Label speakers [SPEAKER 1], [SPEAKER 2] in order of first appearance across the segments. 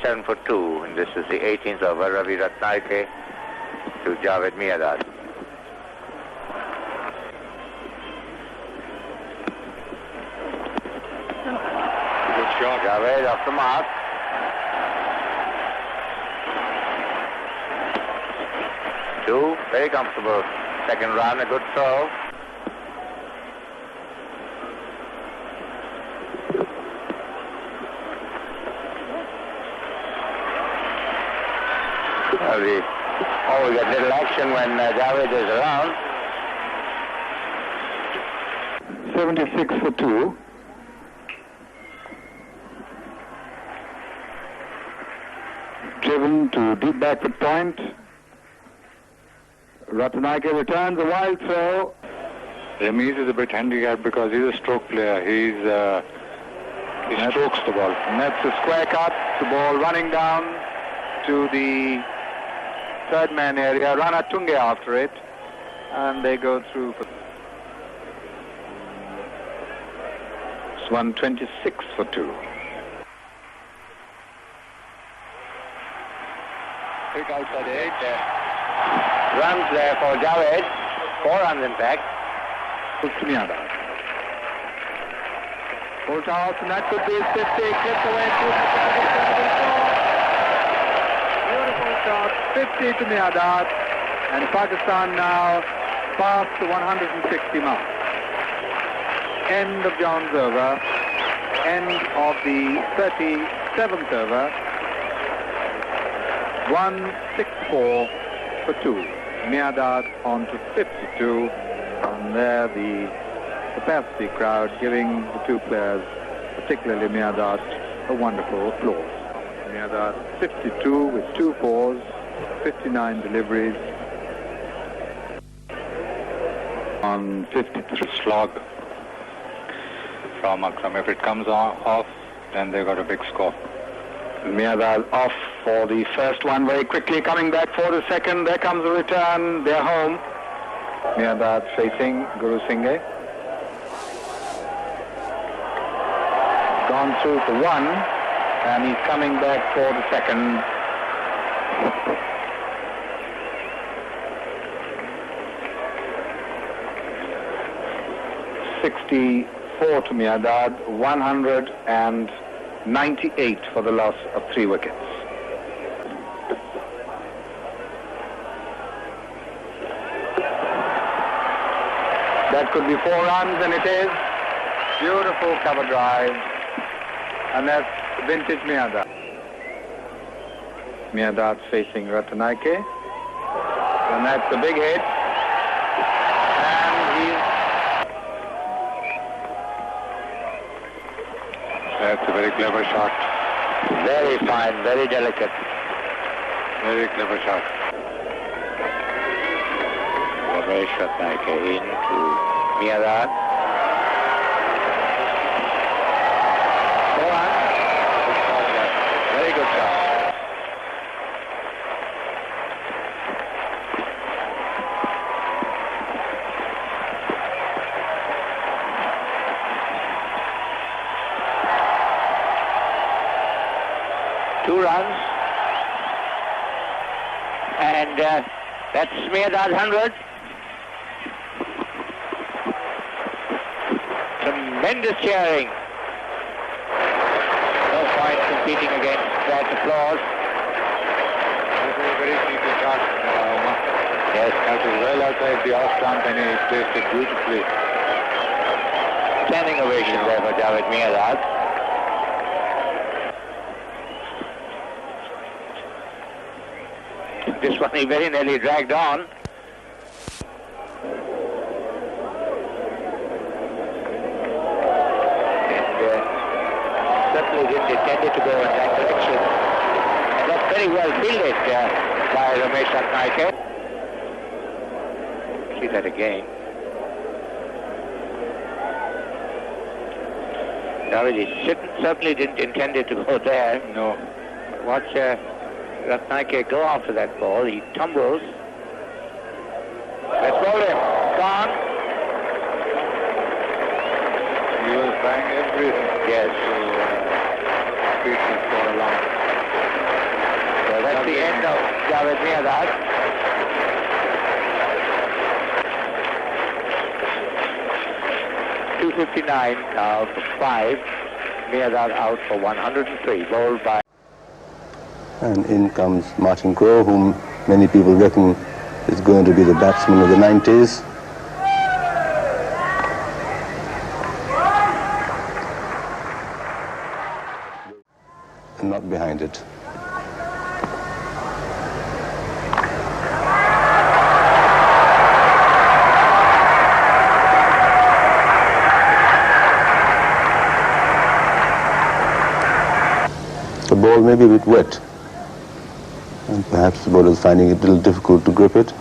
[SPEAKER 1] 77 for 2. And this is the 18th over, Ravi Ratnaike to Javed Miandad.
[SPEAKER 2] Good shot.
[SPEAKER 1] Javed off the mark. Two, very comfortable. Second run, a good throw. Well, we always get little action when Javed is around.
[SPEAKER 3] 76 for 2. Driven to deep backward point. Ratnaike returns a wild throw.
[SPEAKER 2] Ramiz is a bit handicapped because he's a stroke player. He strokes the ball.
[SPEAKER 3] And that's a square cut. The ball running down to the third man area. Rana Tunge after it. And they go through. It's 126 for 2.
[SPEAKER 2] Pick outside the edge there.
[SPEAKER 1] Runs there for Javed. 4 runs in fact.
[SPEAKER 3] Miandad. Full toss, and that could be 50. Clipped away. Beautiful shot. 50 to Miandad. And Pakistan now past the 160 mark. End of John's over. End of the 37th over. 164 for 2. Miandad on to 52. And there the capacity crowd giving the two players, particularly Miandad, a wonderful applause. Miandad 52 with 2 fours, 59 deliveries.
[SPEAKER 2] On 53 slog from Akram. If it comes off, then they got a big score.
[SPEAKER 3] Miandad off for the first one very quickly, coming back for the second. There comes the return. They're home. Miandad facing Guru Singh. Gone through for 1, and he's coming back for the second. .64 to Miandad, 198 for the loss of 3 wickets. That could be 4 runs, and it is. Beautiful cover drive. And that's vintage Miandad. Miandad facing Ratnaike. And that's the big hit. And he's...
[SPEAKER 2] That's a very clever shot.
[SPEAKER 1] Very fine, very delicate.
[SPEAKER 2] Very clever shot.
[SPEAKER 1] Ramesh Ratnaike into Miandad. 4 runs. Very good shot. Two runs. And that's Miandad 100. Tremendous cheering. No point competing against that applause.
[SPEAKER 2] This is a very sneaky shot.
[SPEAKER 1] Yes.
[SPEAKER 2] That was well outside the off stump and he placed it beautifully.
[SPEAKER 1] Standing ovation there for Javed Miandad. This one he very nearly dragged on. Certainly didn't intend it to go in that direction. And that's very well fielded by Ramesh Ratnaike. See that again. Javed, he certainly didn't intend it to go there.
[SPEAKER 2] No.
[SPEAKER 1] Watch Ratnaike go after that ball. He tumbles. Let's roll him. Gone.
[SPEAKER 2] He was trying everything.
[SPEAKER 1] Yes.
[SPEAKER 2] To beat him for a long.
[SPEAKER 1] 259 for 5. Miadad out for 103, bowled by...
[SPEAKER 4] And in comes Martin Crowe, whom many people reckon is going to be the batsman of the 90s. And not behind it. The ball may be a bit wet, and perhaps the bowler is finding it a little difficult to grip it.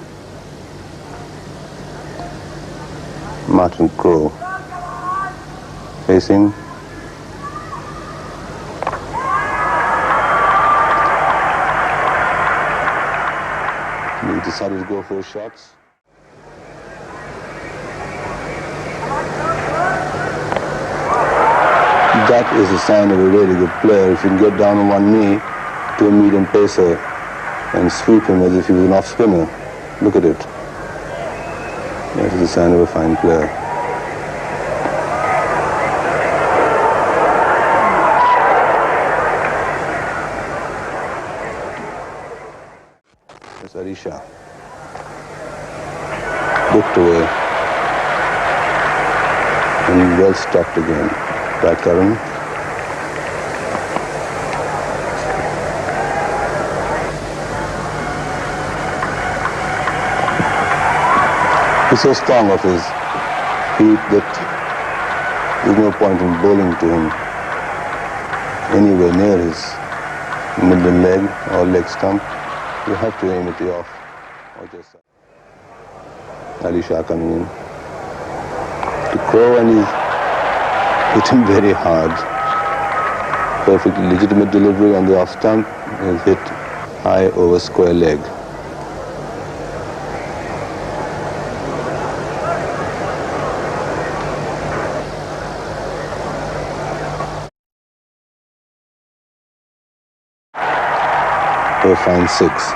[SPEAKER 4] Martin Crowe facing. He decided to go for his shots. That is a sign of a really good player. If you can get down on one knee to a medium pacer and sweep him as if he was an off spinner. Look at it. That is a sign of a fine player. That's Ali Shah. Booked away. And well stopped again by Karan. He's so strong off his feet that there's no point in bowling to him anywhere near his middle leg or leg stump. You have to aim at the off or just Ali Shah coming in to Crowe, and he's hit him very hard. Perfectly legitimate delivery on the off stump. He's hit high over square leg. For a fine 6.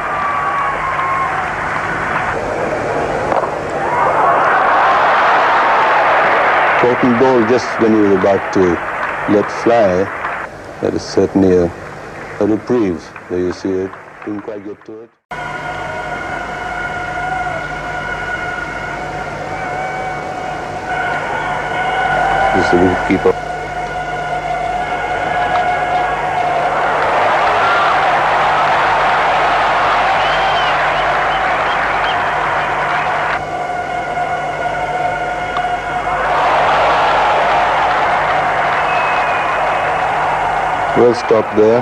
[SPEAKER 4] Important ball just when he was about to let fly. That is certainly a reprieve. There you see it. Didn't quite get to it. This is the wicketkeeper. Well stopped there.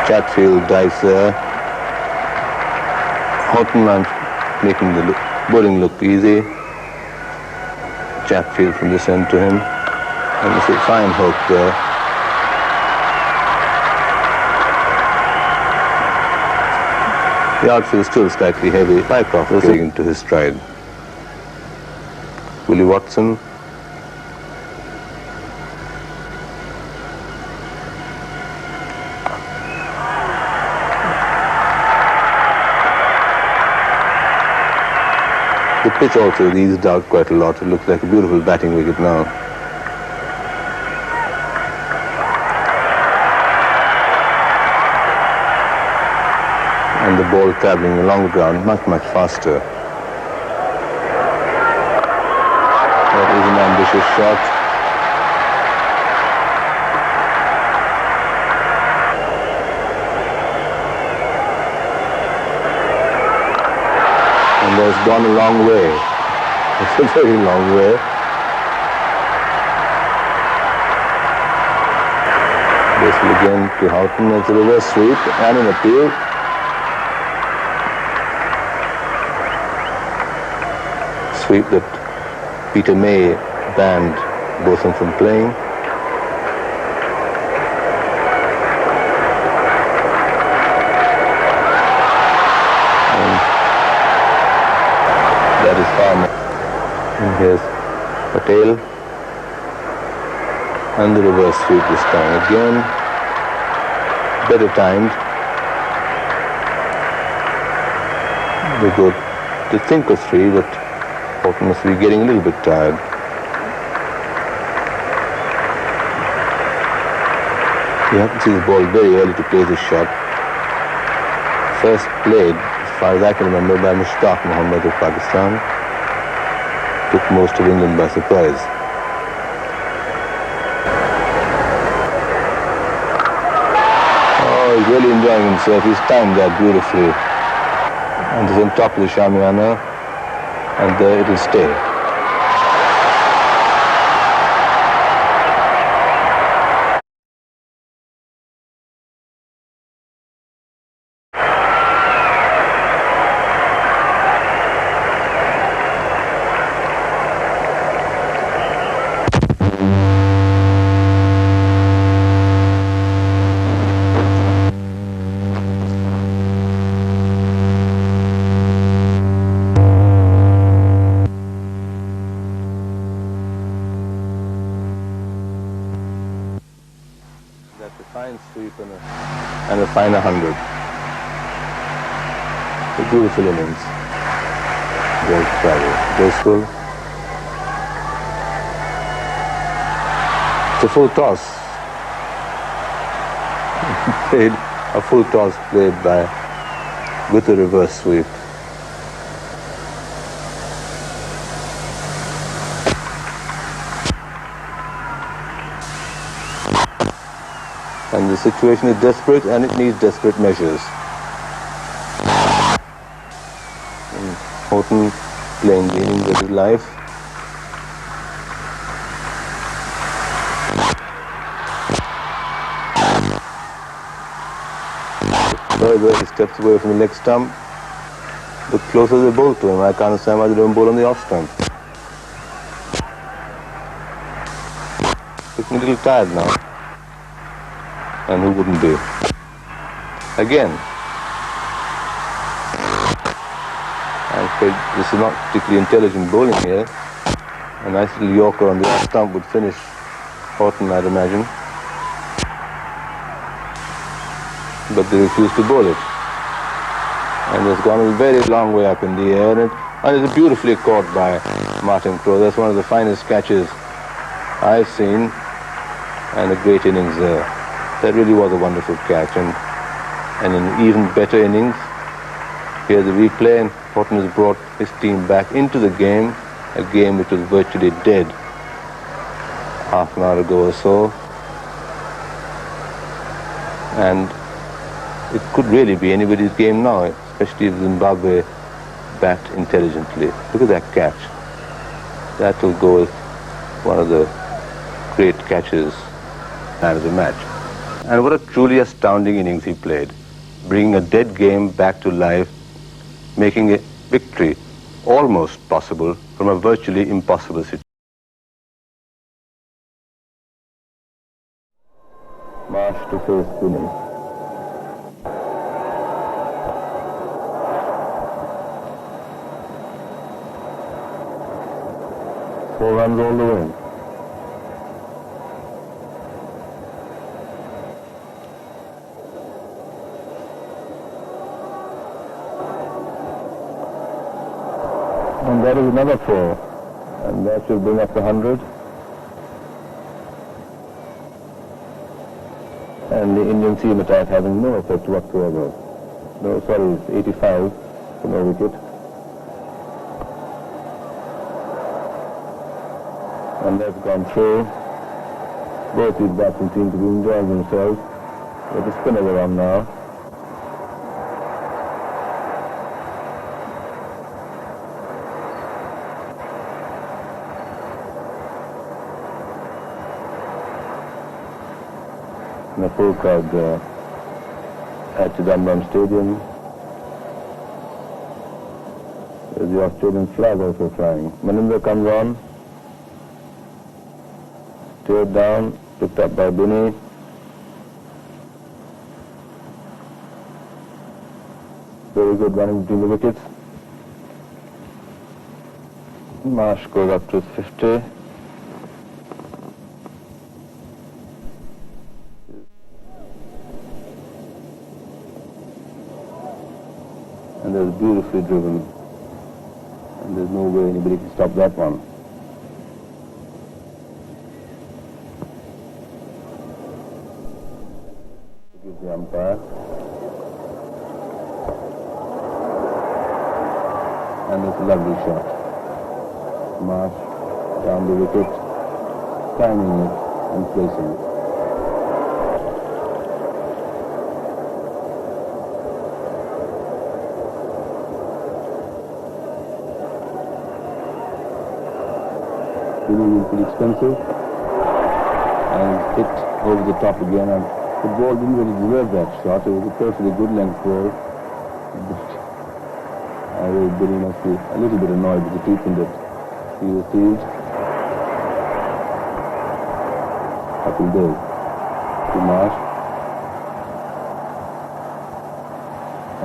[SPEAKER 4] Chatfield dives there. Houghton making the bowling look easy. Chatfield from this end to him. And it's a fine hook there. The outfield is still slightly heavy. Pycroft is taking to his stride. Willie Watson. The pitch also eased out quite a lot. It looks like a beautiful batting wicket now. And the ball travelling along the ground much, much faster. That is an ambitious shot. And that's gone a long way. It's a very long way. This will again to Houghton as a reverse sweep and an appeal. Sweep that Peter May banned Botham from playing. That is far. And here's Patel. And the reverse sweep this time again. Better timed. They go to think of 3, but Horton must be getting a little bit tired. You have to see this ball very early to place his shot. First played, as far as I can remember, by Mushtaq Mohammed of Pakistan. Took most of England by surprise. Oh, he's really enjoying himself. He's timed that beautifully. And he's on top of the Shamiana, and there it will stay. That's a fine sweep and a fine 100. A beautiful innings. Very graceful. It's a full toss. Played a full toss played with a reverse sweep. And the situation is desperate and it needs desperate measures. And Horton playing the innings of his life. Further, he steps away from the leg stump. The closer they bowl to him, I can't understand why they don't bowl on the off stump. Looking a little tired now. And who wouldn't be? Again. I'm afraid this is not particularly intelligent bowling here. A nice little Yorker on the off stump would finish Horton, I'd imagine. But they refuse to bowl it. And it's gone a very long way up in the air, and it's beautifully caught by Martin Crowe. That's one of the finest catches I've seen, and a great innings there. That really was a wonderful catch, and an even better innings. Here's the replay, and Horton has brought his team back into the game, a game which was virtually dead half an hour ago or so. And it could really be anybody's game now, especially if Zimbabwe bat intelligently. Look at that catch. That will go as one of the great catches out of the match. And what a truly astounding innings he played, bringing a dead game back to life, making a victory almost possible from a virtually impossible situation. Marsh to face Guinea. Four runs all the way. And that is another four, and that should bring up the 100. And the Indian seam attack having no effect whatsoever. No, sorry, it's 85 for no wicket. And that's gone through. Both these batsmen seem to be enjoying themselves. But the spinners are on now. And a full crowd at Chidambaram Stadium. There's the Australian flag also flying. Manindra comes on. Steered down, picked up by Binny. Very good running between the wickets. Marsh goes up to 50. And there's beautifully driven And there's no way anybody can stop that one. Give the umpire. And it's a lovely shot. Marsh down the wicket, timing it and placing it. Really pretty expensive and hit over the top again, and the ball didn't really deserve that shot. It was a perfectly good length ball, but I really Billy must be a little bit annoyed with the treatment that he received. Happy day to Marsh,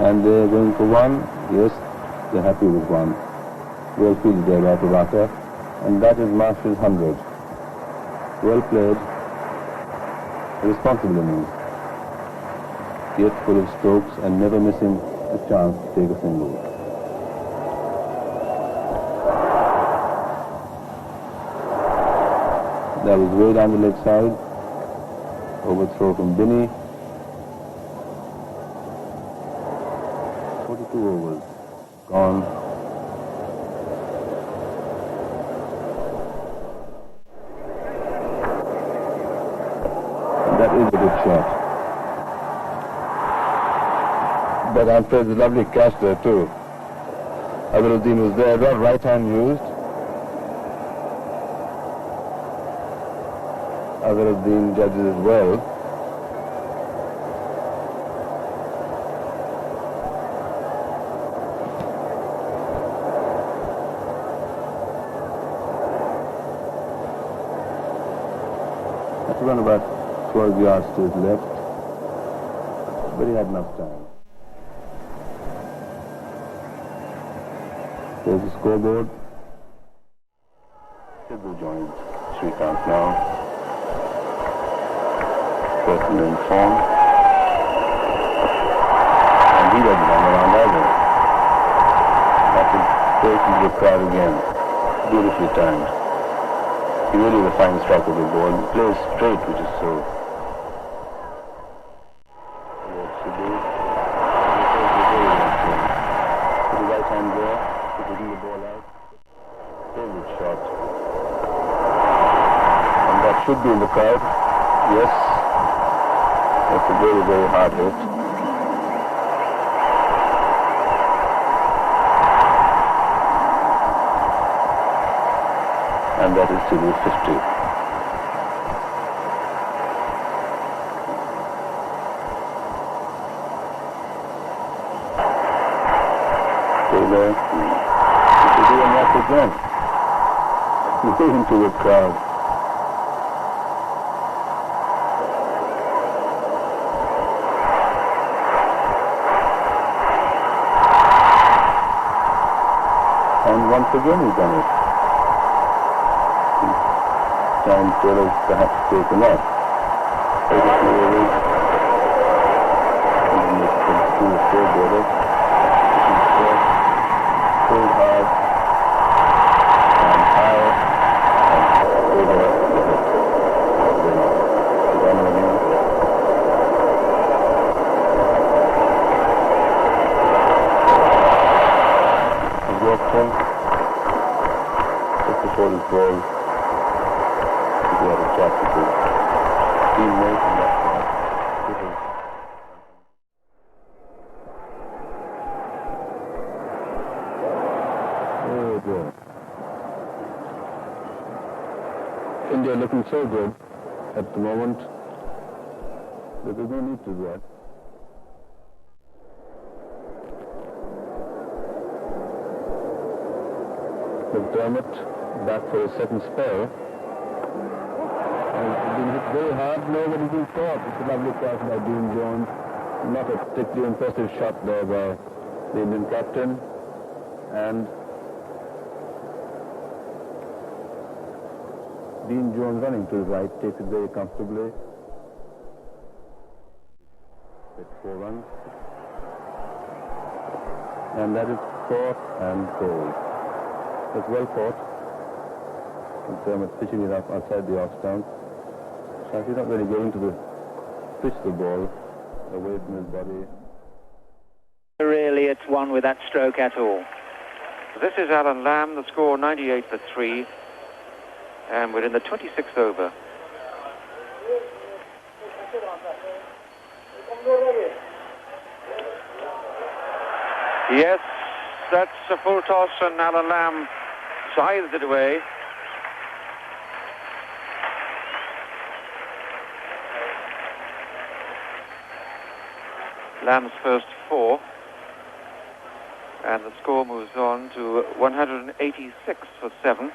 [SPEAKER 4] and they're going for one. Yes, they're happy with one. Well fielded there by Purvakar. And that is Marsh's 100. Well played, responsible innings, yet full of strokes and never missing a chance to take a single. That was way down the leg side, overthrow from Binny. 42 overs, gone. That is a good shot. But Alfred's a lovely catch there too. Azharuddin was there, got right hand used. Azharuddin judges as well. That's around about 12 yards to his left, but he had enough time. There's the scoreboard. Sidhu joins Srikanth now. Personal in form. And he doesn't run around either. That's a break into the crowd again. Beautifully timed. He really is a fine strike of the ball. He plays straight, which is so. Should be in the crowd. Yes. That's a very, very hard hit. And that is Sidhu 50. Taylor. Sidhu and that again. Way into the crowd. And once again he's done it. Time Taylor's perhaps taken off. 82 overs. He's making 4 bowlers. Pulled hard and high and over the hit. One again. He walked him. Just before his ball, he had a chat with his teammate and that's Oh dear. India looking so good at the moment that there's no need to do that. McDermott back for his second spell. And it's been hit very hard. Nobody's been caught. It's a lovely catch by Dean Jones. Not a particularly impressive shot there by the Indian captain. And Dean Jones running to his right takes it very comfortably. It's 4 runs. And that is 4th and goal. It's well fought. It's pitching it up outside the off stump. So he's not really going to the pitch the ball away from his body.
[SPEAKER 5] Really, it's one with that stroke at all.
[SPEAKER 6] This is Alan Lamb, the score 98 for 3, and we're in the 26th over. Yes, that's a full toss, and Alan Lamb scythes it away. Lamb's first 4. And the score moves on to 186 for 7.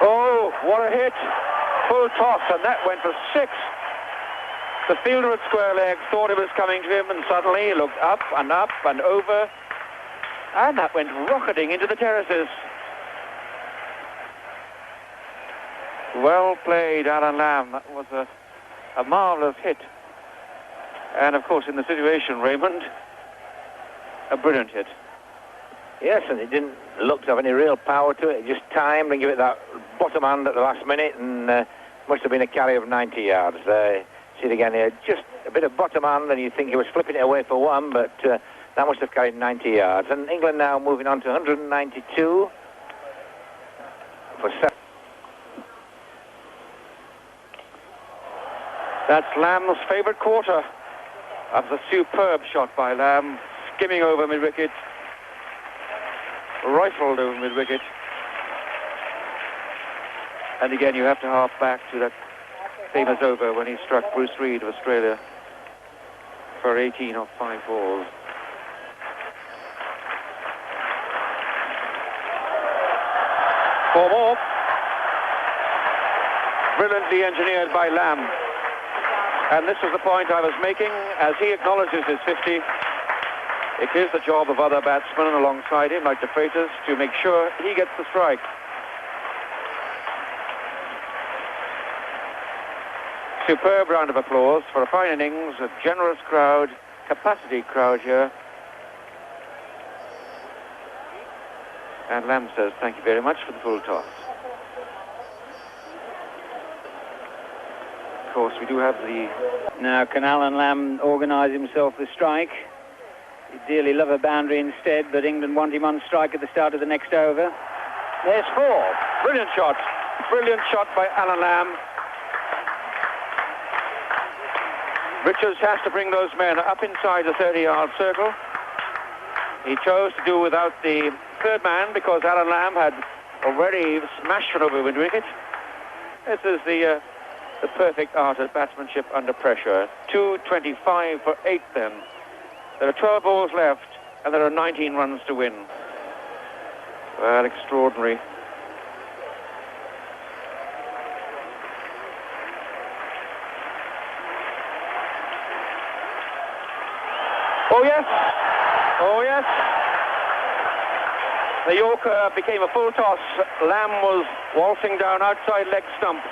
[SPEAKER 6] Oh, what a hit! Full toss, and that went for 6. The fielder at square leg thought it was coming to him, and suddenly he looked up and over, and that went rocketing into the terraces. Well played, Alan Lamb. That was a marvellous hit. And, of course, in the situation, Raymond, a brilliant hit.
[SPEAKER 1] Yes, and it didn't look to have any real power to it. It just timed and gave it that bottom hand at the last minute, and must have been a carry of 90 yards. See it again here, just a bit of bottom hand, and you think he was flipping it away for 1, but that must have carried 90 yards. And England now moving on to 192 for 7.
[SPEAKER 6] That's Lamb's favourite quarter. That was a superb shot by Lamb, skimming over mid-wicket, rifled over mid-wicket. And again, you have to hark back to that famous over when he struck Bruce Reid of Australia for 18 off 5 balls. Four more. Brilliantly engineered by Lamb. And this was the point I was making. As he acknowledges his 50, it is the job of other batsmen alongside him, like the Freitas, to make sure he gets the strike. Superb round of applause for a fine innings, a generous crowd, capacity crowd here. And Lamb says, thank you very much for the full toss. Of course, we do have the...
[SPEAKER 5] Now, can Alan Lamb organise himself the strike? He'd dearly love a boundary instead, but England want him on strike at the start of the next over. There's 4.
[SPEAKER 6] Brilliant shot. Brilliant shot by Alan Lamb. Richards has to bring those men up inside the 30-yard circle. He chose to do without the third man because Alan Lamb had already smashed it over mid-wicket. This is the perfect art of batsmanship under pressure. 225 for 8 then. There are 12 balls left and there are 19 runs to win. Well, extraordinary. Oh yes, oh yes. The Yorker became a full toss. Lamb was waltzing down outside leg stump.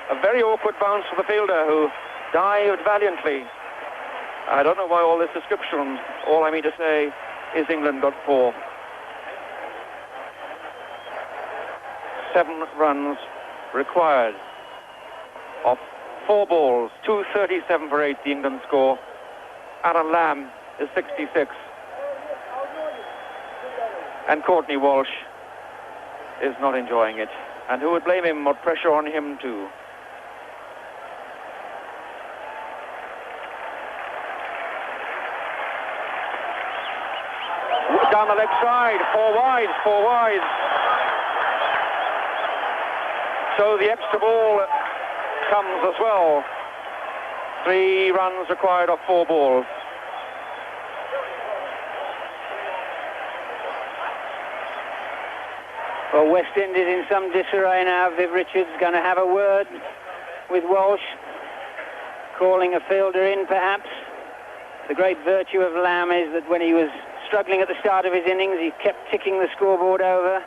[SPEAKER 6] A very awkward bounce for the fielder who dived valiantly. I don't know why all this description. All I mean to say is England got 4. 7 runs required of 4 balls. 237 for 8, the England score. Alan Lamb is 66. And Courtney Walsh is not enjoying it. And who would blame him? More pressure on him too. Down the leg side, 4 wide, 4 wide. So the extra ball comes as well. 3 runs required of 4 balls.
[SPEAKER 5] Well, West Indies in some disarray now. Viv Richards going to have a word with Walsh, calling a fielder in perhaps. The great virtue of Lamb is that when he was struggling at the start of his innings, he kept ticking the scoreboard over.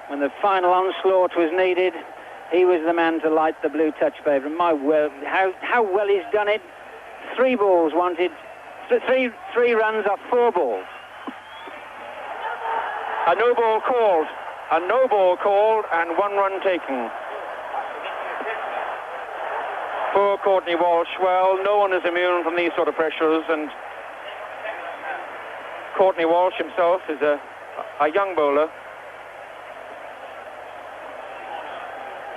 [SPEAKER 5] When the final onslaught was needed, he was the man to light the blue touch paper. My word, how well he's done it. 3 balls wanted, three runs off 4 balls.
[SPEAKER 6] A no ball called. A no ball called and 1 run taken. Poor Courtney Walsh. Well, no one is immune from these sort of pressures, and Courtney Walsh himself is a young bowler.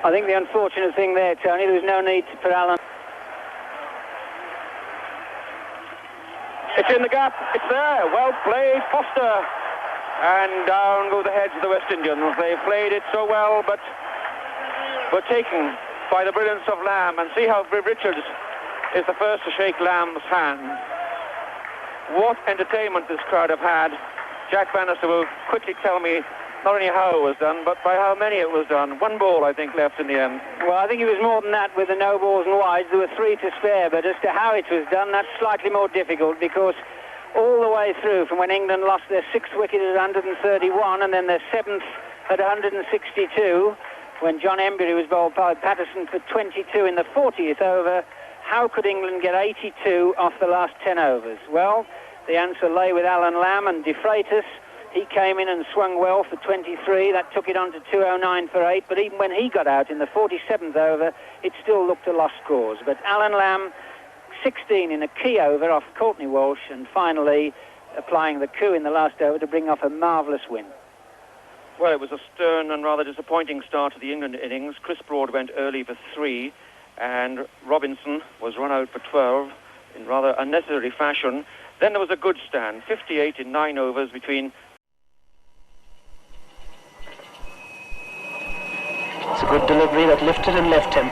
[SPEAKER 5] I think the unfortunate thing there, Tony, there was no need for Alan.
[SPEAKER 6] It's in the gap. It's there. Well played, Foster. And down go the heads of the West Indians. They played it so well, but were taken by the brilliance of Lamb. And see how Viv Richards is the first to shake Lamb's hand. What entertainment this crowd have had. Jack Bannister will quickly tell me not only how it was done, but by how many it was done. 1 ball, I think, left in the end.
[SPEAKER 5] Well, I think it was more than that with the no balls and wides. There were 3 to spare, but as to how it was done, that's slightly more difficult, because all the way through, from when England lost their 6th wicket at 131 and then their 7th at 162, when John Embury was bowled by Patterson for 22 in the 40th over, how could England get 82 off the last 10 overs? Well, the answer lay with Alan Lamb and De Freitas. He came in and swung well for 23. That took it on to 209 for 8. But even when he got out in the 47th over, it still looked a lost cause. But Alan Lamb, 16 in a key over off Courtney Walsh, and finally applying the coup in the last over to bring off a marvellous win.
[SPEAKER 6] Well, it was a stern and rather disappointing start to the England innings. Chris Broad went early for 3, and Robinson was run out for 12 in rather unnecessary fashion. Then there was a good stand, 58 in 9 overs between...
[SPEAKER 7] It's a good delivery that lifted and left him.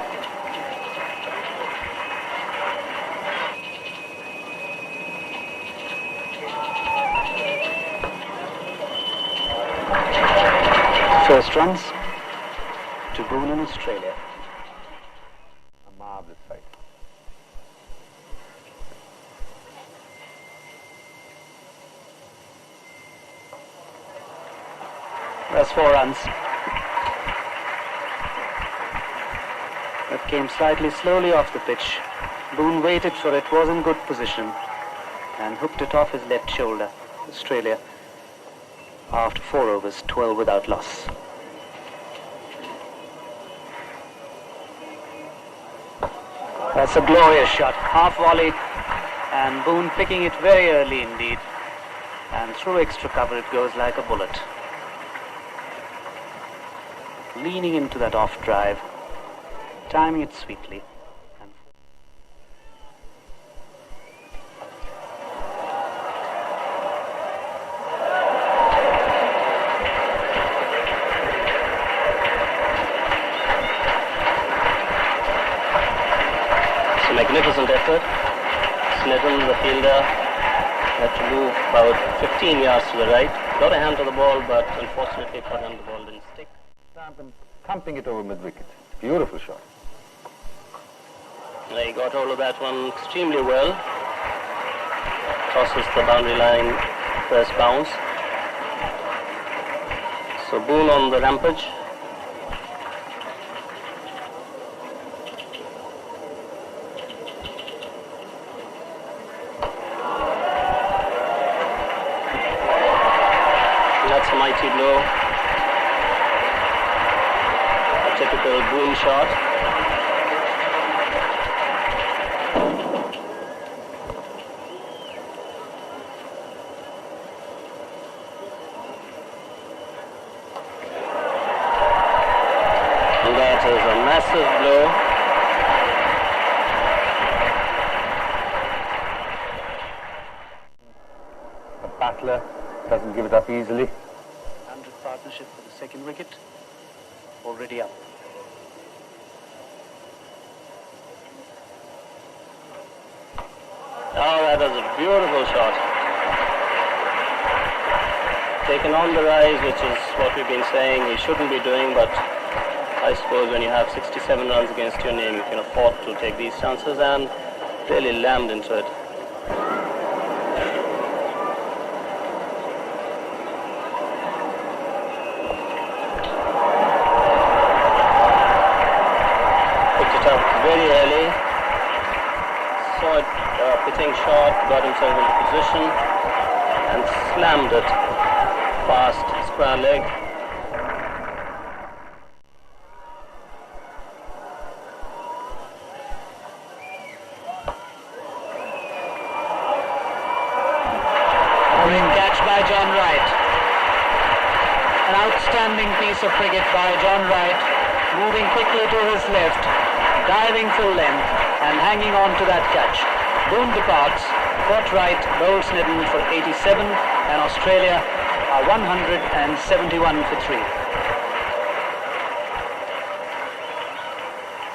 [SPEAKER 7] First runs to Boone in Australia.
[SPEAKER 3] A marvellous fight.
[SPEAKER 7] That's 4 runs. That came slightly slowly off the pitch. Boone waited for it, was in good position, and hooked it off his left shoulder. Australia, after 4 overs, 12 without loss. That's a glorious shot, half volley, and Boone picking it very early indeed. And through extra cover it goes like a bullet. Leaning into that off drive, timing it sweetly.
[SPEAKER 8] It's a magnificent effort. Snedden, the fielder, had to move about 15 yards to the right. Got a hand to the ball, but unfortunately caught on the ball didn't stick.
[SPEAKER 3] Pumping it over mid-wicket. Beautiful shot.
[SPEAKER 8] He got hold of that one extremely well. Crosses the boundary line, first bounce. So Boone on the rampage. That's a mighty blow. A typical Boone shot. That is a massive blow.
[SPEAKER 3] A battler doesn't give it up easily.
[SPEAKER 7] 100 partnership for the second wicket, already up.
[SPEAKER 8] Oh, that is a beautiful shot. Taken on the rise, which is what we've been saying he shouldn't be doing, but I suppose when you have 67 runs against your name, you can afford to take these chances, and really lammed into it. Picked it up very early, saw it pitching shot, got himself into position and slammed it past square leg.
[SPEAKER 7] Brilliant catch by John Wright. An outstanding piece of cricket by John Wright, moving quickly to his left, diving full length and hanging on to that catch. Boone departs, caught Wright, bowled Snedden for 87 and Australia are 171 for 3.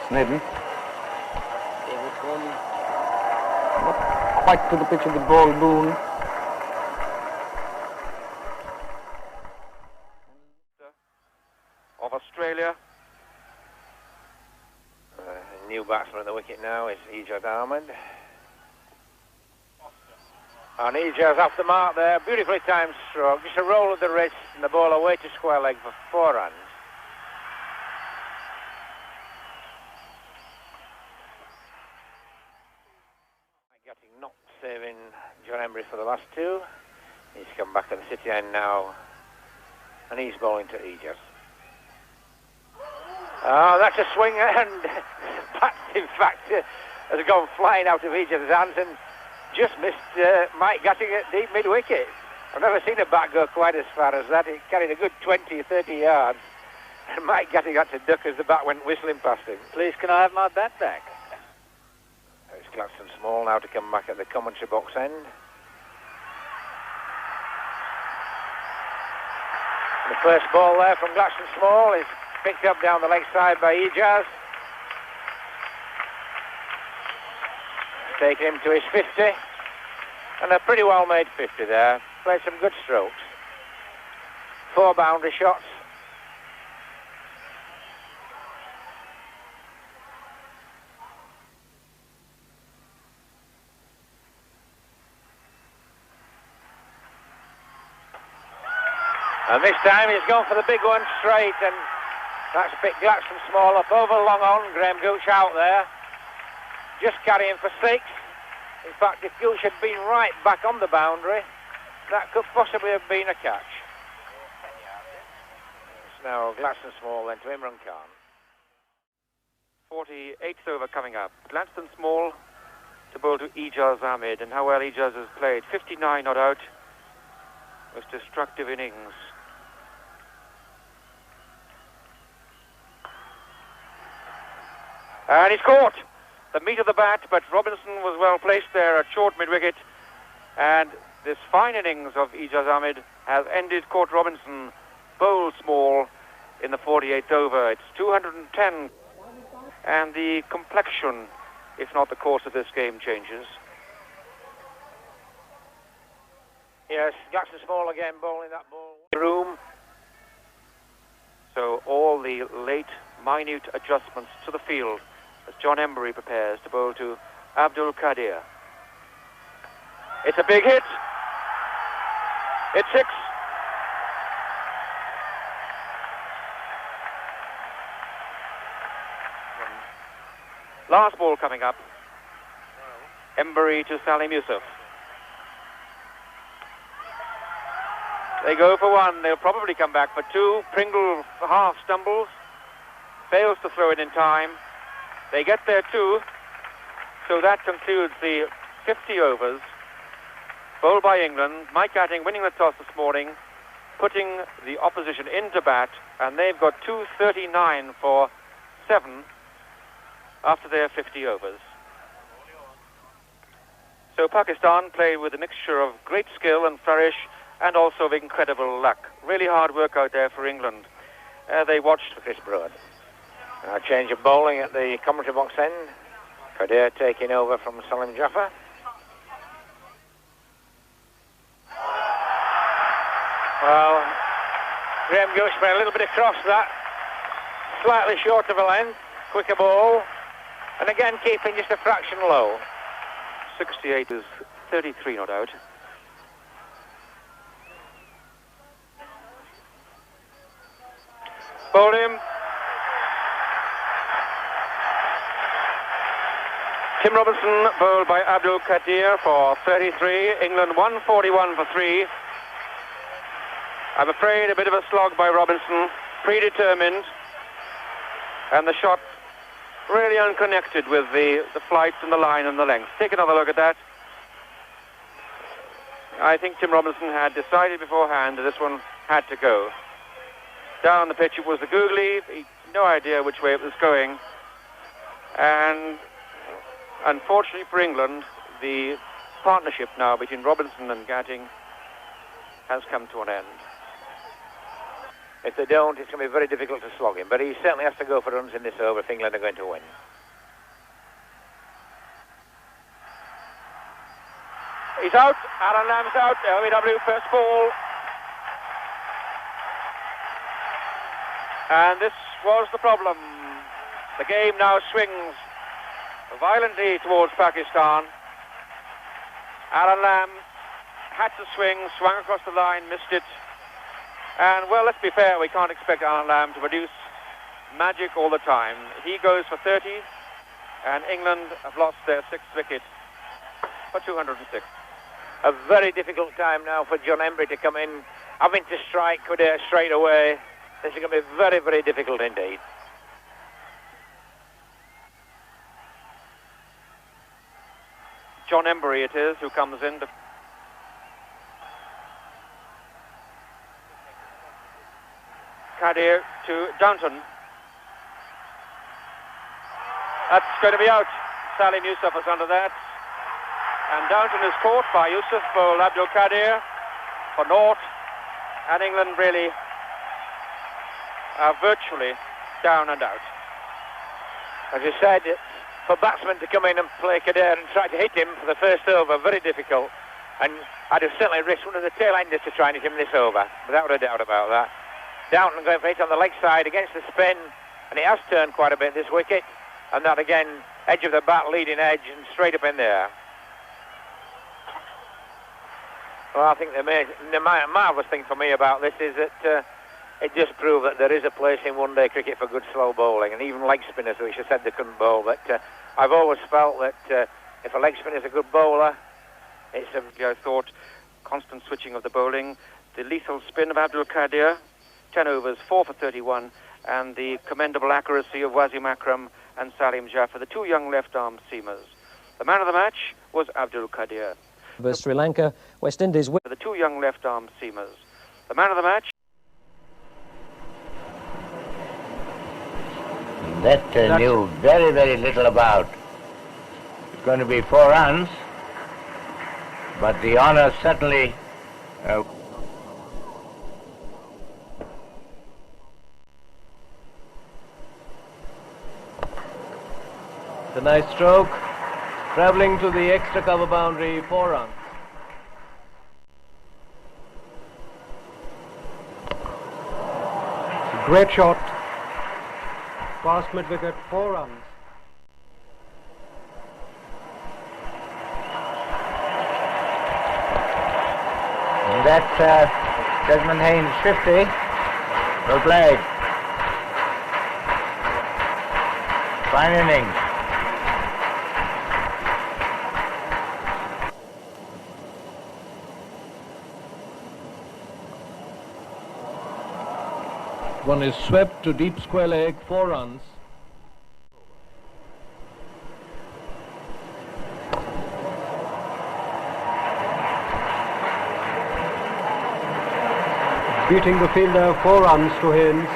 [SPEAKER 3] Snedden. Not quite to the pitch of the ball, Boone.
[SPEAKER 6] Of Australia.
[SPEAKER 1] New batsman at the wicket now is Ijaz Ahmed. And Ijaz off the mark there, beautifully timed stroke, just a roll of the wrist and the ball away to square leg for 4 runs. Getting knocked, saving John Embry for the last 2. He's come back at the city end now and he's bowling to Ijaz. Oh, that's a swing, and bat, in fact, has gone flying out of Ijaz's hands and just missed Mike Gatting at deep mid-wicket. I've never seen a bat go quite as far as that. It carried a good 20, 30 yards, and Mike Gatting had to duck as the bat went whistling past him.
[SPEAKER 5] Please, can I have my bat back?
[SPEAKER 1] It's Gladstone Small now to come back at the commentary box end. The first ball there from Gladstone Small is picked up down the leg side by Ijaz. Taking him to his 50. And a pretty well made 50 there. Played some good strokes. 4 boundary shots. And this time he's gone for the big one straight, and that's picked Gladstone Small up over long on. Graham Gooch out there, just carrying for 6. In fact, if Gooch had been right back on the boundary, that could possibly have been a catch. It's now Gladstone Small then to Imran Khan.
[SPEAKER 6] 48th over coming up. Gladstone Small to bowl to Ijaz Ahmed, and how well Ijaz has played. 59 not out. Most destructive innings. And he's caught the meat of the bat, but Robinson was well placed there at short mid-wicket. And this fine innings of Ijaz Ahmed has ended Court Robinson, bowled Small in the 48th over. It's 210. And the complexion, if not the course of this game, changes.
[SPEAKER 1] Yes, Gladstone Small again bowling that ball. Room.
[SPEAKER 6] So all the late, minute adjustments to the field as John Embry prepares to bowl to Abdul Qadir. It's a big hit. It's 6. Last ball coming up. Embry to Salim Yusuf. They go for 1. They'll probably come back for 2. Pringle half stumbles. Fails to throw it in time. They get there 2. So that concludes the 50 overs. Bowled by England. Mike Gatting winning the toss this morning, putting the opposition into bat, and they've got 239 for 7 after their 50 overs. So Pakistan played with a mixture of great skill and flourish and also of incredible luck. Really hard work out there for England. They watched
[SPEAKER 1] for Chris Broad. Now change of bowling at the commentary box end. Qadir taking over from Salim Jaffer. Well, Graham Gooch went a little bit across that. Slightly short of a length. Quicker ball. And again keeping just a fraction low.
[SPEAKER 6] 68 is 33 not out.
[SPEAKER 1] Bowled him. To
[SPEAKER 6] Tim Robinson bowled by Abdul Qadir for 33. England 141 for 3. I'm afraid a bit of a slog by Robinson, predetermined, and the shot really unconnected with the flight and the line and the length. Take another look at that. I think Tim Robinson had decided beforehand that this one had to go. Down the pitch it was the googly, he had no idea which way it was going, and unfortunately for England, the partnership now between Robinson and Gatting has come to an end.
[SPEAKER 1] If they don't, it's going to be very difficult to slog him, but he certainly has to go for runs in this over if England are going to win.
[SPEAKER 6] He's out. Aaron Lamb's out. LBW first ball. And this was the problem. The game now swings violently towards Pakistan. Aaron Lamb had to swing, swung across the line, missed it. And, well, let's be fair, we can't expect Aaron Lamb to produce magic all the time. He goes for 30, and England have lost their 6th wicket for 206.
[SPEAKER 1] A very difficult time now for John Embry to come in, having to strike Qadir straight away. This is going to be very, very difficult indeed.
[SPEAKER 6] John Embry it is who comes in to Qadir to Downton. That's going to be out. Salim Yusuf is under that. And Downton is caught by Yusuf for Abdul Qadir for naught. And England really are virtually down and out.
[SPEAKER 1] As you said, for batsmen to come in and play Qadir and try to hit him for the first over, very difficult. And I'd have certainly risked one of the tail enders to try and hit him this over, without a doubt about that. Downton going for it on the leg side against the spin, and he has turned quite a bit this wicket. And that again, edge of the bat, leading edge, and straight up in there. Well, I think the marvellous thing for me about this is that it just proved that there is a place in one-day cricket for good slow bowling, and even leg spinners, which I said they couldn't bowl. But I've always felt that if a leg spinner is a good bowler, it's
[SPEAKER 6] I thought constant switching of the bowling, the lethal spin of Abdul Qadir, 10 overs, 4 for 31, and the commendable accuracy of Wasim Akram and Salim Jaffer, the two young left-arm seamers. The man of the match was Abdul Qadir.
[SPEAKER 9] Versus Sri Lanka, West Indies win.
[SPEAKER 6] The two young left-arm seamers. The man of the match.
[SPEAKER 10] That knew very, very little about. It's going to be 4 runs, but the honour certainly...
[SPEAKER 9] It's a nice stroke, travelling to the extra cover boundary, 4 runs. It's a great shot. Past mid-wicket, 4 runs.
[SPEAKER 10] And that's Desmond Haynes 50. Well played. Fine innings.
[SPEAKER 9] One is swept to deep square leg, 4 runs. Beating the fielder, 4 runs to Haynes.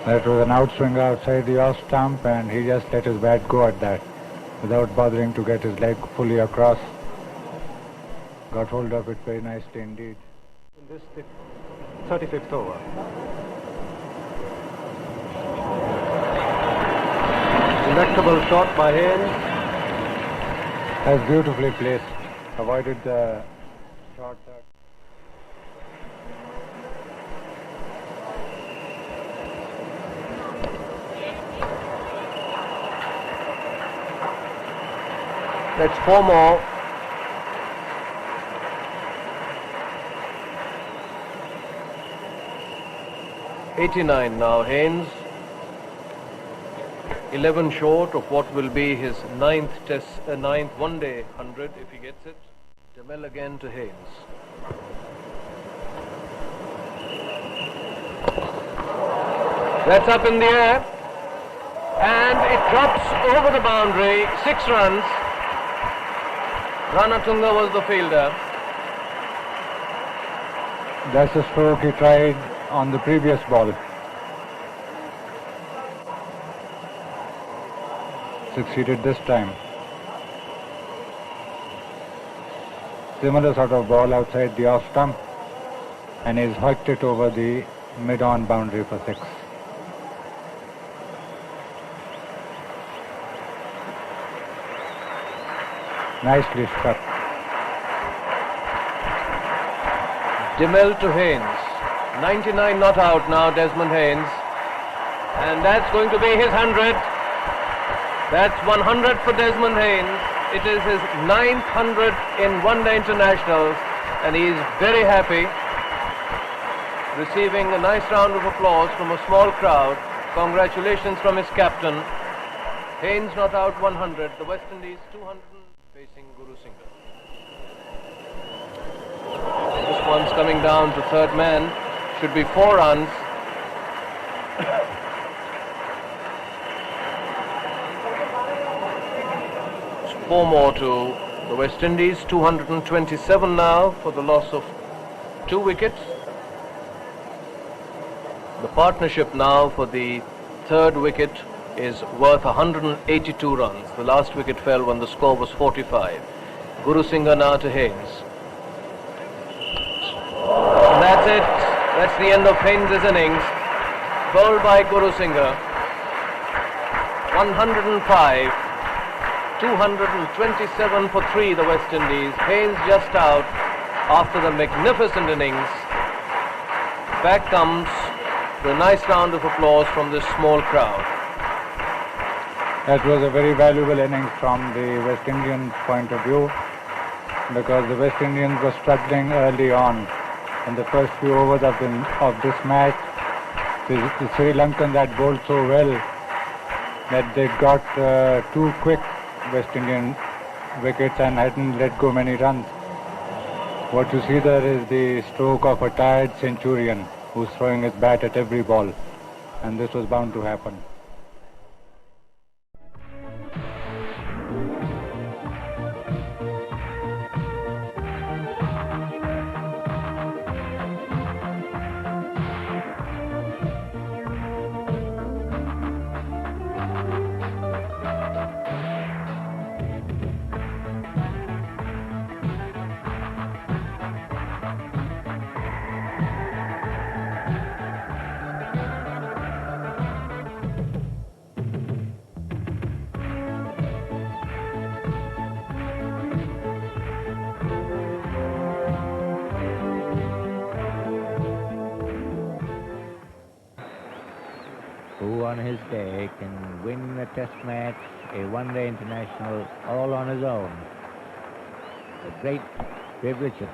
[SPEAKER 2] That was an outswing outside the off stump, and he just let his bat go at that without bothering to get his leg fully across. Got hold of it very nicely indeed.
[SPEAKER 9] In this 35th over. Delectable shot by Haynes.
[SPEAKER 2] That's beautifully placed. Avoided the shot that...
[SPEAKER 9] That's 4 more. 89 now, Haynes. 11 short of what will be his ninth one-day 100 if he gets it. Demel again to Haynes. That's up in the air. And it drops over the boundary. 6 runs. Ranatunga was the fielder.
[SPEAKER 2] That's the stroke he tried on the previous ball. Succeeded this time. Similar sort of ball outside the off stump, and he's hooked it over the mid-on boundary for 6. Nicely struck.
[SPEAKER 9] Demel to Haynes. 99 not out now, Desmond Haynes. And that's going to be his 100. That's 100 for Desmond Haynes. It is his 9th 100 in one-day internationals, and he is very happy, receiving a nice round of applause from a small crowd. Congratulations from his captain. Haynes not out 100, the West Indies 200 facing Guru Singha. This one's coming down to third man, should be 4 runs. 4 more to the West Indies, 227 now for the loss of 2 wickets. The partnership now for the 3rd wicket is worth 182 runs. The last wicket fell when the score was 45. Guru Singha now to Haynes. And that's it. That's the end of Haynes' innings. Bowled by Guru Singha. 105. 227 for 3, the West Indies. Haynes just out after the magnificent innings. Back comes the nice round of applause from this small crowd.
[SPEAKER 2] That was a very valuable innings from the West Indian point of view, because the West Indians were struggling early on. In the first few overs of this match, the Sri Lankans had bowled so well that they got 2 quick West Indian wickets and hadn't let go many runs. What you see there is the stroke of a tired centurion who's throwing his bat at every ball, and this was bound to happen.
[SPEAKER 10] Who on his day can win a test match, a one-day international, all on his own? The great Viv Richards.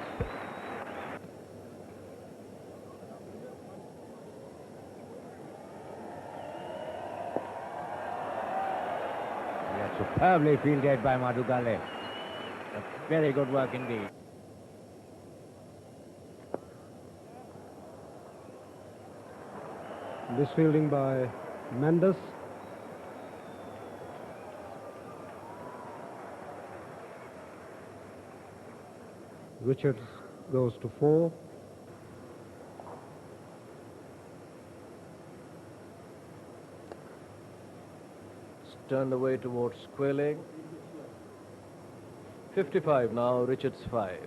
[SPEAKER 10] Superbly fielded by Madhu Gale. Very good work indeed.
[SPEAKER 11] This fielding by Mendes. Richards goes to 4.
[SPEAKER 9] Turned away towards square leg. 55 now, Richards 5.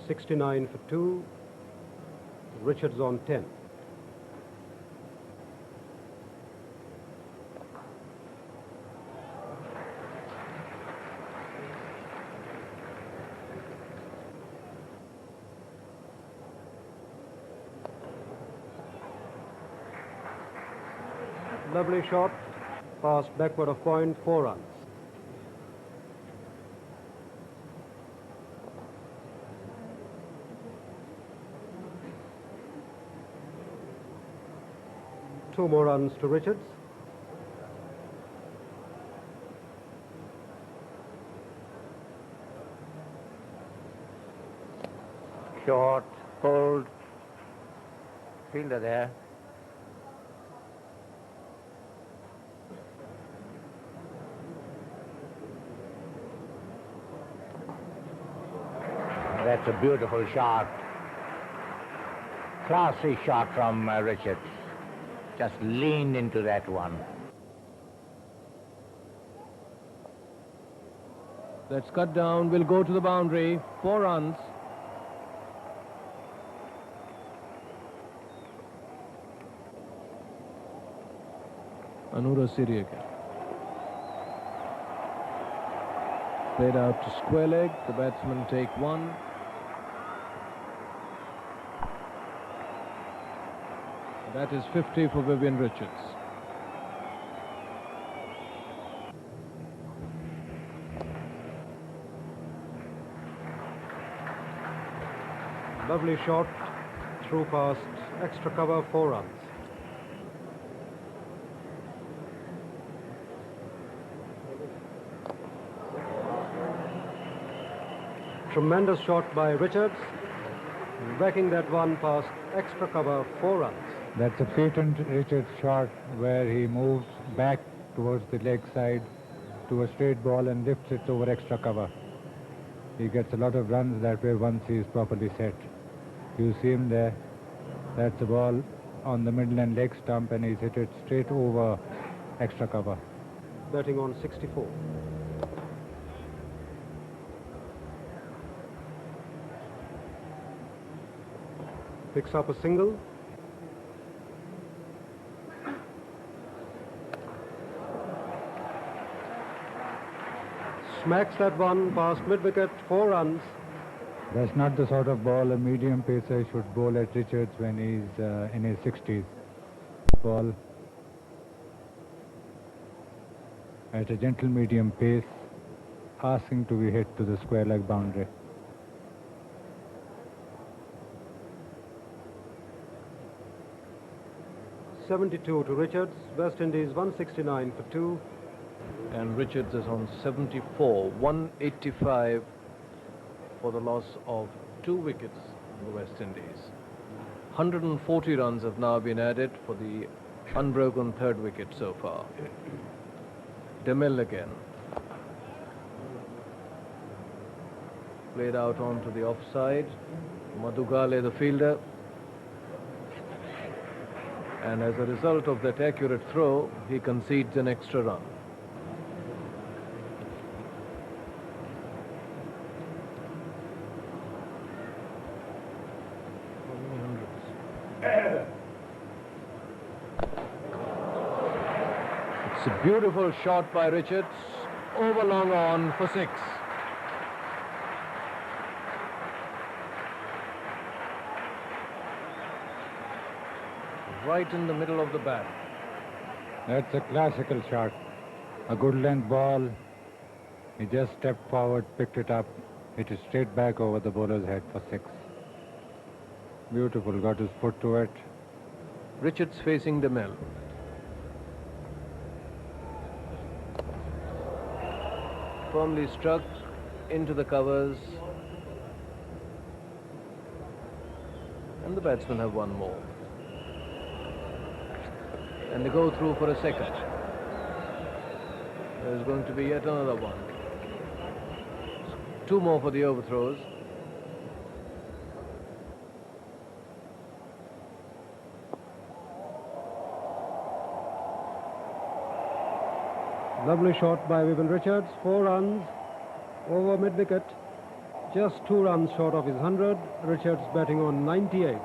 [SPEAKER 11] .69 for 2. Richards on 10. Lovely shot, passed backward of point, 4 runs. 2 more runs to Richards.
[SPEAKER 10] Short, pulled, fielder there. That's a beautiful shot. Classy shot from Richards. Just leaned into that one.
[SPEAKER 9] That's cut down, will go to the boundary. 4 runs. Anura Siriaka. Played out to square leg. The batsmen take 1. That is 50 for Vivian Richards.
[SPEAKER 11] Lovely shot, through past extra cover, 4 runs. Tremendous shot by Richards, backing that one past extra cover, 4 runs.
[SPEAKER 2] That's a patent Richards shot where he moves back towards the leg side to a straight ball and lifts it over extra cover. He gets a lot of runs that way once he is properly set. You see him there. That's the ball on the middle and leg stump, and he's hit it straight over extra cover.
[SPEAKER 11] Batting on 64. Picks up a single. Smacks that one past mid-wicket, 4 runs.
[SPEAKER 2] That's not the sort of ball a medium pacer should bowl at Richards when he's in his 60s. Ball at a gentle medium pace, asking to be hit to the square leg boundary.
[SPEAKER 11] .72 to Richards. West Indies 169 for 2.
[SPEAKER 9] And Richards is on 74, 185 for the loss of 2 wickets in the West Indies. 140 runs have now been added for the unbroken 3rd wicket so far. DeMille again. Played out onto the offside. Madhugale, the fielder. And as a result of that accurate throw, he concedes an extra run. It's a beautiful shot by Richards, over long on for 6. Right in the middle of the bat.
[SPEAKER 2] That's a classical shot. A good length ball. He just stepped forward, picked it up, hit it straight back over the bowler's head for 6. Beautiful, got his foot to it.
[SPEAKER 9] Richards facing DeMille. Firmly struck into the covers. And the batsmen have 1 more. And they go through for a 2nd. There's going to be yet another one. 2 more for the overthrows.
[SPEAKER 11] Lovely shot by Vivian Richards, 4 runs over mid-wicket. Just 2 runs short of his 100. Richards batting on 98.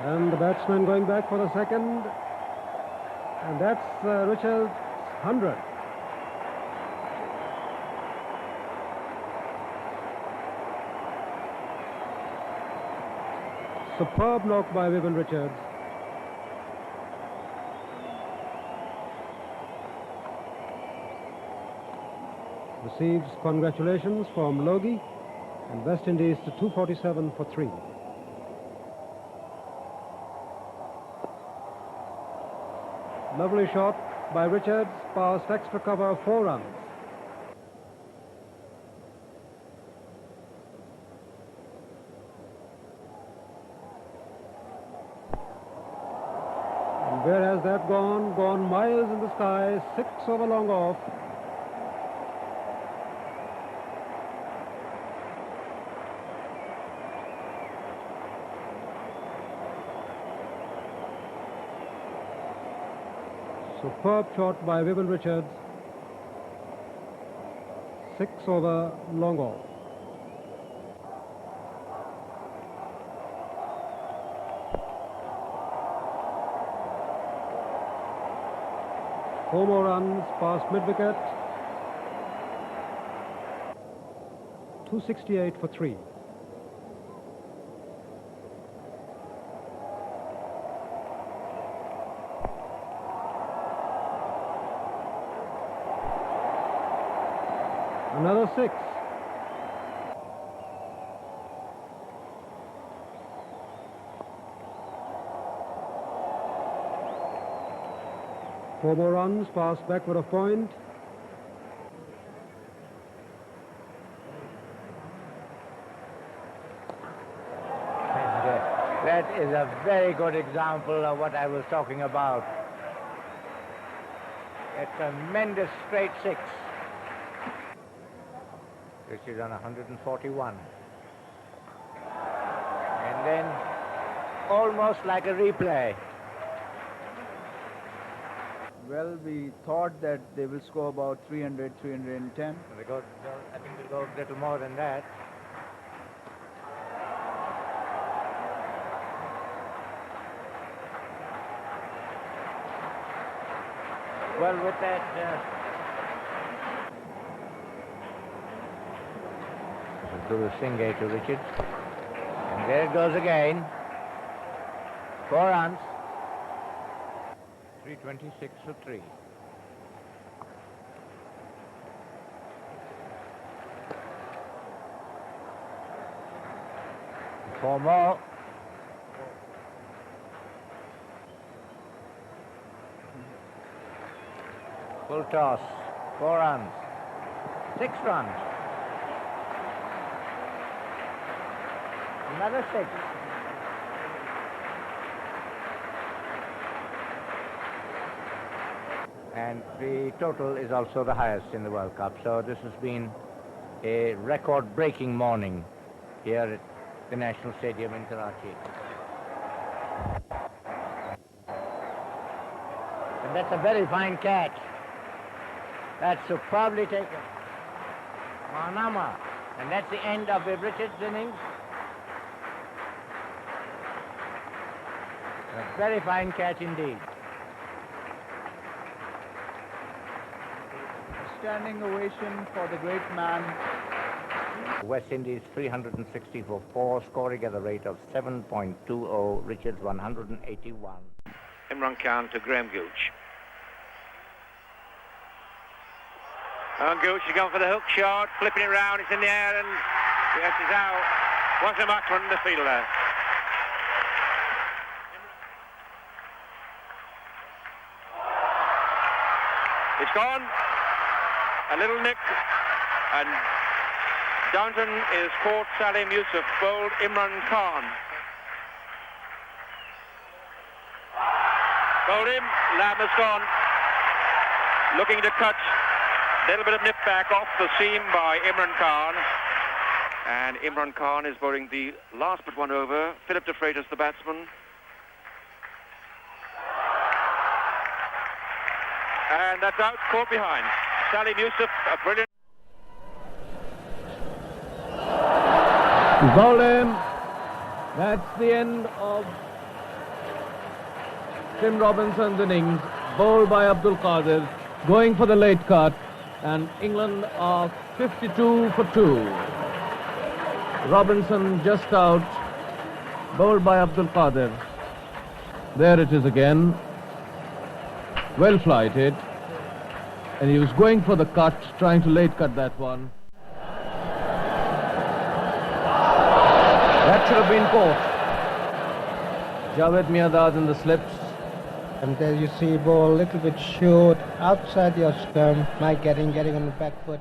[SPEAKER 11] And the batsman going back for the 2nd. And that's Richards' 100. Superb knock by Vivian Richards. receives congratulations from Logie, and West Indies to 247 for 3. Lovely shot by Richards, past extra cover, 4 runs. And where has that gone? Gone miles in the sky, 6 over long off. Superb shot by Vivian Richards. 6 over long off. Four more runs past mid-wicket. 268 for 3. Another 6. Four more runs, pass backward of point.
[SPEAKER 10] That is a very good example of what I was talking about. A tremendous straight 6. Which is on 141. And then almost like a replay.
[SPEAKER 12] Well, we thought that they will score about 300, 310.
[SPEAKER 10] I think they'll go a little more than that. Well, with that... to the Singay to Richards. And there it goes again. 4 runs. 326 for 3. Four more. Full toss. 4 runs. 6 runs. Another 6. And the total is also the highest in the World Cup. So this has been a record-breaking morning here at the National Stadium in Karachi. And that's a very fine catch. That's superbly taken. Manama. And that's the end of Viv Richards' innings. A very fine catch indeed.
[SPEAKER 12] A standing ovation for the great man.
[SPEAKER 10] West Indies 360 for 4, scoring at a rate of 7.20. Richards 181.
[SPEAKER 6] Imran Khan to Graham Gooch. And Gooch has gone for the hook shot, flipping it round, it's in the air, and yes, it's out. What's the match from the fielder? It's gone. A little nick, and Downton is caught. Salim Yusuf bowled Imran Khan. Bowled him. Lamb has gone. Looking to cut. Little bit of nip back off the seam by Imran Khan. And Imran Khan is bowling the last but one over. Philip de Freitas, the batsman. And that's out, caught behind. Salim Yusuf, a brilliant...
[SPEAKER 9] Bowled him. That's the end of Tim Robinson's innings. Bowled by Abdul Qadir, going for the late cut. And England are 52 for 2. Robinson just out, bowled by Abdul Qadir. There it is again. Well flighted. And he was going for the cut, trying to late cut that one. That should have been caught. Javed Miandad in the slips.
[SPEAKER 13] And there you see ball a little bit short, outside the stump, Mike getting on the back foot.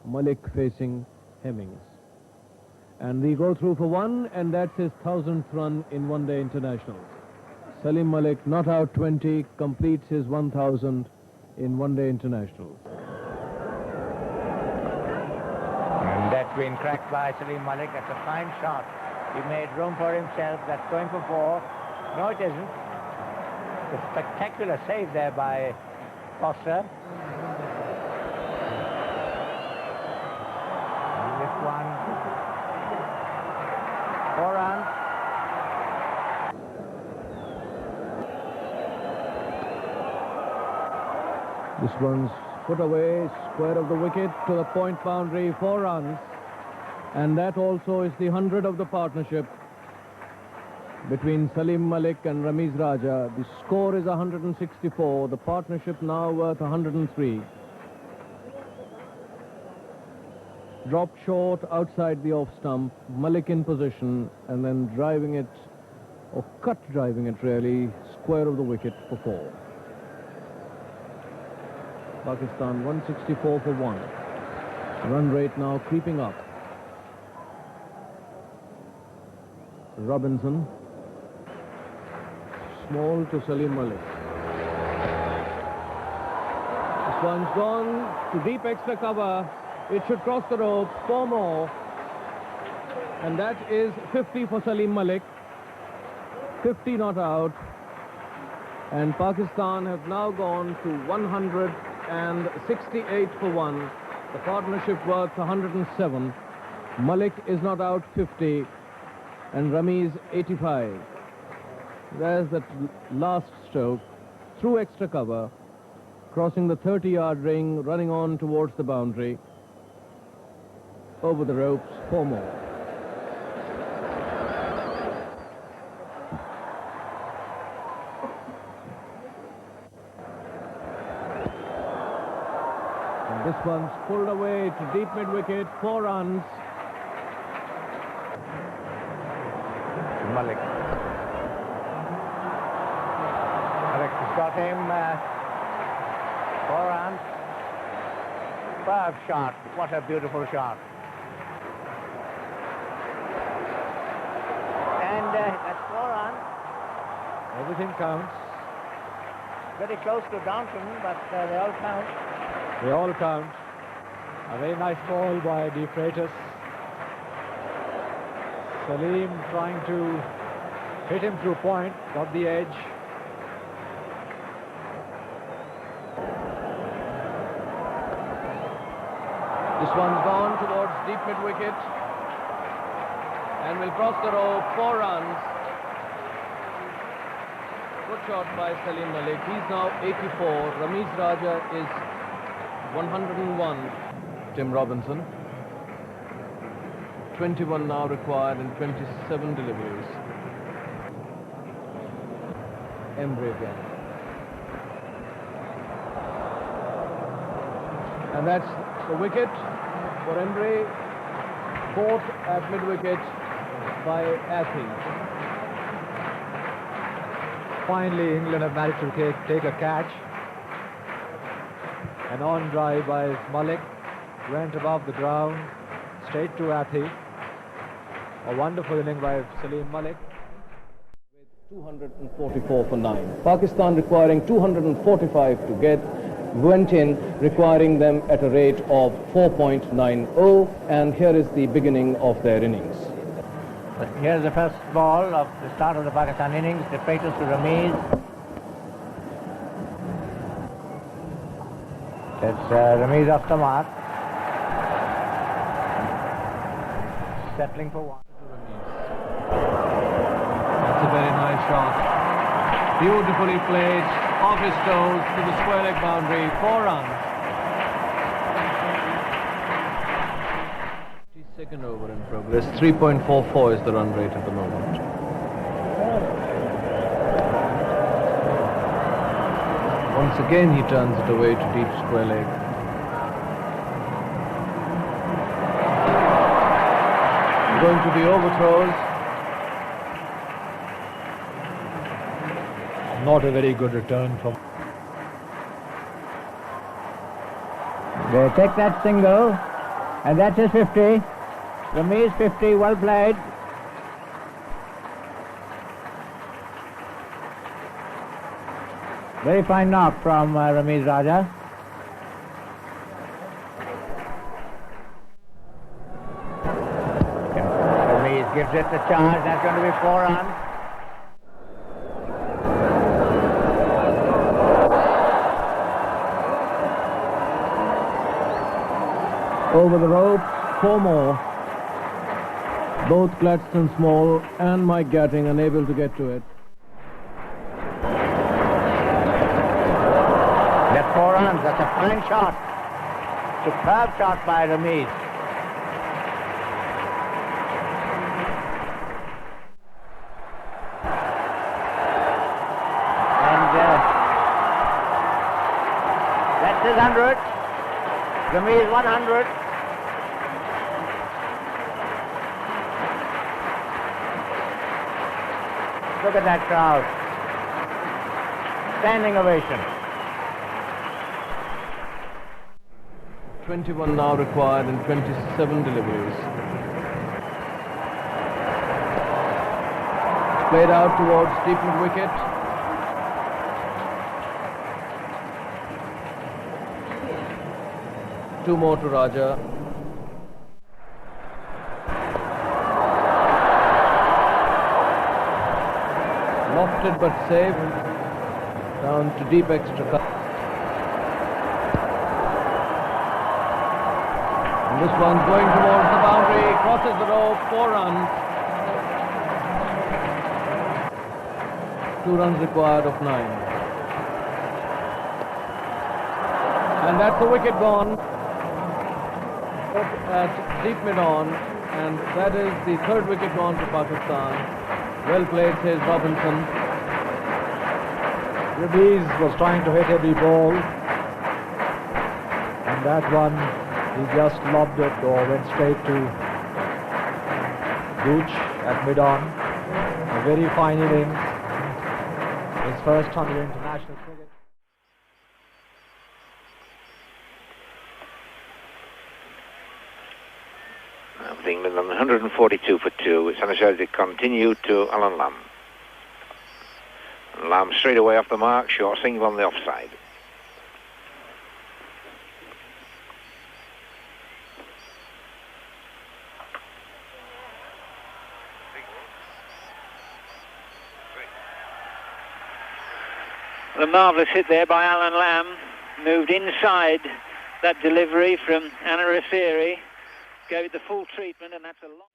[SPEAKER 9] Malik facing Hemmings. And we go through for one, and that's his 1000th run in one-day internationals. Salim Malik, not out 20, completes his 1000 in one-day internationals.
[SPEAKER 10] And that's been cracked by Salim Malik. That's a fine shot. He made room for himself. That's going for 4. No, it isn't. A spectacular save there by Foster. And this one. 4 runs.
[SPEAKER 9] This one's put away, square of the wicket to the point boundary, 4 runs. And that also is the 100 of the partnership between Salim Malik and Ramiz Raja. The score is 164, the partnership now worth 103. Dropped short outside the off stump, Malik in position, and then driving it, or cut driving it really, square of the wicket for 4. Pakistan 164 for 1. Run rate now creeping up. Robinson. Small to Salim Malik. This one's gone to deep extra cover. It should cross the rope. 4 more. And that is 50 for Salim Malik. 50 not out. And Pakistan have now gone to 168 for 1. The partnership worth 107. Malik is not out 50. And Ramiz 85. There's that last stroke through extra cover, crossing the 30-yard ring, running on towards the boundary. Over the ropes, 4 more. And this one's pulled away to deep mid-wicket, 4 runs.
[SPEAKER 10] Malik. Malik has got him 4 runs. Superb shot. What a beautiful shot. And that's 4 runs.
[SPEAKER 2] Everything counts.
[SPEAKER 10] Very close to Downton, but they all count.
[SPEAKER 2] They all count. A very nice ball by De Freitas. Salim trying to hit him through point, got the edge.
[SPEAKER 9] This one's gone towards deep mid-wicket and will cross the rope, 4 runs. Good shot by Salim Malik. He's now 84. Ramiz Raja is 101. Tim Robinson. 21 now required and 27 deliveries. Embry again. And that's the wicket for Embry. Caught at mid-wicket by Athey.
[SPEAKER 2] Finally, England have managed to take a catch. An on drive by Malik. Went above the ground, straight to Athey. A wonderful inning by Salim Malik.
[SPEAKER 9] 244 for 9. Pakistan requiring 245 to get. Went in, requiring them at a rate of 4.90. And here is the beginning of their innings.
[SPEAKER 10] But here's the first ball of the start of the Pakistan innings. De Freitas to Ramiz. It's Ramiz off the mark. Settling for 1.
[SPEAKER 9] That's a very nice shot. Beautifully played, off his toes to the square leg boundary, 4 runs. Second over in progress. 3.44 is the run rate at the moment. Once again he turns it away to deep square leg. Going to the overthrows.
[SPEAKER 2] Not a very good return from...
[SPEAKER 10] They take that single, and that's his 50. Ramiz 50, well played. Very fine knock from Ramiz Raja. Ramiz gives it the charge. That's going to be 4 runs.
[SPEAKER 9] Over the rope, 4 more. Both Gladstone Small and Mike Gatting unable to get to it.
[SPEAKER 10] That's 4 runs. That's a fine shot. Superb shot by Ramiz. And that's his 100. Ramiz 100. Look at that crowd. Standing ovation.
[SPEAKER 9] 21 now required and 27 deliveries. Played out towards deep mid-wicket. Two more to Raja. Lofted but safe. Down to deep extra cover. And this one's going towards the boundary. Crosses the rope. 4 runs. 2 runs required of 9. And that's the wicket gone. At deep mid-on, and that is the 3rd wicket gone for Pakistan. Well played, says Robinson.
[SPEAKER 2] Ramiz was trying to hit every ball, and that one he just lobbed it or went straight to Gooch at mid-on. A very fine innings. His first 100 international cricket.
[SPEAKER 1] England on 142 for 2. It's necessary to continue to Alan Lamb. Lamb straight away off the mark, short single on the offside.
[SPEAKER 5] A marvellous hit there by Alan Lamb. Moved inside that delivery from Anna Rafiri. Gave it the full treatment, and that's a long...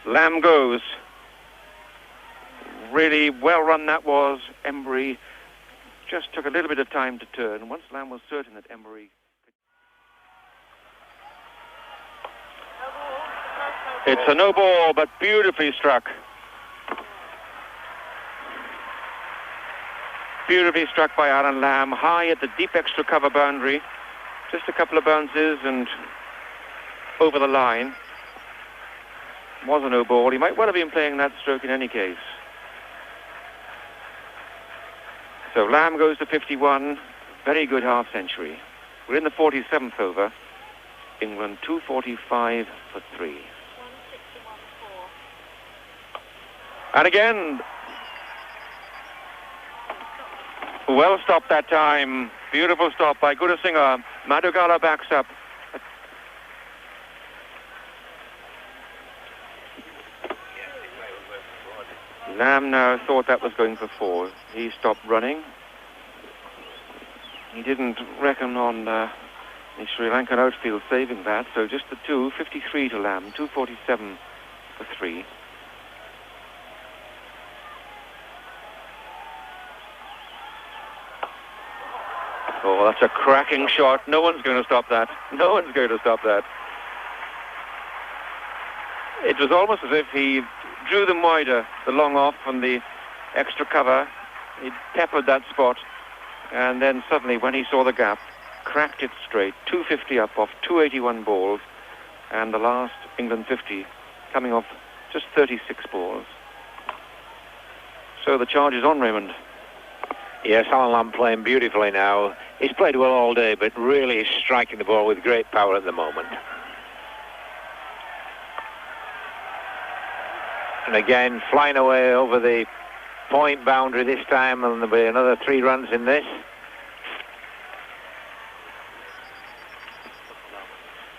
[SPEAKER 6] Lamb goes. Really well run that was. Embury just took a little bit of time to turn. Once Lamb was certain that Embury... It's a no ball, but beautifully struck. Beautifully struck by Alan Lamb, high at the deep extra cover boundary. Just a couple of bounces and over the line. Was a no ball. He might well have been playing that stroke in any case. So Lamb goes to 51. Very good half century. We're in the 47th over. England 245 for 3. And again, well stopped that time. Beautiful stop by Gurusingha. Madhugala backs up. Lamb now thought that was going for 4. He stopped running. He didn't reckon on the Sri Lankan outfield saving that, so just the 2, 53 to Lamb, 247 for 3. Oh, that's a cracking shot. No one's going to stop that. No one's going to stop that. It was almost as if he drew them wider, the long off and the extra cover. He peppered that spot, and then suddenly, when he saw the gap, cracked it straight, 250 up off 281 balls, and the last England 50 coming off just 36 balls. So the charge is on, Raymond.
[SPEAKER 1] Yes, Alan Lamb playing beautifully now. He's played well all day, but really is striking the ball with great power at the moment. And again, flying away over the point boundary this time, and there'll be another 3 runs in this.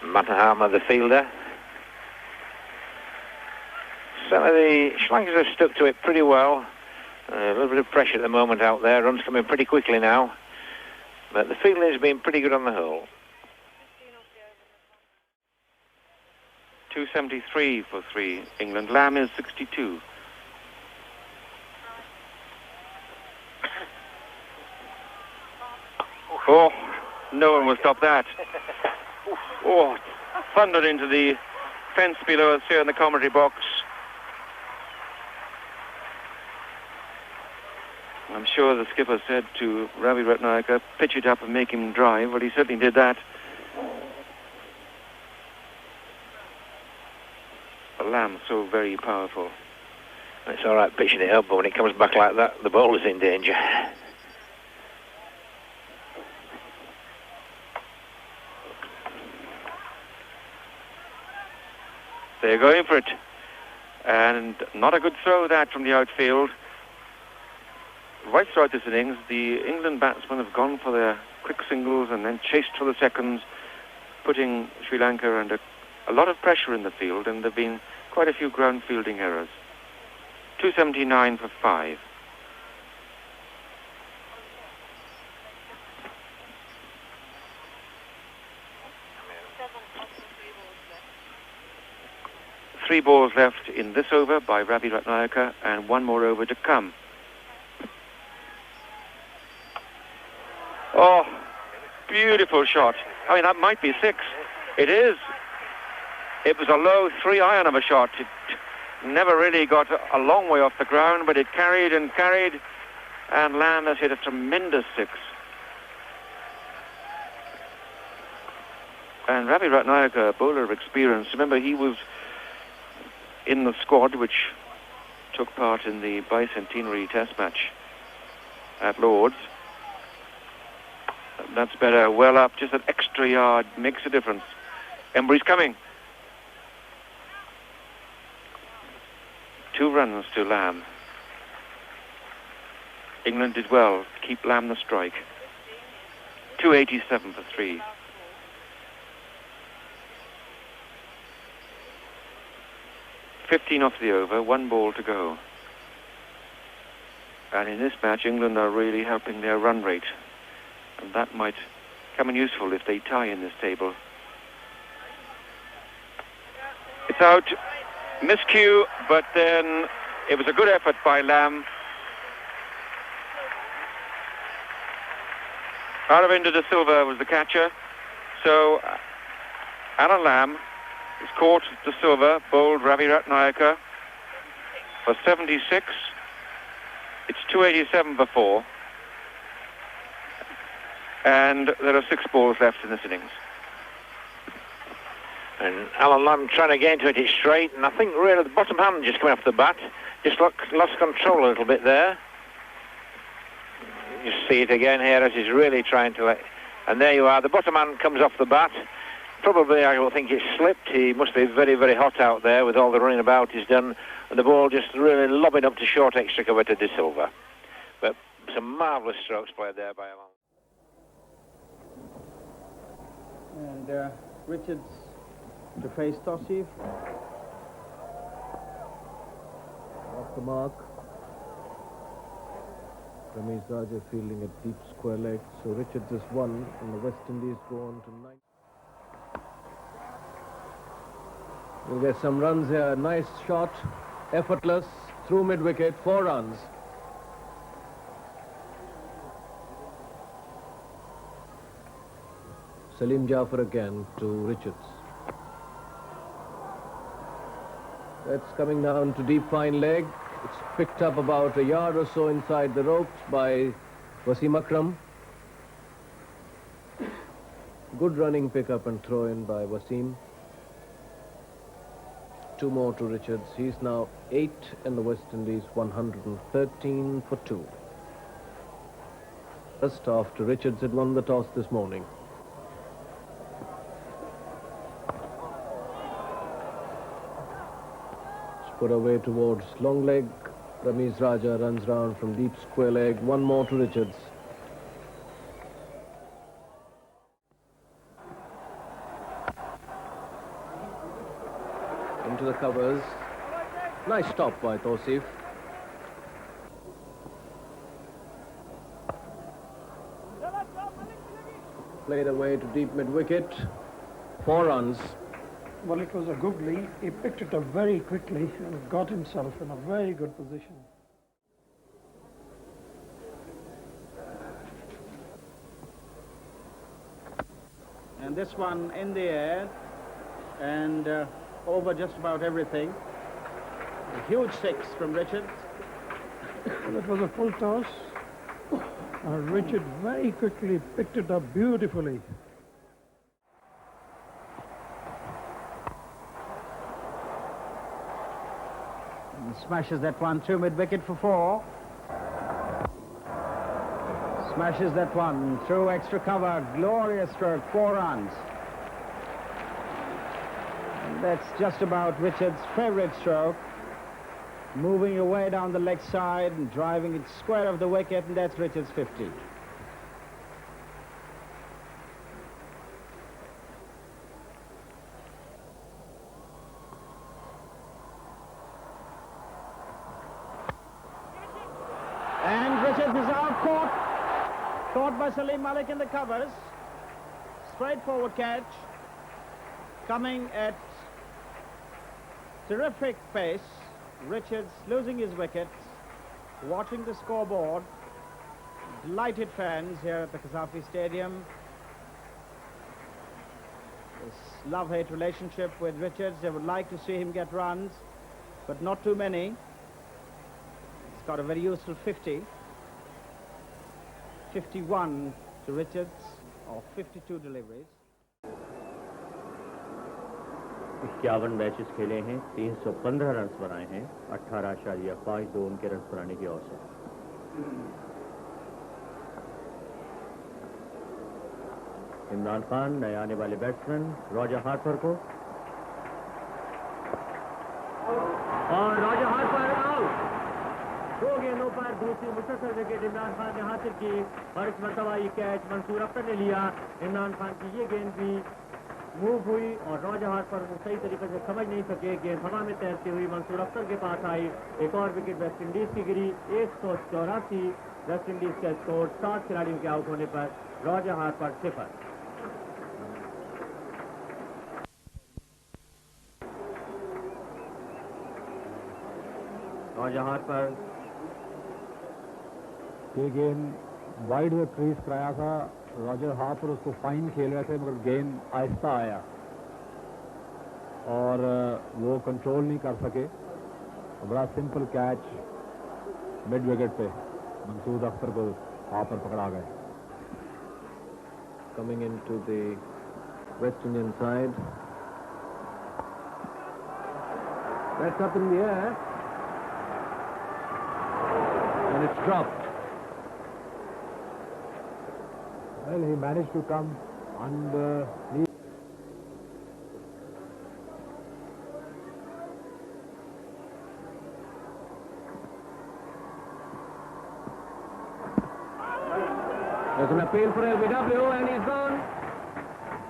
[SPEAKER 1] Matterhammer, the fielder. Some of the Sri Lankans have stuck to it pretty well. A little bit of pressure at the moment out there. Runs coming pretty quickly now. But the fielding has been pretty good on the whole.
[SPEAKER 6] 273 for 3 England. Lamb is 62. Oh, no one will stop that. Oh, thundered into the fence below us here in the commentary box. I'm sure the skipper said to Ravi Ratnayake, pitch it up and make him drive. Well, he certainly did that. The Lamb so very powerful.
[SPEAKER 1] It's all right pitching it up, but when it comes back like that, the ball is in danger.
[SPEAKER 6] They're going for it. And not a good throw that from the outfield. Right throughout this innings, the England batsmen have gone for their quick singles and then chased for the seconds, putting Sri Lanka under a lot of pressure in the field, and there have been quite a few ground fielding errors. 279 for 5. Three balls left in this over by Ravi Ratnayake, and 1 more over to come. Oh, beautiful shot. I mean, that might be 6. It is. It was a low 3-iron of a shot. It never really got a long way off the ground, but it carried and carried, and Lamb has hit a tremendous 6. And Ravi Ratnayake, a bowler of experience, remember he was in the squad which took part in the bicentenary test match at Lord's. That's better, well up, just an extra yard makes a difference. Embry's coming. 2 runs to Lamb. England did well to keep Lamb the strike. 287 for 3. Off the over, 1 ball to go. And in this match, England are really helping their run rate. And that might come in useful if they tie in this table. It's out. Miscue, but then it was a good effort by Lamb. Aravinda De Silva was the catcher. So Alan Lamb has caught De Silva, bowled Ravi Ratnayake for 76. It's 287 for 4. And there are 6 balls left in this innings.
[SPEAKER 1] And Alan Lamb trying to get into it straight, and I think really the bottom hand just coming off the bat. Just lost control a little bit there. You see it again here as he's really trying to let... And there you are, the bottom hand comes off the bat. Probably, I don't think it slipped. He must be very, very hot out there with all the running about he's done. And the ball just really lobbing up to short extra cover to De Silva. But some marvellous strokes played there by Alan.
[SPEAKER 12] And Richards to face Tossif.
[SPEAKER 14] Off the mark. Ramesh Raja fielding at deep square leg. So Richards is 1 and the West Indies go on to 9. We'll get some runs here. Nice shot. Effortless. Through mid-wicket. 4 runs. Salim Jaffer again to Richards. That's coming down to deep fine leg. It's picked up about a yard or so inside the ropes by Wasim Akram. Good running pick-up and throw-in by Wasim. 2 more to Richards. He's now 8 and the West Indies 113 for 2. First off to Richards had won the toss this morning. It's put away towards long leg. Ramiz Raja runs round from deep square leg. 1 more to Richards. Into the covers. Nice stop by Tawseef. Played away to deep mid-wicket. 4 runs.
[SPEAKER 15] Well, it was a googly. He picked it up very quickly and got himself in a very good position.
[SPEAKER 16] And this one in the air and over just about everything. A huge 6 from Richards.
[SPEAKER 15] Well, it was a full toss. Richard very quickly picked it up beautifully.
[SPEAKER 16] And smashes that one through mid-wicket for 4. Smashes that one through extra cover. Glorious stroke, 4 runs. And that's just about Richards' favourite stroke. Moving away down the leg side and driving it square of the wicket, and that's Richards' 50. And Richards is out, caught by Salim Malik in the covers. Straightforward catch, coming at terrific pace. Richards losing his wicket, watching the scoreboard. Delighted fans here at the Qazafi Stadium. This love-hate relationship with Richards. They would like to see him get runs, but not too many. He's got a very useful 50. 51 to Richards, or 52 deliveries.
[SPEAKER 17] 51 matches खेले हैं, 315 run बनाए हैं, 18.52 उनके run बनाने की औसत। इमरान खान नए आने वाले बैट्समैन रॉजर हार्पर को, और रॉजर हार्पर आउट। 2 गेंदों पर दूसरी मुसलसल विकेट इमरान खान ने हासिल की, और इस मरतबा ये कैच मंसूर अख्तर ने लिया। इमरान खान की ये गेंद भी मूव हुई और रॉजर हार्पर वो सही तरीके से समझ नहीं सके। गेंद हवा में तैरती हुई मंसूर अख्तर के पास आई। एक और विकेट वेस्ट इंडीज की गिरी। 184 वेस्ट इंडीज का स्कोर। 7 खिलाड़ियों के आउट होने पर रॉजर हार्पर 0। रॉजर हार्पर
[SPEAKER 2] ये गेंद वाइड में क्रीज कराया था। रॉजर हार्पर उसको फाइन खेल रहे थे, मगर गेंद आहिस्ता आया और वो कंट्रोल नहीं कर सके। बड़ा सिंपल कैच मिड विकेट पे मंसूर अख्तर को हार्पर पकड़ा गए।
[SPEAKER 14] Coming into the West Indian side. That's up in the air. And it's dropped.
[SPEAKER 2] Well, he managed to come underneath.
[SPEAKER 14] There's an appeal for LBW and he's gone.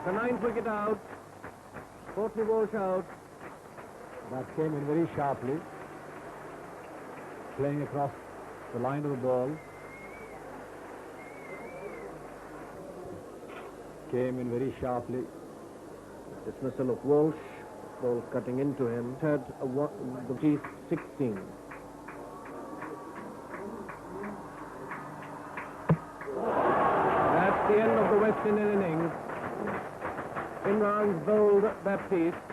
[SPEAKER 14] The 9th wicket out. Courtney Walsh out.
[SPEAKER 2] That came in very sharply, playing across the line of the ball. Came in very sharply.
[SPEAKER 14] Dismissal of Walsh. Ball cutting into him. Third, the T16. That's the end of the West Indian innings. Imran's bowled Baptiste.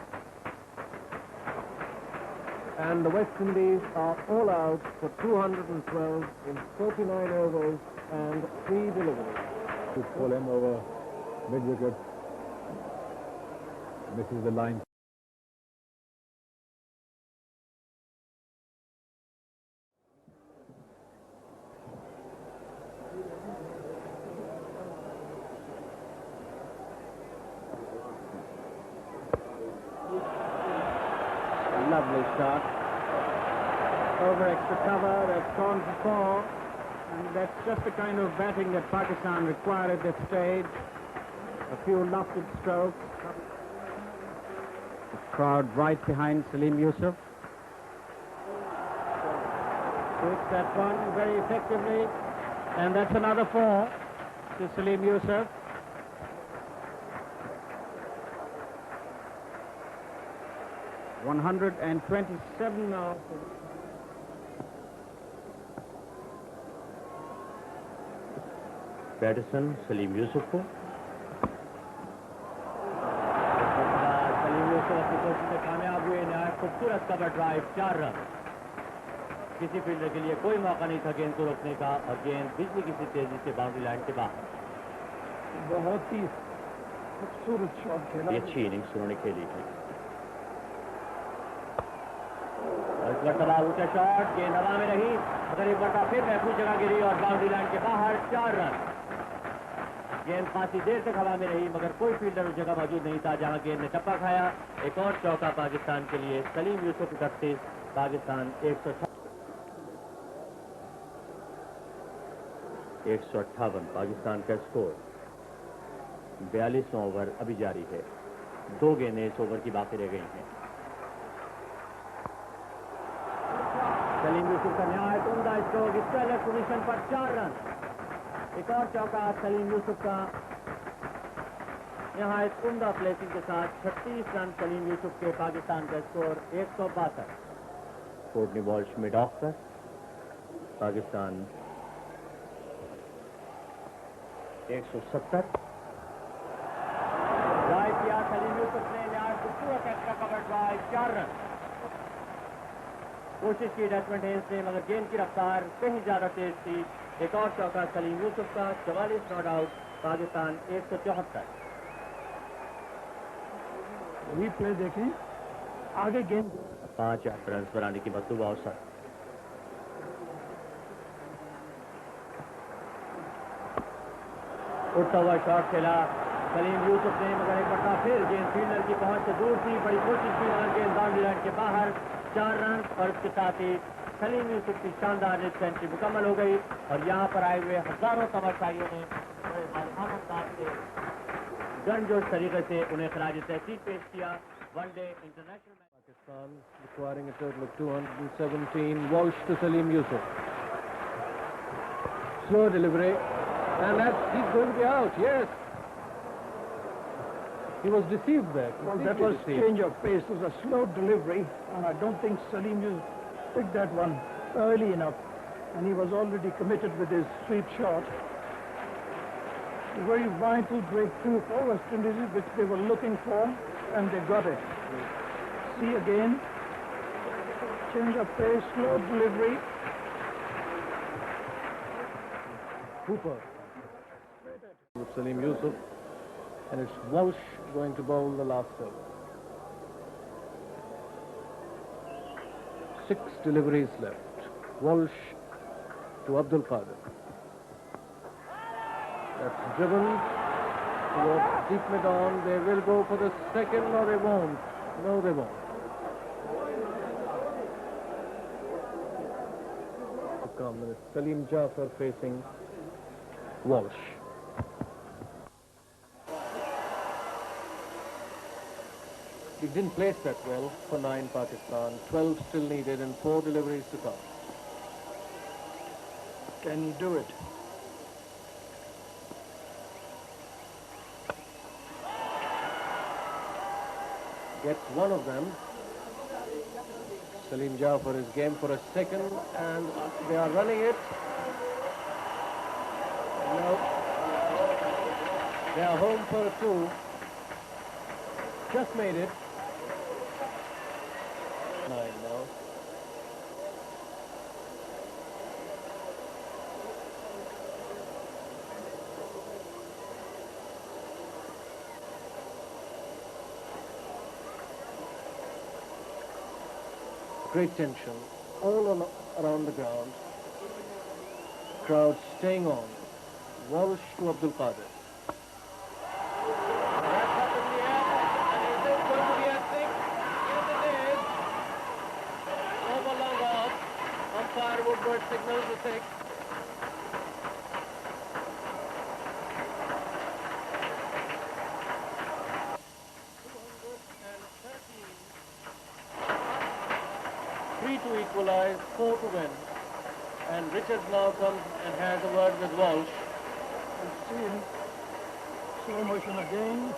[SPEAKER 14] And the West Indies are all out for 212 in 49 overs and 3 deliveries.
[SPEAKER 2] To pull him over mid-wicket. Misses the line.
[SPEAKER 16] Lovely start. Over extra cover, that's gone for 4. And that's just the kind of batting that Pakistan required at this stage. A few lofted strokes. The crowd right behind Salim Yusuf. Takes that one very effectively. And that's another 4 to Salim Yusuf. $127 now.
[SPEAKER 17] Patterson, Salim Yusuf को सलीम यूसुफ अपनी कोशिश में कामयाब हुए. नहायत खूबसूरत cover drive, 4 run. किसी fielder के लिए कोई मौका नहीं था गेंद को रोकने का और गेंद बिजली किसी तेजी से बाउंड्री लाइन के बाहर.
[SPEAKER 15] बहुत ही खूबसूरत शॉट खेला.
[SPEAKER 17] अच्छी इनिंग्स उन्होंने खेली थी. इस मरतबा ऊंचा शॉट, गेंद हवा में रही मगर एक मरतबा फिर महफूज जगह गिरी और बाउंड्री लाइन के बाहर. 4 रन. गेंद काफी देर तक हवा में रही मगर कोई फील्डर उस जगह मौजूद नहीं था जहां गेंद ने टप्पा खाया. एक और चौका पाकिस्तान के लिए. सलीम यूसुफ 31, पाकिस्तान 158. पाकिस्तान का स्कोर. 42 ओवर अभी जारी है. 2 गेंदें इस ओवर की बाकी रह गई हैं. सलीम यूसुफ का नहायत उम्दा स्ट्रोक. स्ट्रेलर पोजीशन पर 4 रन. एक और चौका सलीम यूसुफ का. नहायत उम्दा प्लेसिंग के साथ 36 रन सलीम यूसुफ के. पाकिस्तान का स्कोर 162. कोर्टनी वॉल्श मिड ऑफ पर. पाकिस्तान 170. ड्राइव किया सलीम यूसुफ ने. नहायत खूबसूरत एक्स्ट्रा कवर ड्राइव, 4 रन. कोशिश की डेस्मंड हेन्स ने मगर गेंद की रफ्तार कहीं ज्यादा तेज थी. एक और चौका सलीम यूसुफ का. 44 नॉट आउट. पाकिस्तान 174.
[SPEAKER 15] रिप्ले देखें. आगे गेंद
[SPEAKER 17] 5 रन बनाने की मतलूबा अवसर. उठता हुआ शॉट खेला सलीम यूसुफ ने मगर एक बार फिर गेंद फील्डर की पहुंच से दूर थी. बड़ी कोशिश की मगर गेंद बाउंड्री लाइन के बाहर. 4 रन और इसके साथ ही सलीम यूसुफ की शानदार नेट सेंचुरी मुकम्मल हो गई. और यहाँ पर आए हुए हजारों तमाशाइयों ने गनजोश तरीके से उन्हें खराज तहसीन पेश किया. One day international
[SPEAKER 14] Pakistan requiring a total of 217. Walsh to Salim Yusuf. Slow delivery. And he's going to be out, yes. He was deceived there.
[SPEAKER 15] Well, that was change of pace. It was a slow delivery, and I don't think Salim picked that one early enough, and he was already committed with his sweep shot. A very vital breakthrough for West Indies, which they were looking for, and they got it. See again, change of pace, slow delivery.
[SPEAKER 14] Cooper. With Salim Yusuf, and it's Walsh going to bowl the last over. 6 deliveries left. Walsh to Abdul Qadir. That's driven towards deep mid-on. They will go for the second, or they won't. No, they won't. To come, and it's Salim Jafar facing Walsh. He didn't place that well for 9 Pakistan. 12 still needed and 4 deliveries to come.
[SPEAKER 15] Can he do it?
[SPEAKER 14] Gets one of them. Salim Jafar is game for a second, and they are running it. No.
[SPEAKER 9] They are home for a 2. Just made it. 9 now. Great tension all around the ground. Crowd staying on. Walsh to Abdul Qadir. Umpire Woodward signals the 6. To equalize, 4 to win. And Richards now comes and has a word with Walsh.
[SPEAKER 15] You see in slow motion again.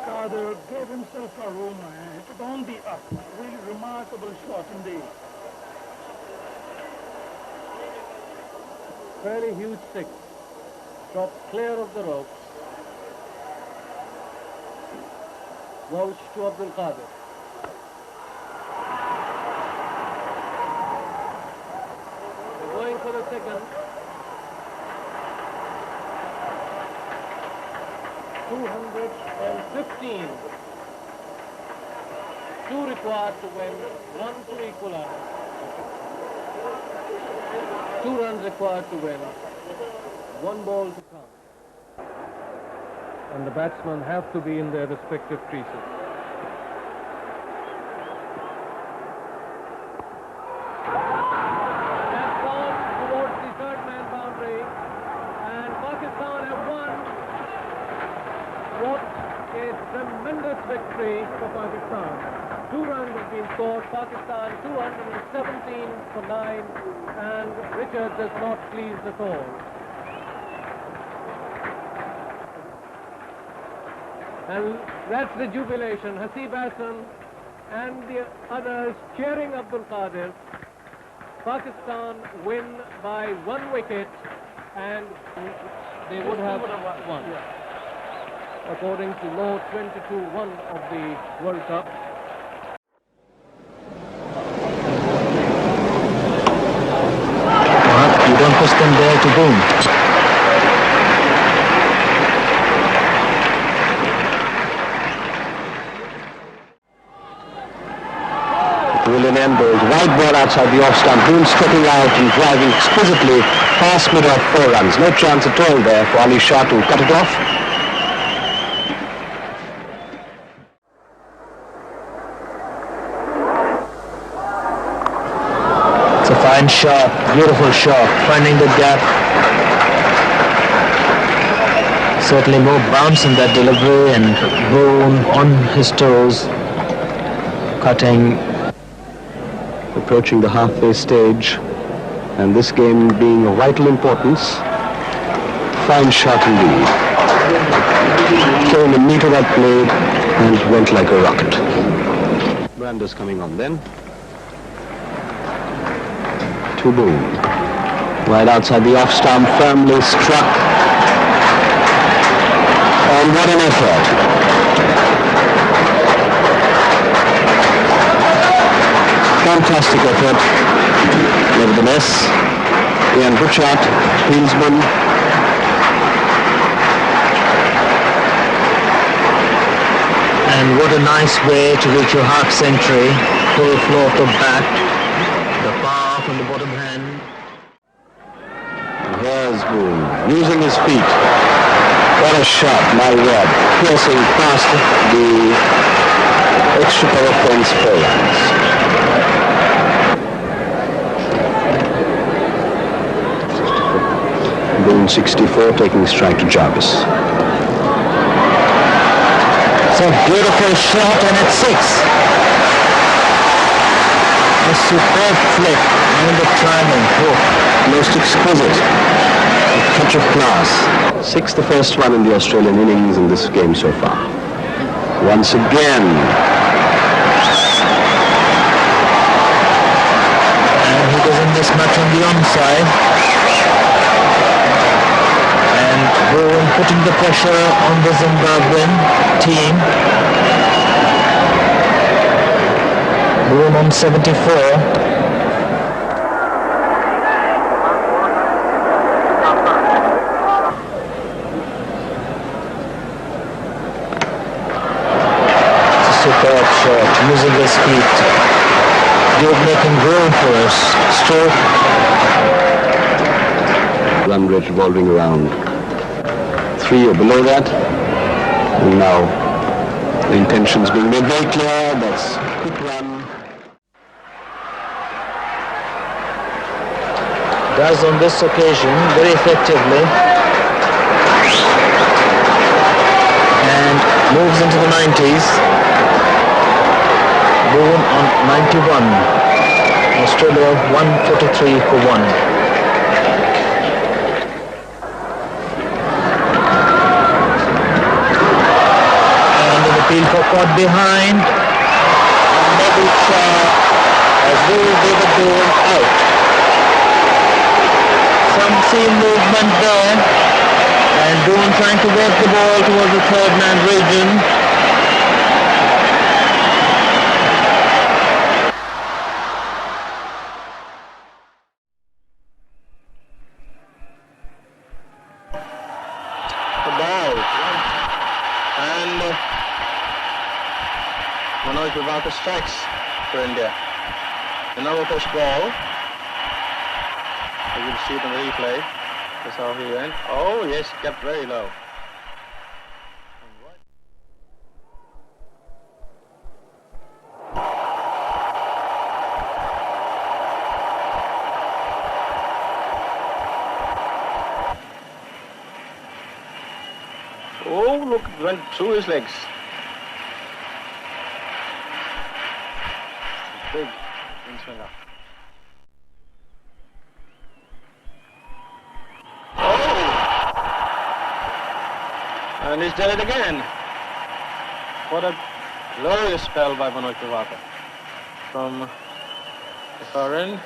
[SPEAKER 15] Qadir gave himself a room and it was on the up. Really remarkable shot indeed.
[SPEAKER 9] Fairly huge 6. Dropped clear of the ropes. Walsh to Abdul Qadir. Going for the second. 215. 2 required to win, 1 to equalize. 2 runs required to win, 1 ball to come. And the batsmen have to be in their respective creases. That's gone towards the third man boundary, and Pakistan have won. What a tremendous victory for Pakistan. 2 runs have been scored. Pakistan 217 for 9, and Richards is not pleased at all. And that's the jubilation. Hasib Hassan and the others cheering Abdul Qadir. Pakistan win by 1 wicket, and they would have won. According to law 22-1 of the World Cup.
[SPEAKER 18] You don't push them there to boom.
[SPEAKER 19] Brilliant end ball, wide ball outside the off stump. Boone stepping out and driving exquisitely past mid-off 4 runs. No chance at all there for Ali Shah to cut it off.
[SPEAKER 18] It's a fine shot, beautiful shot, finding the gap. Certainly more bounce in that delivery, and Boone on his toes, cutting.
[SPEAKER 19] Approaching the halfway stage, and this game being of vital importance. Fine shot indeed. Came in the meat of that play and went like a rocket. Brander's coming on then. To Boone. Right outside the off stump, firmly struck. And what an effort. Fantastic effort. Nevertheless, Ian Butchart, Queensman,
[SPEAKER 18] and what a nice way to reach your half century. Full floor to back, the power from the bottom hand.
[SPEAKER 19] And here's Boone, using his feet. What a shot, my word. Piercing past the extra cover fence 4 runs. Boone 64 taking strike to Jarvis.
[SPEAKER 18] It's a beautiful shot, and it's 6. A superb flip and the timing.
[SPEAKER 19] Oh, most exquisite. A touch of class. 6, the first one in the Australian innings in this game so far. Once again.
[SPEAKER 18] And he doesn't miss much on the onside. Boone putting the pressure on the Zimbabwean team. Boone on 74. Superb shot, using his feet. Duke making room for us. Stroke.
[SPEAKER 19] Run rate revolving around 3 or below that. And now the intentions being made very clear. That's quick run.
[SPEAKER 18] Does on this occasion very effectively. And moves into the 90s. Boone on 91. Australia 143 for 1. And an appeal for caught behind. Neville Shah has ruled David Boone out. Some seam movement there. And Boone trying to work the ball towards the third man region.
[SPEAKER 20] Manoj Vivaka strikes for India. Another push ball. You can see it in the replay. That's how he went. Oh yes, kept very low. Oh look, it went through his legs. Big in swinger. Oh! And he's done it again. What a glorious spell by Manoj Vivaka. From the far end.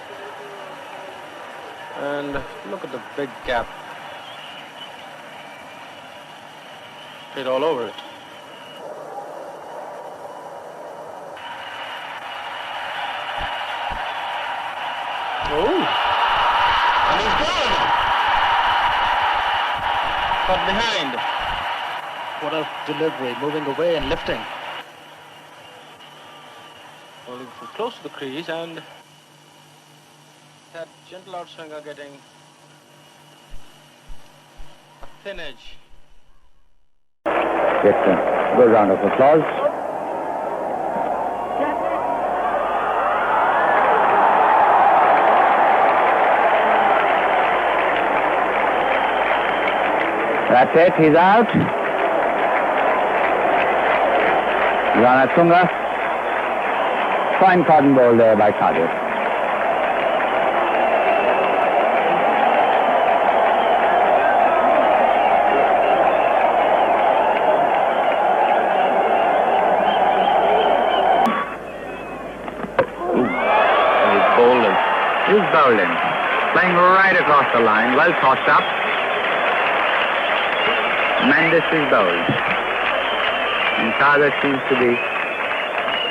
[SPEAKER 20] And look at the big gap. Hit all over it. Oh, and he's gone. Caught behind.
[SPEAKER 7] What a delivery, moving away and lifting.
[SPEAKER 20] Bowling from close to the crease and that gentle outswinger getting a thin edge.
[SPEAKER 21] Get a good round of applause. That's it, he's out. Ranatunga. Fine cotton ball there by Cardiff.
[SPEAKER 20] He's bowling.
[SPEAKER 21] He's bowling. Playing right across the line, well tossed up. Mendes is bowled. And Cardiff seems to be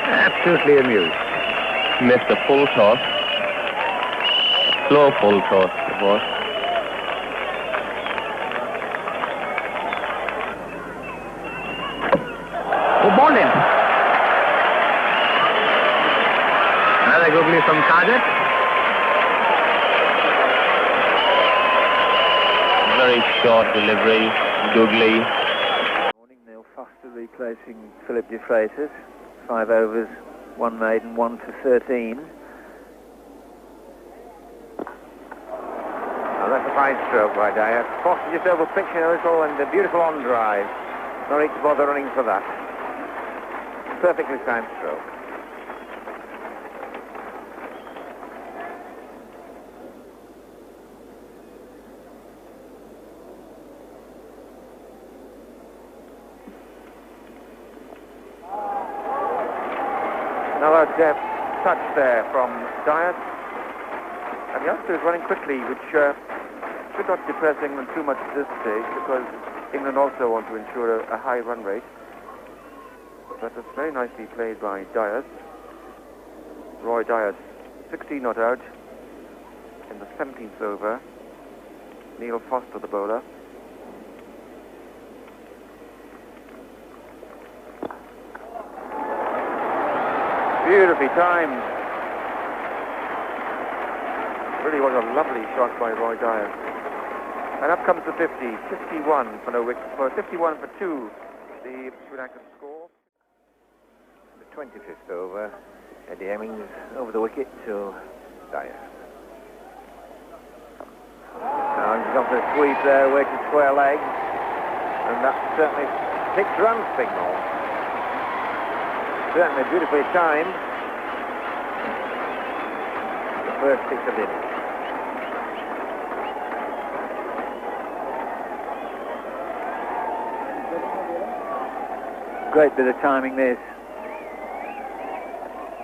[SPEAKER 21] absolutely amused.
[SPEAKER 20] Missed a full toss. Slow full toss it was.
[SPEAKER 21] Who bowled him? Another googly from Cardiff.
[SPEAKER 20] Very short delivery. Googly.
[SPEAKER 22] Morning, Neil Foster replacing Philip de Freitas. 5 overs, 1 maiden, 1 for 13.
[SPEAKER 1] Oh, that's a fine stroke by Dyer. Foster just over pitching a little and a beautiful on drive. No need to bother running for that. Perfectly timed stroke. Another touch there from Dyer. And the youngster is running quickly, which
[SPEAKER 4] should not depress England too much at this stage because England also want to ensure a high run rate. But it's very nicely played by Dias. Roy Dias, 16 not out in the 17th over. Neil Foster, the bowler. Beautifully timed. Really was a lovely shot by Roy Dias. And up comes the 50, 51 for no wicket, for 51 for 2, the Sri Lankan score.
[SPEAKER 1] The 25th over, Eddie Hemmings over the wicket to Dias. Now he's gone for a sweep there, away to square leg, and that certainly 6 run signal. Certainly beautifully timed. The first 6 of the innings.
[SPEAKER 22] Great bit of timing this.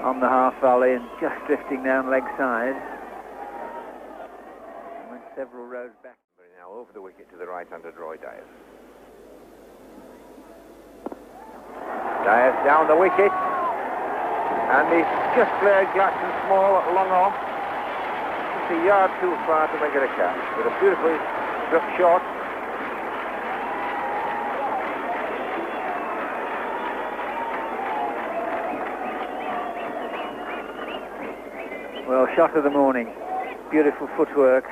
[SPEAKER 22] On the half volley and just drifting down leg side. Went several rows back.
[SPEAKER 1] Now over the wicket to the right-handed Roy Dias. Dias down the wicket. And he's just cleared Gladstone Small long off. Just a yard too far to make it a catch. With a beautifully struck shot.
[SPEAKER 22] Well, shot of the morning. Beautiful footwork.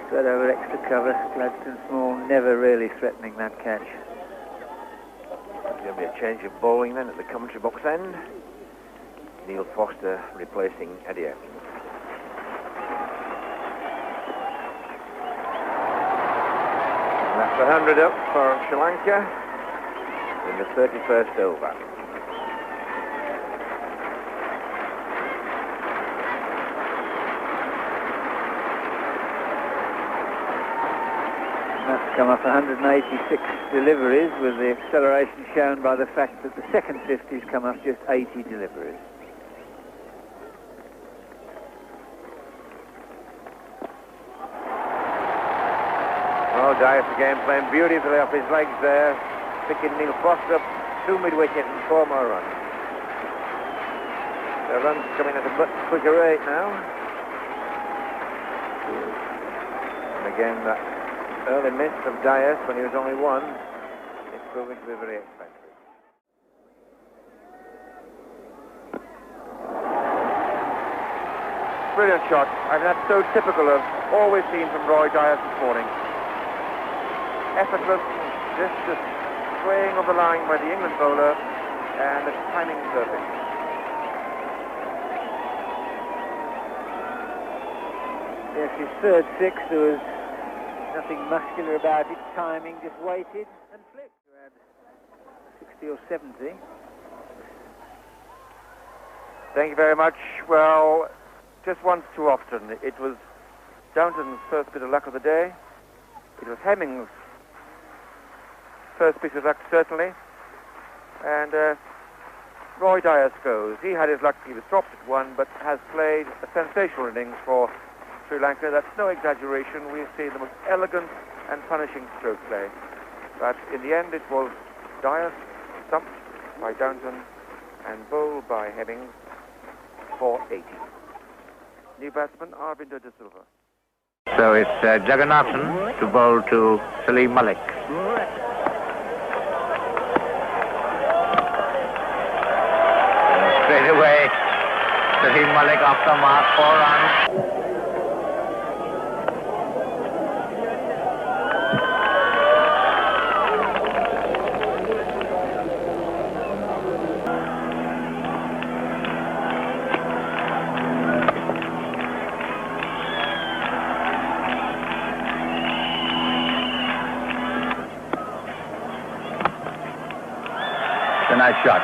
[SPEAKER 22] Straight over extra cover. Gladstone Small never really threatening that catch.
[SPEAKER 1] There'll be a change of bowling then at the commentary box end. Neil Foster replacing Eddie Hemmings. And that's 100 up for Sri Lanka in the 31st over.
[SPEAKER 22] That's come off 186 deliveries, with the acceleration shown by the fact that the second 50's come off just 80 deliveries.
[SPEAKER 1] Oh, Dias again playing beautifully off his legs there, picking Neil Foster up 2 mid-wicket and 4 more runs. The runs coming at a much quicker rate now. And again, that early miss of Dias when he was only 1, it's proving to be very expensive.
[SPEAKER 4] Brilliant shot. I mean, that's so typical of all we've seen from Roy Dias this morning. Effortless, just swaying over the line by the England bowler, and the timing perfect.
[SPEAKER 22] Yes, his third 6, there was nothing muscular about it, timing, just waited and flicked. You had 60 or 70.
[SPEAKER 4] Thank you very much. Well, just once too often. It was Downton's first bit of luck of the day. It was Hemmings' first piece of luck, certainly. And Roy Dias goes. He had his luck. He was dropped at 1, but has played a sensational innings for Sri Lanka. That's no exaggeration. We've seen the most elegant and punishing stroke play. But in the end, it was Dias stumped by Downton and bowled by Hemmings for 80. New batsman, Arvinder De Silva.
[SPEAKER 21] So it's Jagannathan to bowl to Salim Malik. Straight away, Salim Malik off the mark, 4 runs. It's a nice shot.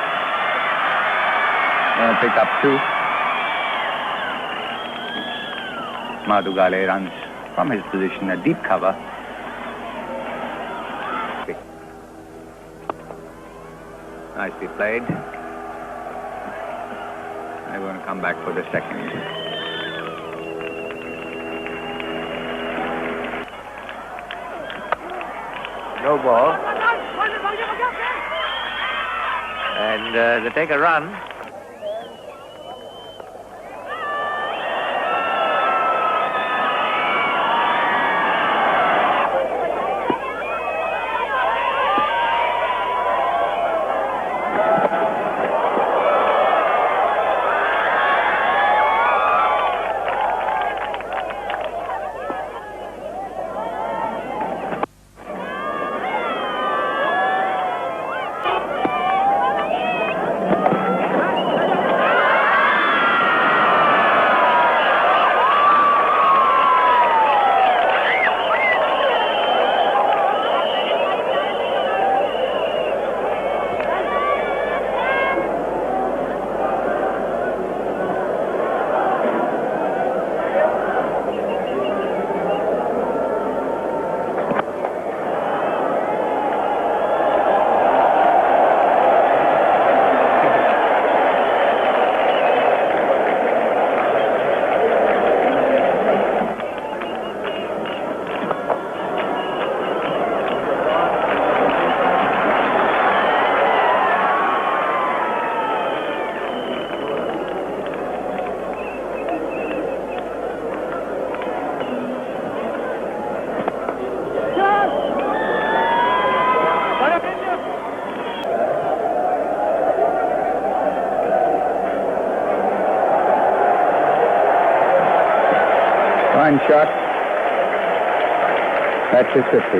[SPEAKER 21] Going to pick up 2. Madugale runs from his position, a deep cover. Nicely played. They're going to come back for the second. No ball. And they take a run. Fine shot. That's it, 50.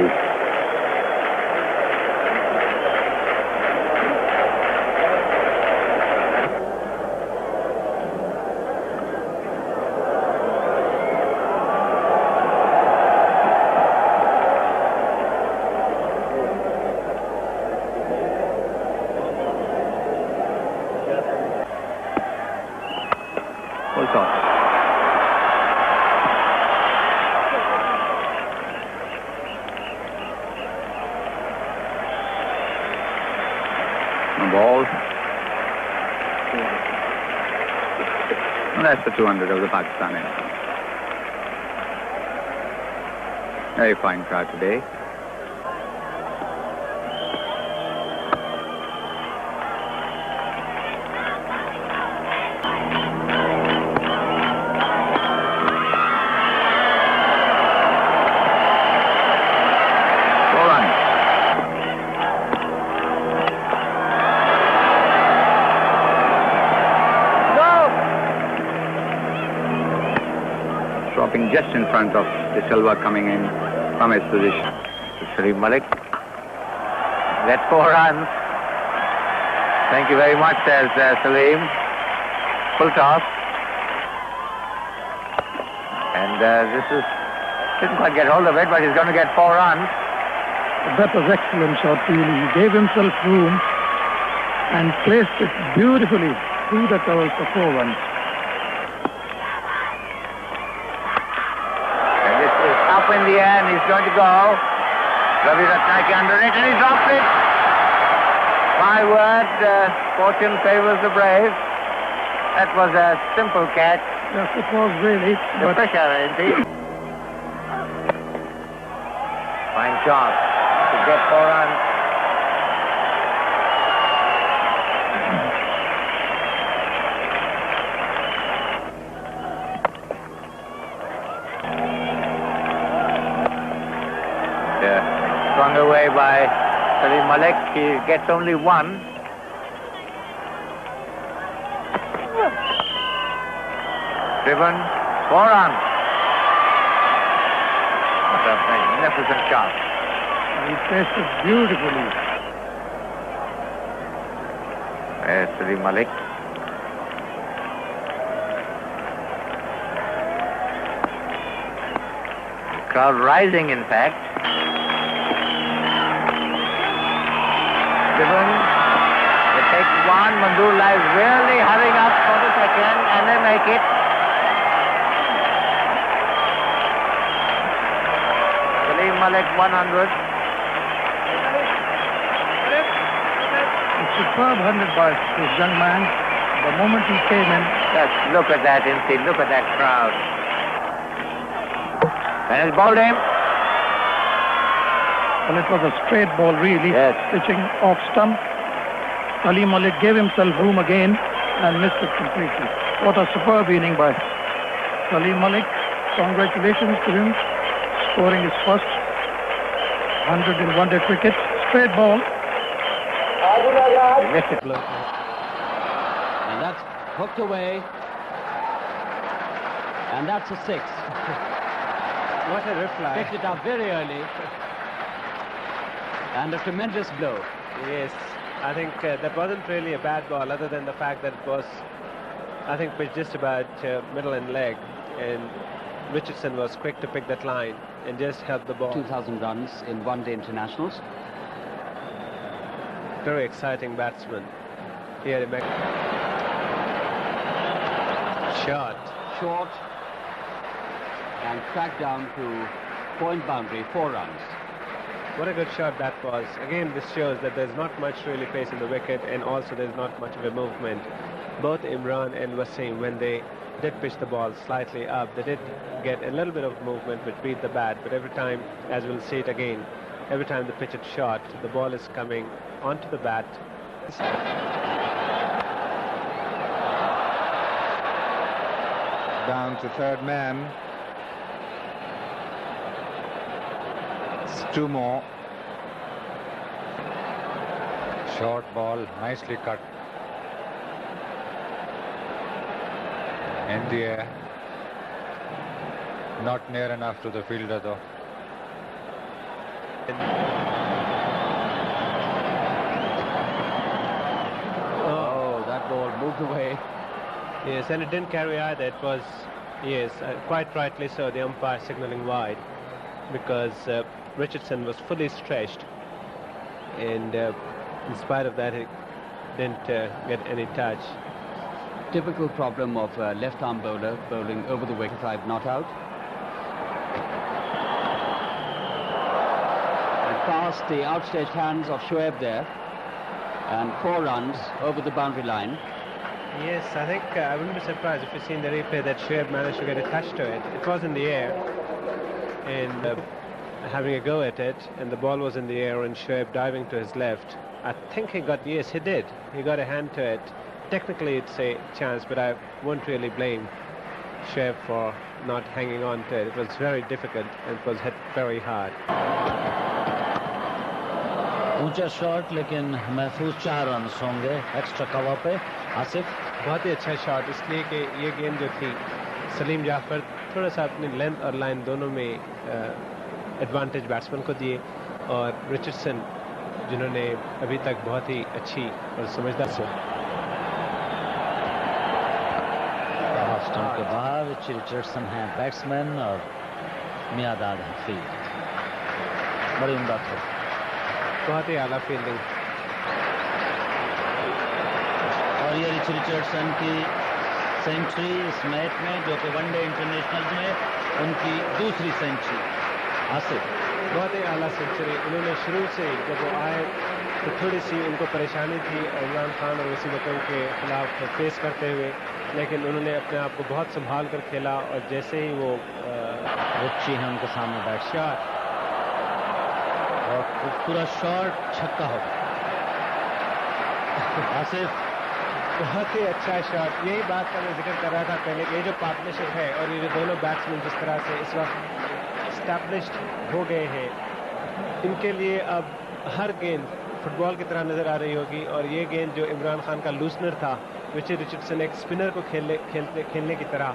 [SPEAKER 21] Full toss. Ball. Well, that's the 200 of the Pakistani. Very fine crowd today. Dropping just in front of De Silva coming in from his position. Salim Malik. That's 4 runs. Thank you very much, says Salim. Full toss. And didn't quite get hold of it, but he's going to get 4 runs.
[SPEAKER 15] That was excellent shot, really. He gave himself room and placed it beautifully through the covers for 4 runs.
[SPEAKER 21] In the air, and he's going to go. Ravi Ratnaki under it, and he drops it. My word, fortune favors the brave. That was a simple catch.
[SPEAKER 15] Yes, it was really.
[SPEAKER 21] The pressure, indeed. Fine shot to get 4 runs. Swung away by Salim Malik. He gets only 1. Driven, 4 runs. What a magnificent shot.
[SPEAKER 15] He placed it beautifully.
[SPEAKER 21] There's Salim Malik. The crowd rising, in fact. Given, they take 1. Manzoor lies really hurrying up for the second, and they make it. Salim Malik 100.
[SPEAKER 15] A superb 100 by this young man. The moment he came in.
[SPEAKER 21] Just look at that, Incy. Look at that crowd. And he's bowled him.
[SPEAKER 15] Well, it was a straight ball, really, pitching off stump. Salim Malik gave himself room again and missed it completely. What a superb inning by Salim Malik. Congratulations to him, scoring his first 100 in one-day cricket. Straight ball.
[SPEAKER 3] He missed it. And that's hooked away. And that's a 6.
[SPEAKER 9] What a reply.
[SPEAKER 3] Picked it up very early. And a tremendous blow.
[SPEAKER 9] Yes, I think that wasn't really a bad ball, other than the fact that it was, I think, pitched just about middle and leg. And Richardson was quick to pick that line and just help the ball.
[SPEAKER 3] 2,000 runs in one-day internationals.
[SPEAKER 9] Very exciting batsman here in Shot.
[SPEAKER 3] Short. And cracked down to point boundary, 4 runs.
[SPEAKER 9] What a good shot that was. Again, this shows that there's not much really pace in the wicket, and also there's not much of a movement. Both Imran and Wasim, when they did pitch the ball slightly up, they did get a little bit of movement which beat the bat, but every time, as we'll see it again, every time the pitch is shot, the ball is coming onto the bat.
[SPEAKER 2] Down to third man. It's 2 more. Short ball, nicely cut. In the air. Not near enough to the fielder though.
[SPEAKER 3] Oh, that ball moved away.
[SPEAKER 9] Yes, and it didn't carry either. It was, yes, quite rightly so, the umpire signaling wide, because Richardson was fully stretched, and in spite of that, he didn't get any touch.
[SPEAKER 3] Typical problem of a left-arm bowler bowling over the wicket, 5 not out. And past the outstretched hands of Shoaib there, and 4 runs over the boundary line.
[SPEAKER 9] Yes, I think I wouldn't be surprised if you see in the replay that Shoaib managed to get a touch to it. It was in the air, and having a go at it, and the ball was in the air, and Shoaib diving to his left. I think he got, yes, he did. He got a hand to it. Technically, it's a chance, but I won't really blame Shoaib for not hanging on to it. It was very difficult, and it was hit very hard.
[SPEAKER 8] ऊंचा shot लेकिन महफूज 4 run होंगे extra cover पे आसिफ
[SPEAKER 9] बहुत ही अच्छा shot इसलिए कि ये गेंद जो थी सलीम जाफर थोड़ा सा अपनी लेंथ और लाइन दोनों में एडवांटेज बैट्समैन को दिए और रिचर्डसन जिन्होंने अभी तक बहुत ही अच्छी और समझदार से
[SPEAKER 8] स्टंप के बाहर रिचर्डसन हैं बैट्समैन और मियादाद हैं फील्ड बड़ी उम्दा थी
[SPEAKER 9] बहुत ही आला फील्डिंग
[SPEAKER 8] और ये रिचर्डसन की सेंचुरी इस मैच में जो कि वनडे इंटरनेशनल में उनकी दूसरी सेंचुरी आसिफ
[SPEAKER 9] बहुत ही आला सेंचुरी उन्होंने शुरू से जब वो आए तो थोड़ी सी उनको परेशानी थी इमरान खान और वसीम अकरम के खिलाफ फेस करते हुए लेकिन उन्होंने अपने आप को बहुत संभाल कर खेला और जैसे ही वो
[SPEAKER 8] रुचि है उनके सामने बैट शॉट और पूरा शॉट छक्का हो आसिफ
[SPEAKER 9] बहुत ही अच्छा शॉट यही बात का मैं जिक्र कर रहा था पहले ये जो पार्टनरशिप है और ये जो दोनों बैट्समैन जिस तरह से इस वक्त एस्टैब्लिश्ड हो गए हैं इनके लिए अब हर गेंद फुटबॉल की तरह नजर आ रही होगी और ये गेंद जो इमरान खान का लूसनर था रिचर्डसन एक स्पिनर को खेलने की तरह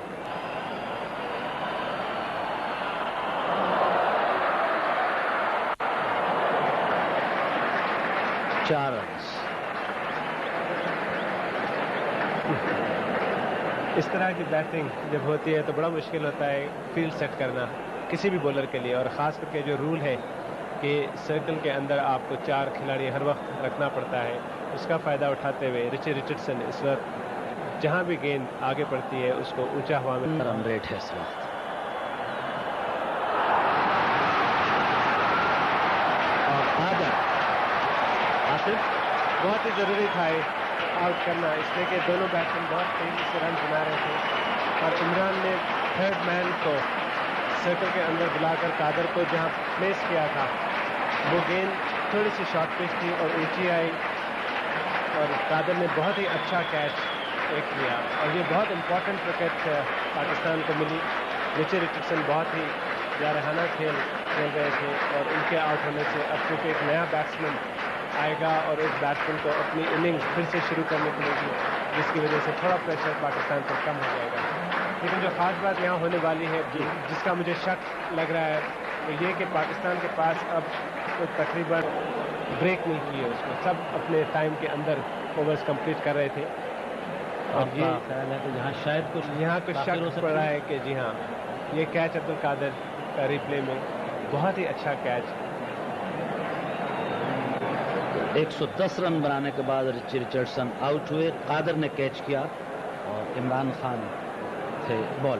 [SPEAKER 9] इस तरह की बैटिंग जब होती है तो बड़ा मुश्किल होता है फील्ड सेट करना किसी भी बॉलर के लिए और ख़ास करके जो रूल है कि सर्कल के अंदर आपको 4 खिलाड़ी हर वक्त रखना पड़ता है उसका फ़ायदा उठाते हुए रिचर्डसन इस वक्त जहां भी गेंद आगे पड़ती है उसको ऊंचा हवा में
[SPEAKER 8] रन रेट है इस वक्त
[SPEAKER 9] बहुत ही ज़रूरी था आउट करना इसलिए कि दोनों बैट्समैन बहुत तेज़ी से रन बना रहे थे और इमरान ने थर्ड मैन को सर्कल के अंदर बुलाकर कादर को जहां प्लेस किया था
[SPEAKER 20] वो गेंद थोड़ी सी शॉर्ट पिच थी और ऊंची आई और कादर ने बहुत ही अच्छा कैच एक लिया और ये बहुत इंपॉर्टेंट विकेट पाकिस्तान को मिली। रिचर्ड रिचर्डसन बहुत ही जारहाना खेल रहे थे और उनके आउट होने से अब क्योंकि एक नया बैट्समैन आएगा और उस बैट्समैन को अपनी इनिंग्स फिर से शुरू करने के लिए, जिसकी वजह से थोड़ा प्रेशर पाकिस्तान पर कम हो जाएगा। लेकिन जो खास बात यहाँ होने वाली है, जिसका मुझे शक लग रहा है, तो ये कि पाकिस्तान के पास अब तो तकरीबन ब्रेक नहीं किए उसको, सब अपने टाइम के अंदर ओवर्स कंप्लीट कर रहे थे। और ये
[SPEAKER 8] ख्याल है कि यहाँ शायद
[SPEAKER 20] कुछ शक पड़ रहा है कि जी हाँ, ये कैच अब्दुल कादिर का रिप्ले में बहुत ही अच्छा कैच।
[SPEAKER 8] 110 रन बनाने के बाद रिचर्डसन आउट हुए, कादर ने कैच किया और इमरान खान थे बॉल।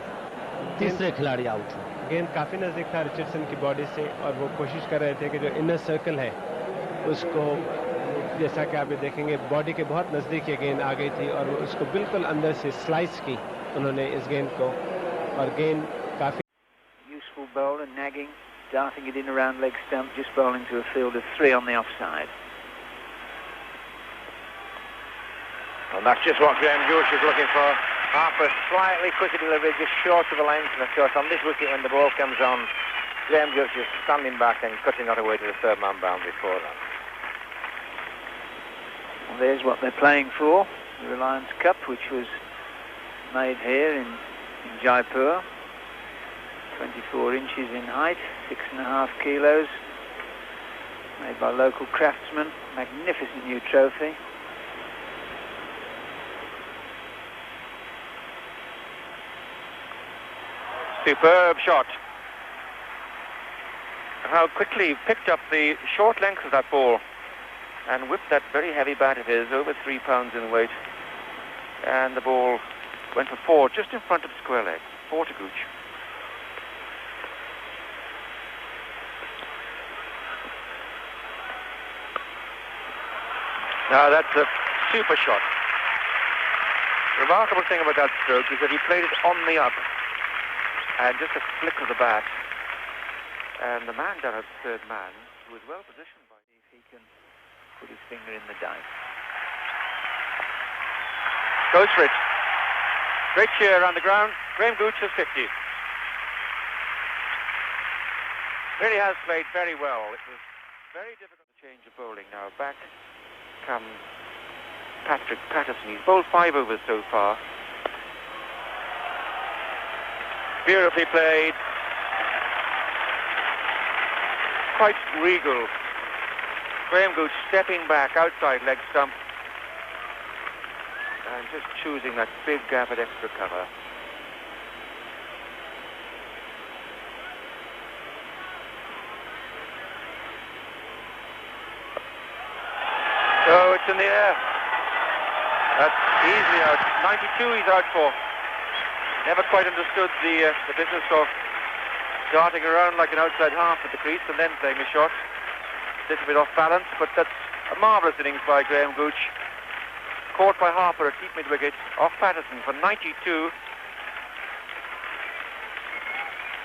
[SPEAKER 8] तीसरे खिलाड़ी आउट हुए।
[SPEAKER 20] गेंद काफ़ी नज़दीक था रिचर्डसन की बॉडी से और वो कोशिश कर रहे थे कि जो इनर सर्कल है उसको, जैसा कि आप ये देखेंगे, बॉडी के बहुत नज़दीक ये गेंद आ गई थी और वो उसको बिल्कुल अंदर से स्लाइस की उन्होंने इस गेंद को, और गेंद काफ़ी
[SPEAKER 22] useful bowler, nagging, darting it in around leg stump, just bowling to a field of 3 on the offside.
[SPEAKER 1] And that's just what Graham Gooch is looking for. Harper slightly quicker delivery, just short of the length, and of course on this wicket when the ball comes on, Graham Gooch is standing back and cutting that away to the third man boundary for that.
[SPEAKER 22] Well, there's what they're playing for, the Reliance Cup, which was made here in Jaipur. 24 inches in height, 6.5 kilos, made by local craftsmen. Magnificent new trophy.
[SPEAKER 6] Superb shot. How quickly he picked up the short length of that ball and whipped that very heavy bat of his, over 3 pounds in weight, and the ball went for 4 just in front of square leg. 4 to Gooch. Now that's a super shot. The remarkable thing about that stroke is that he played it on the up, and just a flick of the bat, and the man down at third man was well positioned by
[SPEAKER 22] if he can put his finger in the dike.
[SPEAKER 6] Goes for it. Great cheer around the ground. Graham Gooch has 50. Really has played very well. It was very difficult to change of bowling. Now back comes Patrick Patterson. He's bowled 5 overs so far. Beautifully played. Quite regal. Graham Gooch stepping back outside leg stump and just choosing that big gap at extra cover. So it's in the air. That's easily out. 92 he's out for. Never quite understood the business of darting around like an outside half at the crease and then playing a shot. A little bit off balance, but that's a marvellous innings by Graham Gooch. Caught by Harper at deep mid-wicket off Patterson for 92.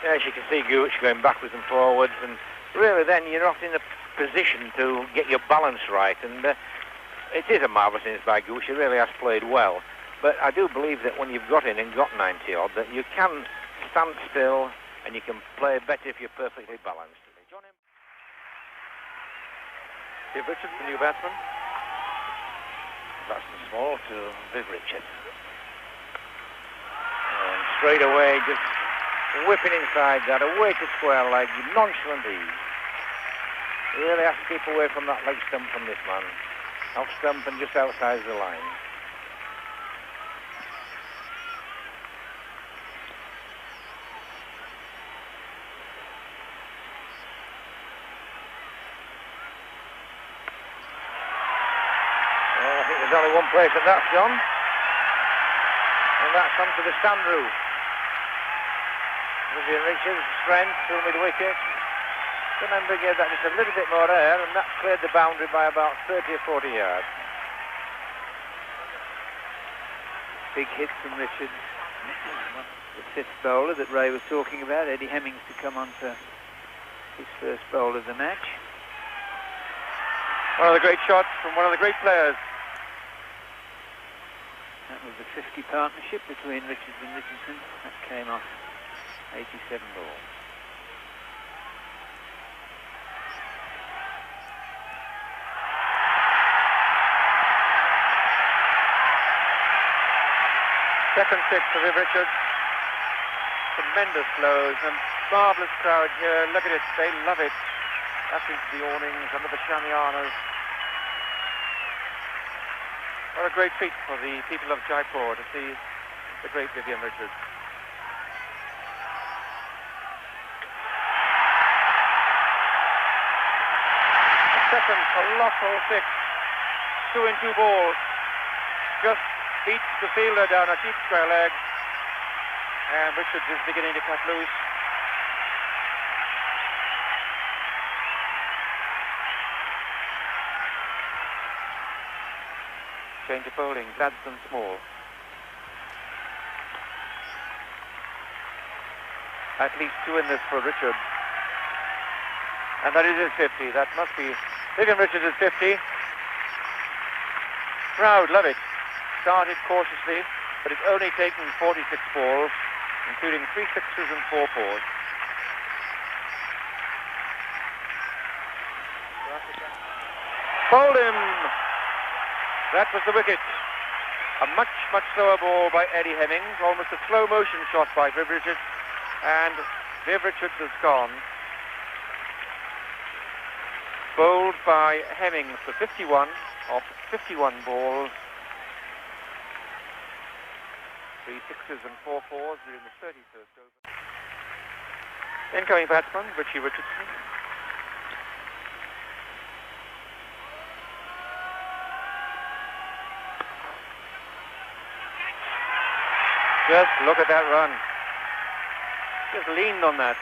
[SPEAKER 1] Yes, you can see Gooch going backwards and forwards, and really then you're not in a position to get your balance right, and it is a marvellous innings by Gooch. He really has played well. But I do believe that when you've got in and got 90 odd, that you can stand still and you can play better if you're perfectly balanced.
[SPEAKER 6] Viv Richards, the new batsman.
[SPEAKER 1] Batsman small to Viv Richards. And straight away, just whipping inside that, away to square leg, nonchalant ease. Really has to keep away from that leg stump from this man. Off stump and just outside the line. There's only one place and that's John, and that's onto the stand roof. Vivian Richards, strength through mid-wicket. Remember, gave that just a little bit more air, and that cleared the boundary by about 30 or 40 yards.
[SPEAKER 22] Big hit from Richards. The fifth bowler that Ray was talking about, Eddie Hemmings, to come on to his first bowl of the match.
[SPEAKER 6] One of the great shots from one of the great players.
[SPEAKER 22] That was a 50 partnership between Richards and Richardson. That came off 87 ball.
[SPEAKER 6] Second six for Viv Richards. Tremendous blows and marvellous crowd here. Look at it, they love it. Up into the awnings, under the shamianas. What a great feat for the people of Jaipur to see the great Vivian Richards. A second colossal six. 2 in 2 balls. Just beats the fielder down a deep square leg. And Richards is beginning to cut loose. Change of bowling, Gladstone Small. At least 2 in this for Richards. And that is his 50. That must be Vivian Richards is 50. Crowd love it. Started cautiously, but it's only taken 46 balls, including 3 sixes and 4 fours. Bowled him! That was the wicket. A much, much slower ball by Eddie Hemmings, almost a slow motion shot by Viv Richards, and Viv Richards has gone. Bowled by Hemmings for 51 off 51 balls. 3 sixes and 4 fours during the 31st over. Incoming batsman, Richie Richardson. Just look at that run. Just leaned on that.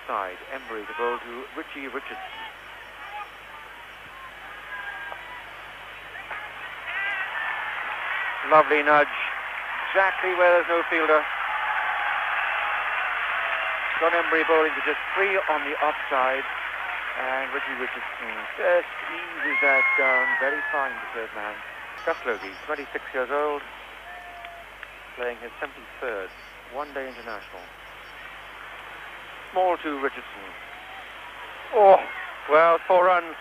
[SPEAKER 6] Side, Embry to bowl to Richie Richardson. Lovely nudge. Exactly where there's no fielder. John Embry bowling to just 3 on the offside. And Richie Richardson just eases that down. Very fine, the third man. Gus Logie, 26 years old, playing his 73rd one-day international. Small to Richardson. Oh, well, 4 runs.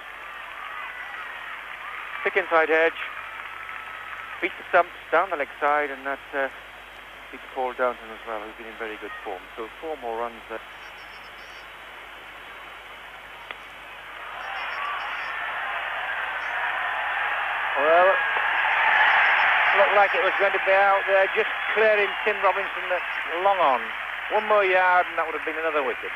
[SPEAKER 6] Thick inside edge. Beat the stumps down the leg side, and that beats Paul Downton as well, who's been in very good form. So 4 more runs there. Well, looked like it was going to be out there, just clearing Tim Robinson long on. 1 more yard and that would have been another wicket.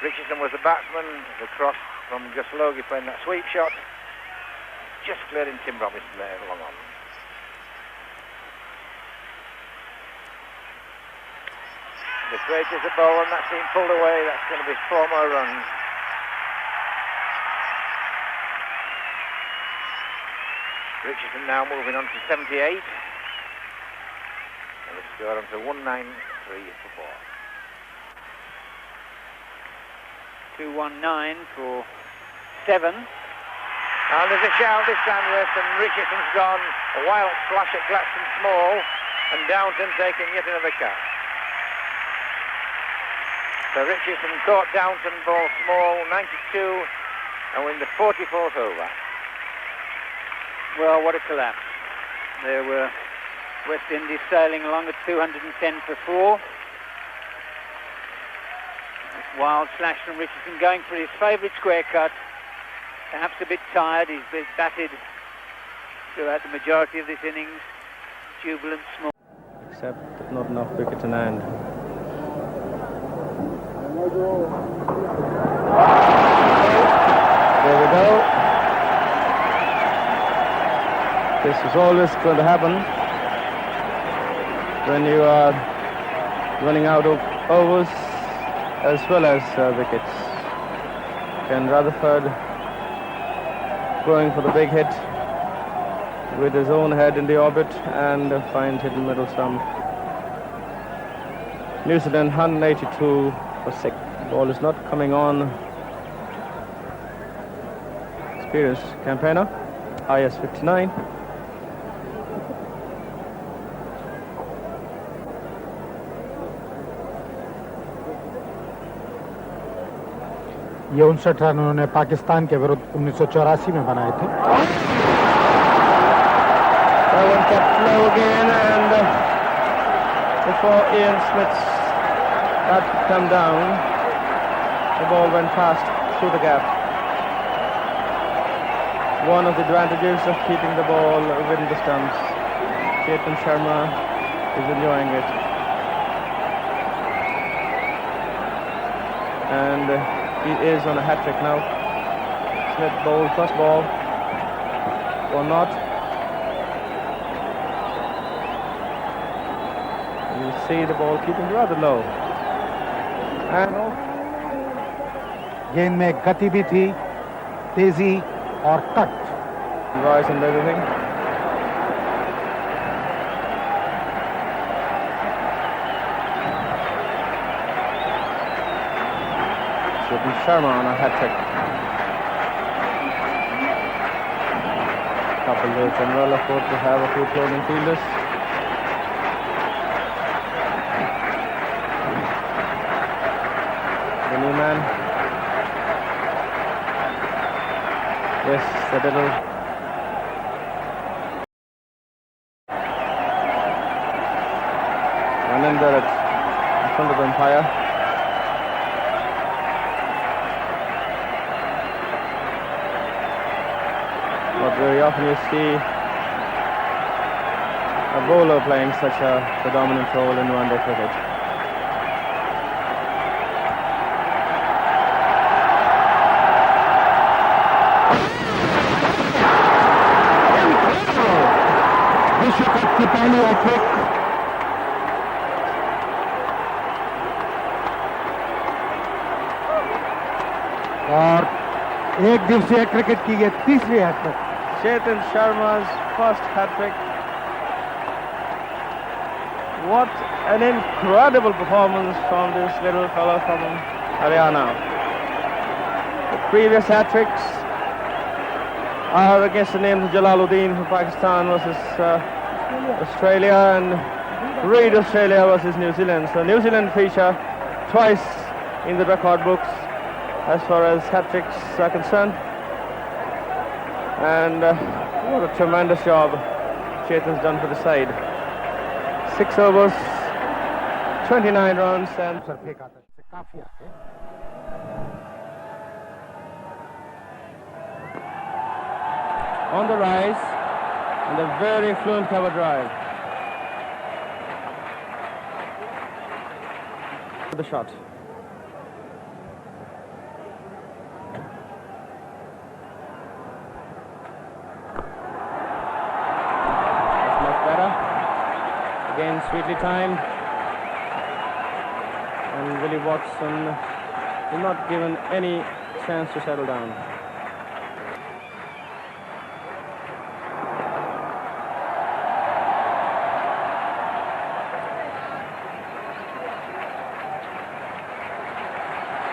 [SPEAKER 6] Richardson was the batsman, the cross from Gus Logie playing that sweep shot. Just clearing Tim Robinson there long on. The Threads is a ball and that's been pulled away. That's going to be 4 more runs. Richardson now moving on to 78. And the score on to 193 for 4.
[SPEAKER 22] 219 for 7.
[SPEAKER 1] And there's a shout this time, yes, and Richardson's gone. A wild flash at Gladstone Small, and Downton taking yet another catch. So Richardson caught Downton ball Small, 92, and win the 44th over.
[SPEAKER 22] Well, what a collapse. There were West Indies sailing along at 210 for 4. This wild slash from Richardson going for his favourite square cut. Perhaps a bit tired. He's been batted throughout the majority of this innings. Jubilant Small.
[SPEAKER 7] Except that not enough wickets in hand. There we go. This is always going to happen when you are running out of overs as well as wickets. Ken Rutherford going for the big hit with his own head in the orbit and finds it in middle stump.
[SPEAKER 14] New Zealand 182 for 6. Ball is not coming on. Experienced campaigner, IS 59.
[SPEAKER 11] ये 59 run उन्होंने पाकिस्तान के विरुद्ध 1984 में बनाए थे.
[SPEAKER 14] That one kept low again, and before Ian Smith had come down, the ball went past through the gap. One of the advantages of keeping the ball within the stumps. Chetan Sharma is enjoying it. And he is on a hat-trick now. Smith bowled first ball or not. You see the ball keeping rather low. And
[SPEAKER 11] गेंद में गति भी थी, तेजी और cut.
[SPEAKER 14] Rise and everything. Chetan Sharma on a hat-trick. Kapil Dev Chandral afford to have a few closing fielders. The new man. Yes, the little. Ananda in front of the umpire. Not very often you see a bowler playing such a predominant role in one-day cricket.
[SPEAKER 11] विश्व cup की पहली hat trick. और एक दिवसीय cricket की ये तीसरी hat trick.
[SPEAKER 14] Chetan Sharma's first hat-trick. What an incredible performance from this little fellow from Haryana. The previous hat-tricks are against the names of Jalaluddin from Pakistan versus Australia and Reid Australia versus New Zealand. So New Zealand feature twice in the record books as far as hat-tricks are concerned. And what a tremendous job Chetan's done for the side. 6 overs, 29 runs and... On the rise and a very fluent cover drive. The shot. Again, sweetly timed, and Willie Watson is not given any chance to settle down.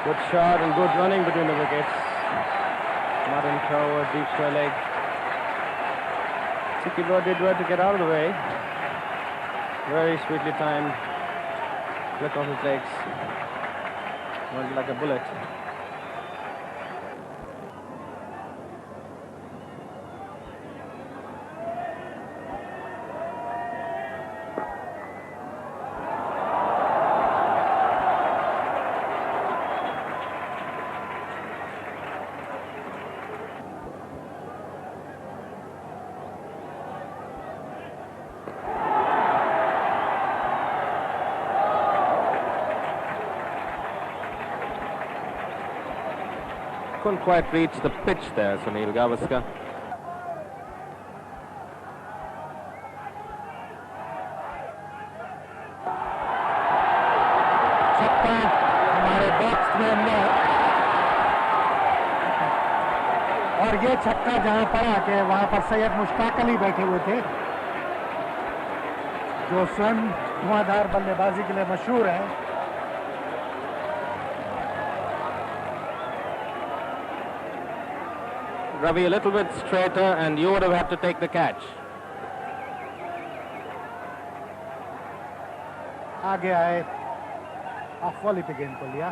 [SPEAKER 14] Good shot and good running between the wickets. Martin Crowe, a deep square leg. Sikibo did well to get out of the way. Very sweetly timed flick of his legs. Went like a bullet.
[SPEAKER 9] Couldn't quite reach the pitch there, Sunil Gavaskar.
[SPEAKER 11] छक्का हमारे batsman ने, और ये छक्का जहां पड़ा कि वहां पर सैयद मुश्ताक अली बैठे हुए थे, जो स्वयं धुआंधार बल्लेबाजी के लिए मशहूर है.
[SPEAKER 9] Ravi, a little bit straighter and you would have had to take the catch.
[SPEAKER 11] आगे आए, ऑफ वाली पे गेंद को लिया।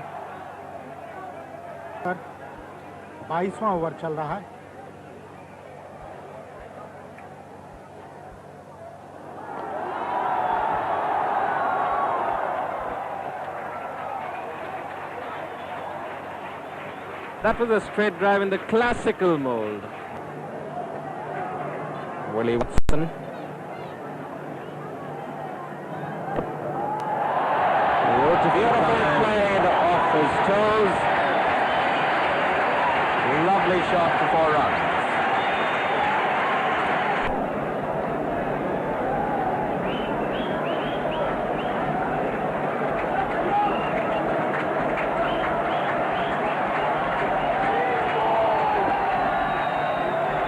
[SPEAKER 11] 22वां ओवर चल रहा है।
[SPEAKER 9] That was a straight drive in the classical mold. Willie Watson. Beautiful played off his toes. Lovely shot for 4 runs.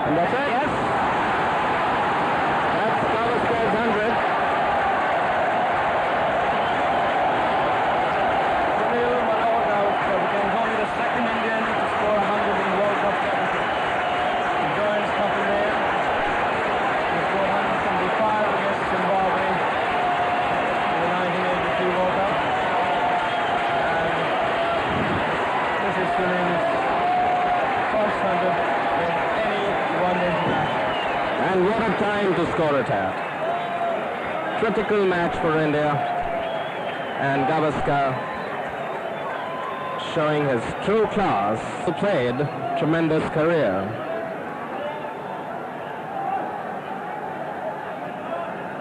[SPEAKER 9] And that's it. Yes. That's Gavaskar 100. Sunil Manohar becomes only the second Indian to score 100 in World Cup championship. He joins Kapil Dev. He scored 175 against Zimbabwe in the 1983 World Cup. And this is Sunil's first 100 in any one international. And what a time to score it at. Critical match for India. And Gavaskar showing his true class. He played tremendous career.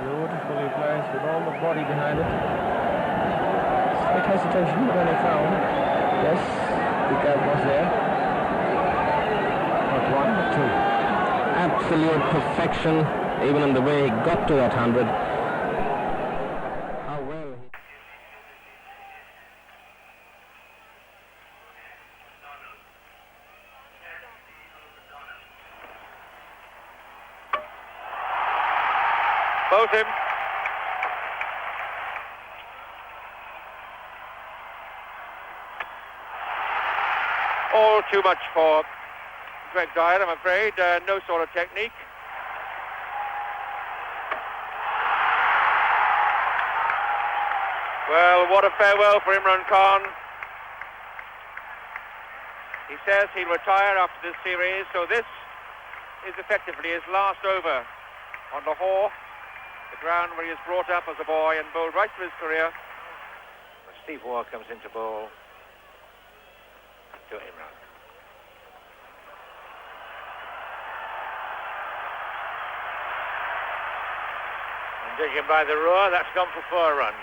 [SPEAKER 9] Beautifully placed with all the body behind it. Slight hesitation but then he found. Yes, the gap was there. Not 1 but 2. Absolute perfection, even in the way he got to that 100. How well he...
[SPEAKER 6] Both him. All too much for Greg Dyer, I'm afraid. No sort of technique. Well, what a farewell for Imran Khan. He says he'll retire after this series, so this is effectively his last over on Lahore, the ground where he was brought up as a boy and bowled right through his career.
[SPEAKER 1] Steve Waugh comes into bowl to Imran. And judging by the roar, that's gone for 4 runs.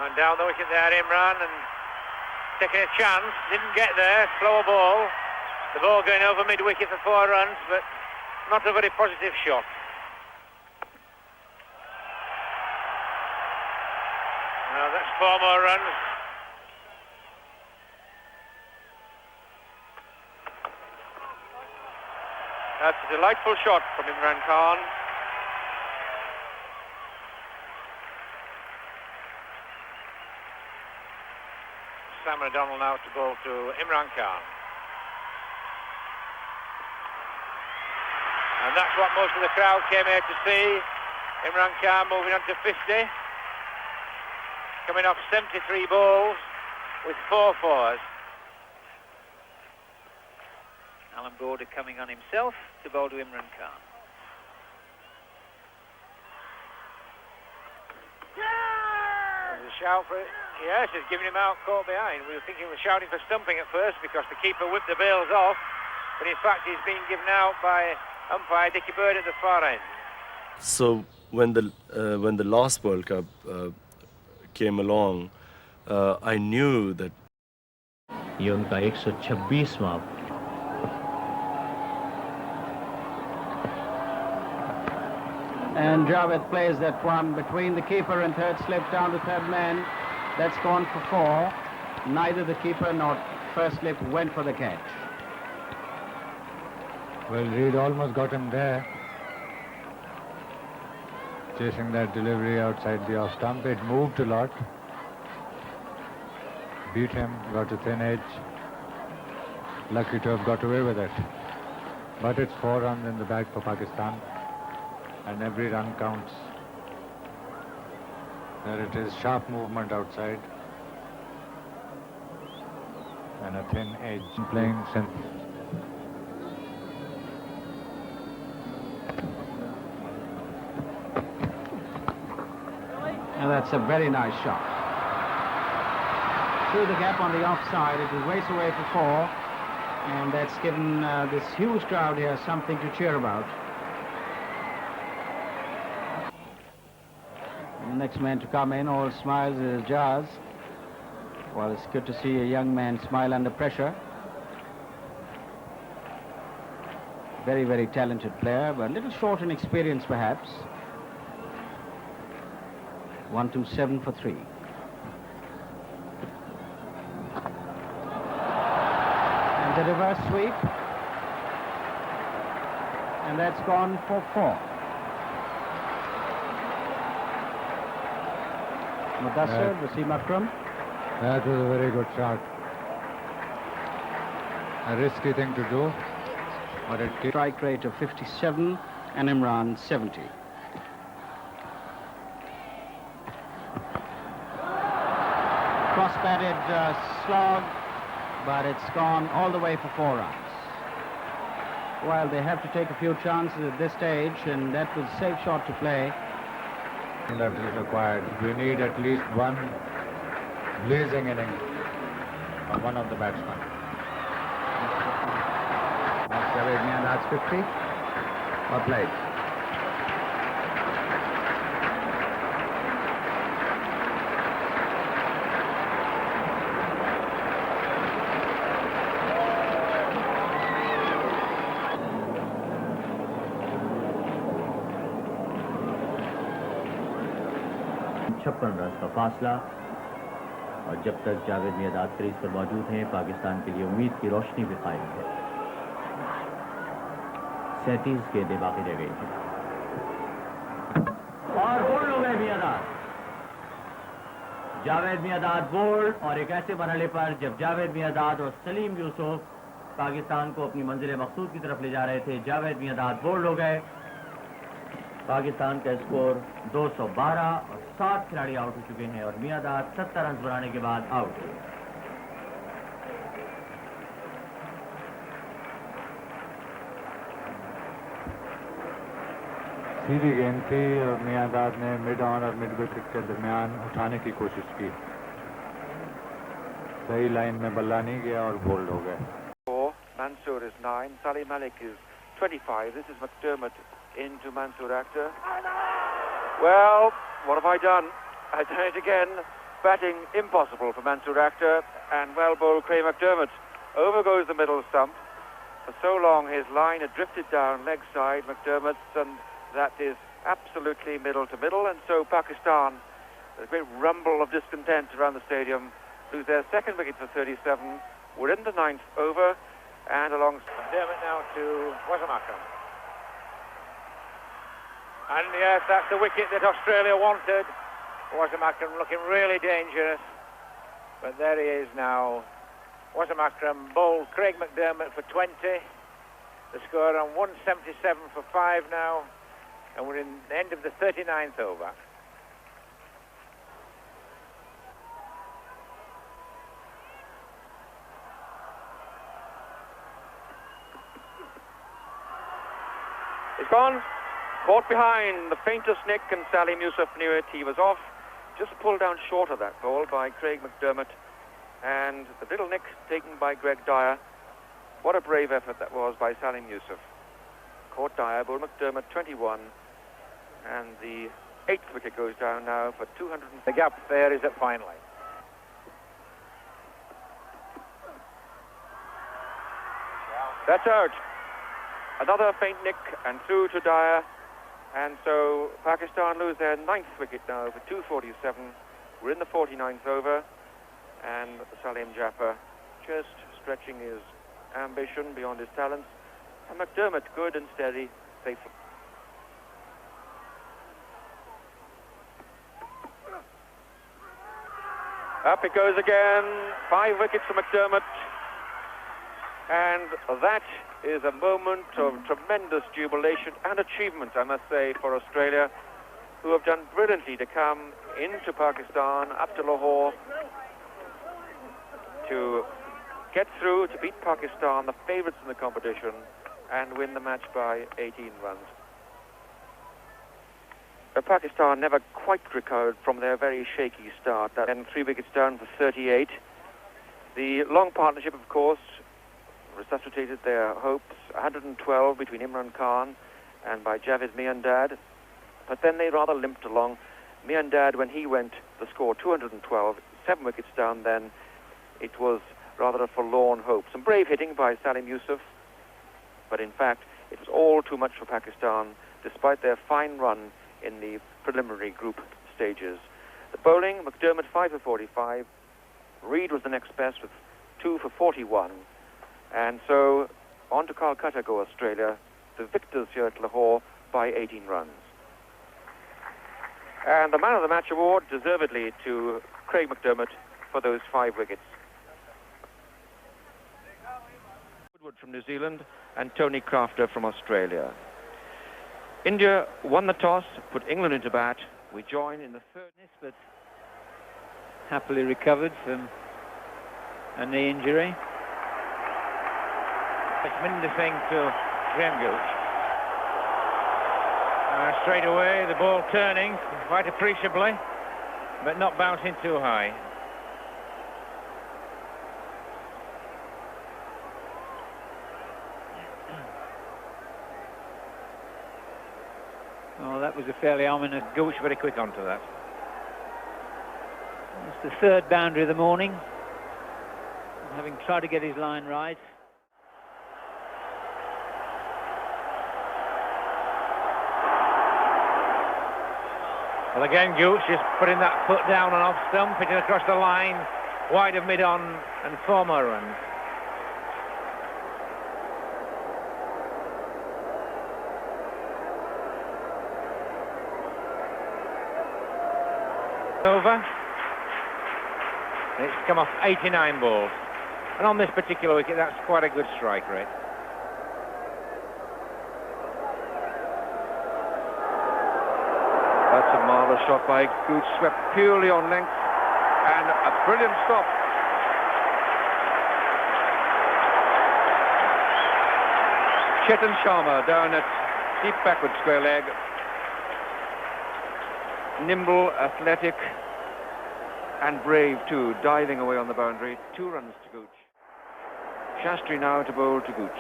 [SPEAKER 1] And down the wicket there, Imran, and taking a chance, didn't get there, slower ball. The ball going over mid-wicket for 4 runs, but not a very positive shot. Now that's 4 more runs. That's a delightful shot from Imran Khan. Sam O'Donnell now to bowl to Imran Khan. And that's what most of the crowd came here to see. Imran Khan moving on to 50. Coming off 73 balls with 4 fours.
[SPEAKER 22] Alan Border coming on himself to bowl to Imran Khan.
[SPEAKER 1] There's a shout for it. Yes, he's giving him out caught behind. We were thinking he was shouting for stumping at first because the keeper whipped the bails off. But in fact, he's being given out by umpire Dickie Bird at the far end.
[SPEAKER 10] So when the last World Cup came along, I knew that.
[SPEAKER 8] ये उनका 126वां
[SPEAKER 3] And Javed plays that one between the keeper and third slip down to third man. That's gone for 4. Neither the keeper nor first slip went for the catch.
[SPEAKER 2] Well, Reed almost got him there. Chasing that delivery outside the off stump. It moved a lot. Beat him, got a thin edge. Lucky to have got away with it. But it's 4 runs in the bag for Pakistan. And every run counts. There it is, sharp movement outside. And a thin edge playing since.
[SPEAKER 16] And that's a very nice shot. Through the gap on the offside, it was ways away for 4. And that's given this huge crowd here something to cheer about. And the next man to come in, all smiles, is Jazz. Well, it's good to see a young man smile under pressure. Very, very talented player, but a little short in experience perhaps. 1-2-7 for 3. And the reverse sweep. And that's gone for 4. Mudassir, Wasim Akram.
[SPEAKER 2] That was a very good shot. A risky thing to do, but it keeps.
[SPEAKER 16] Strike rate of 57 and Imran 70. Cross-batted slog, but it's gone all the way for 4 runs. Well, they have to take a few chances at this stage, and that was a safe shot to play.
[SPEAKER 2] That is required. We need at least one blazing inning from one of the batsmen.
[SPEAKER 16] That's 50. Well played.
[SPEAKER 17] Run का फासला और जब तक Javed my dad crease पर मौजूद हैं पाकिस्तान के लिए उम्मीद की रोशनी भी कायम है 37 गेंदें बाकी रह गई हैं और बोल्ड हो गए मियादाद जावेद मियादाद बोल्ड और एक ऐसे मरहले पर जब जावेद मियादाद और सलीम यूसुफ पाकिस्तान को अपनी मंजिल मकसूद की तरफ ले जा रहे थे जावेद मियादाद बोल्ड हो गए पाकिस्तान का स्कोर 212 और 60 खिलाड़ी आउट हो चुके हैं और मियादाद 70 रन बनाने के बाद आउट
[SPEAKER 2] सीधी गेंद थी और मियादाद ने मिड ऑन और मिड विकेट के दरमियान उठाने की कोशिश की सही लाइन में बल्ला नहीं गया और बोल्ड हो गए
[SPEAKER 4] Mansoor is 9, Salim Malik is 25. This is McDermott into Mansoor Akhtar. Well, what have I done? I've done it again. Batting impossible for Mansoor Akhtar and well bowled Craig McDermott. Over goes the middle stump. For so long his line had drifted down leg side McDermott's and that is absolutely middle to middle and so Pakistan, there's a great rumble of discontent around the stadium, lose their second wicket for 37. We're in the 9th over and along
[SPEAKER 1] McDermott now to Wasim Akram. And yes, that's the wicket that Australia wanted. Wasim Akram looking really dangerous. But there he is now. Wasim Akram bowled Craig McDermott for 20. The score on 177 for 5 now. And we're in the end of the 39th over.
[SPEAKER 6] It's gone. Caught behind the faintest nick and Salim Yusuf knew it. He was off. Just pulled down short of that ball by Craig McDermott. And the little nick taken by Greg Dyer. What a brave effort that was by Salim Yusuf. Caught Dyer, bowled McDermott 21. And the 8th wicket goes down now for 200.
[SPEAKER 1] The gap there is at finally.
[SPEAKER 6] That's out. Another faint nick and through to Dyer. And so Pakistan lose their 9th wicket now for 247. We're in the 49th over. And Salim Jaffer just stretching his ambition beyond his talents. And McDermott, good and steady, faithful. Up it goes again. 5 wickets for McDermott. And that is a moment of tremendous jubilation and achievement, I must say, for Australia, who have done brilliantly to come into Pakistan, up to Lahore, to get through, to beat Pakistan, the favourites in the competition, and win the match by 18 runs. Pakistan never quite recovered from their very shaky start. That then 3 wickets down for 38. The long partnership, of course, resuscitated their hopes. 112 between Imran Khan and by Javed Miandad. But then they rather limped along. Miandad, when he went, the score 212, 7 wickets down then. It was rather a forlorn hope. Some brave hitting by Salim Yusuf, but in fact, it was all too much for Pakistan, despite their fine run in the preliminary group stages. The bowling, McDermott 5 for 45. Reed was the next best with 2 for 41. And so, on to Calcutta go Australia, the victors here at Lahore by 18 runs. And the Man of the Match award, deservedly, to Craig McDermott for those 5 wickets. Woodward from New Zealand and Tony Crafter from Australia. India won the toss, put England into bat. We join in the third.
[SPEAKER 5] But happily recovered from a knee injury.
[SPEAKER 13] It's Minder Singh to Graham Gooch. Straight away, the ball turning quite appreciably, but not bouncing too high.
[SPEAKER 5] Oh, that was a fairly ominous.
[SPEAKER 13] Gooch very quick onto that.
[SPEAKER 5] It's the third boundary of the morning. Having tried to get his line right.
[SPEAKER 13] Well, again, Gooch just putting that foot down and off stump, hitting across the line, wide of mid-on, and 4 more runs. Over. It's come off 89 balls. And on this particular wicket, that's quite a good strike rate.
[SPEAKER 6] That's a marvellous shot by Gooch, swept purely on length, and a brilliant stop. Chetan Sharma down at deep backward square leg. Nimble, athletic, and brave too, diving away on the boundary. 2 runs to Gooch. Shastri now to bowl to Gooch.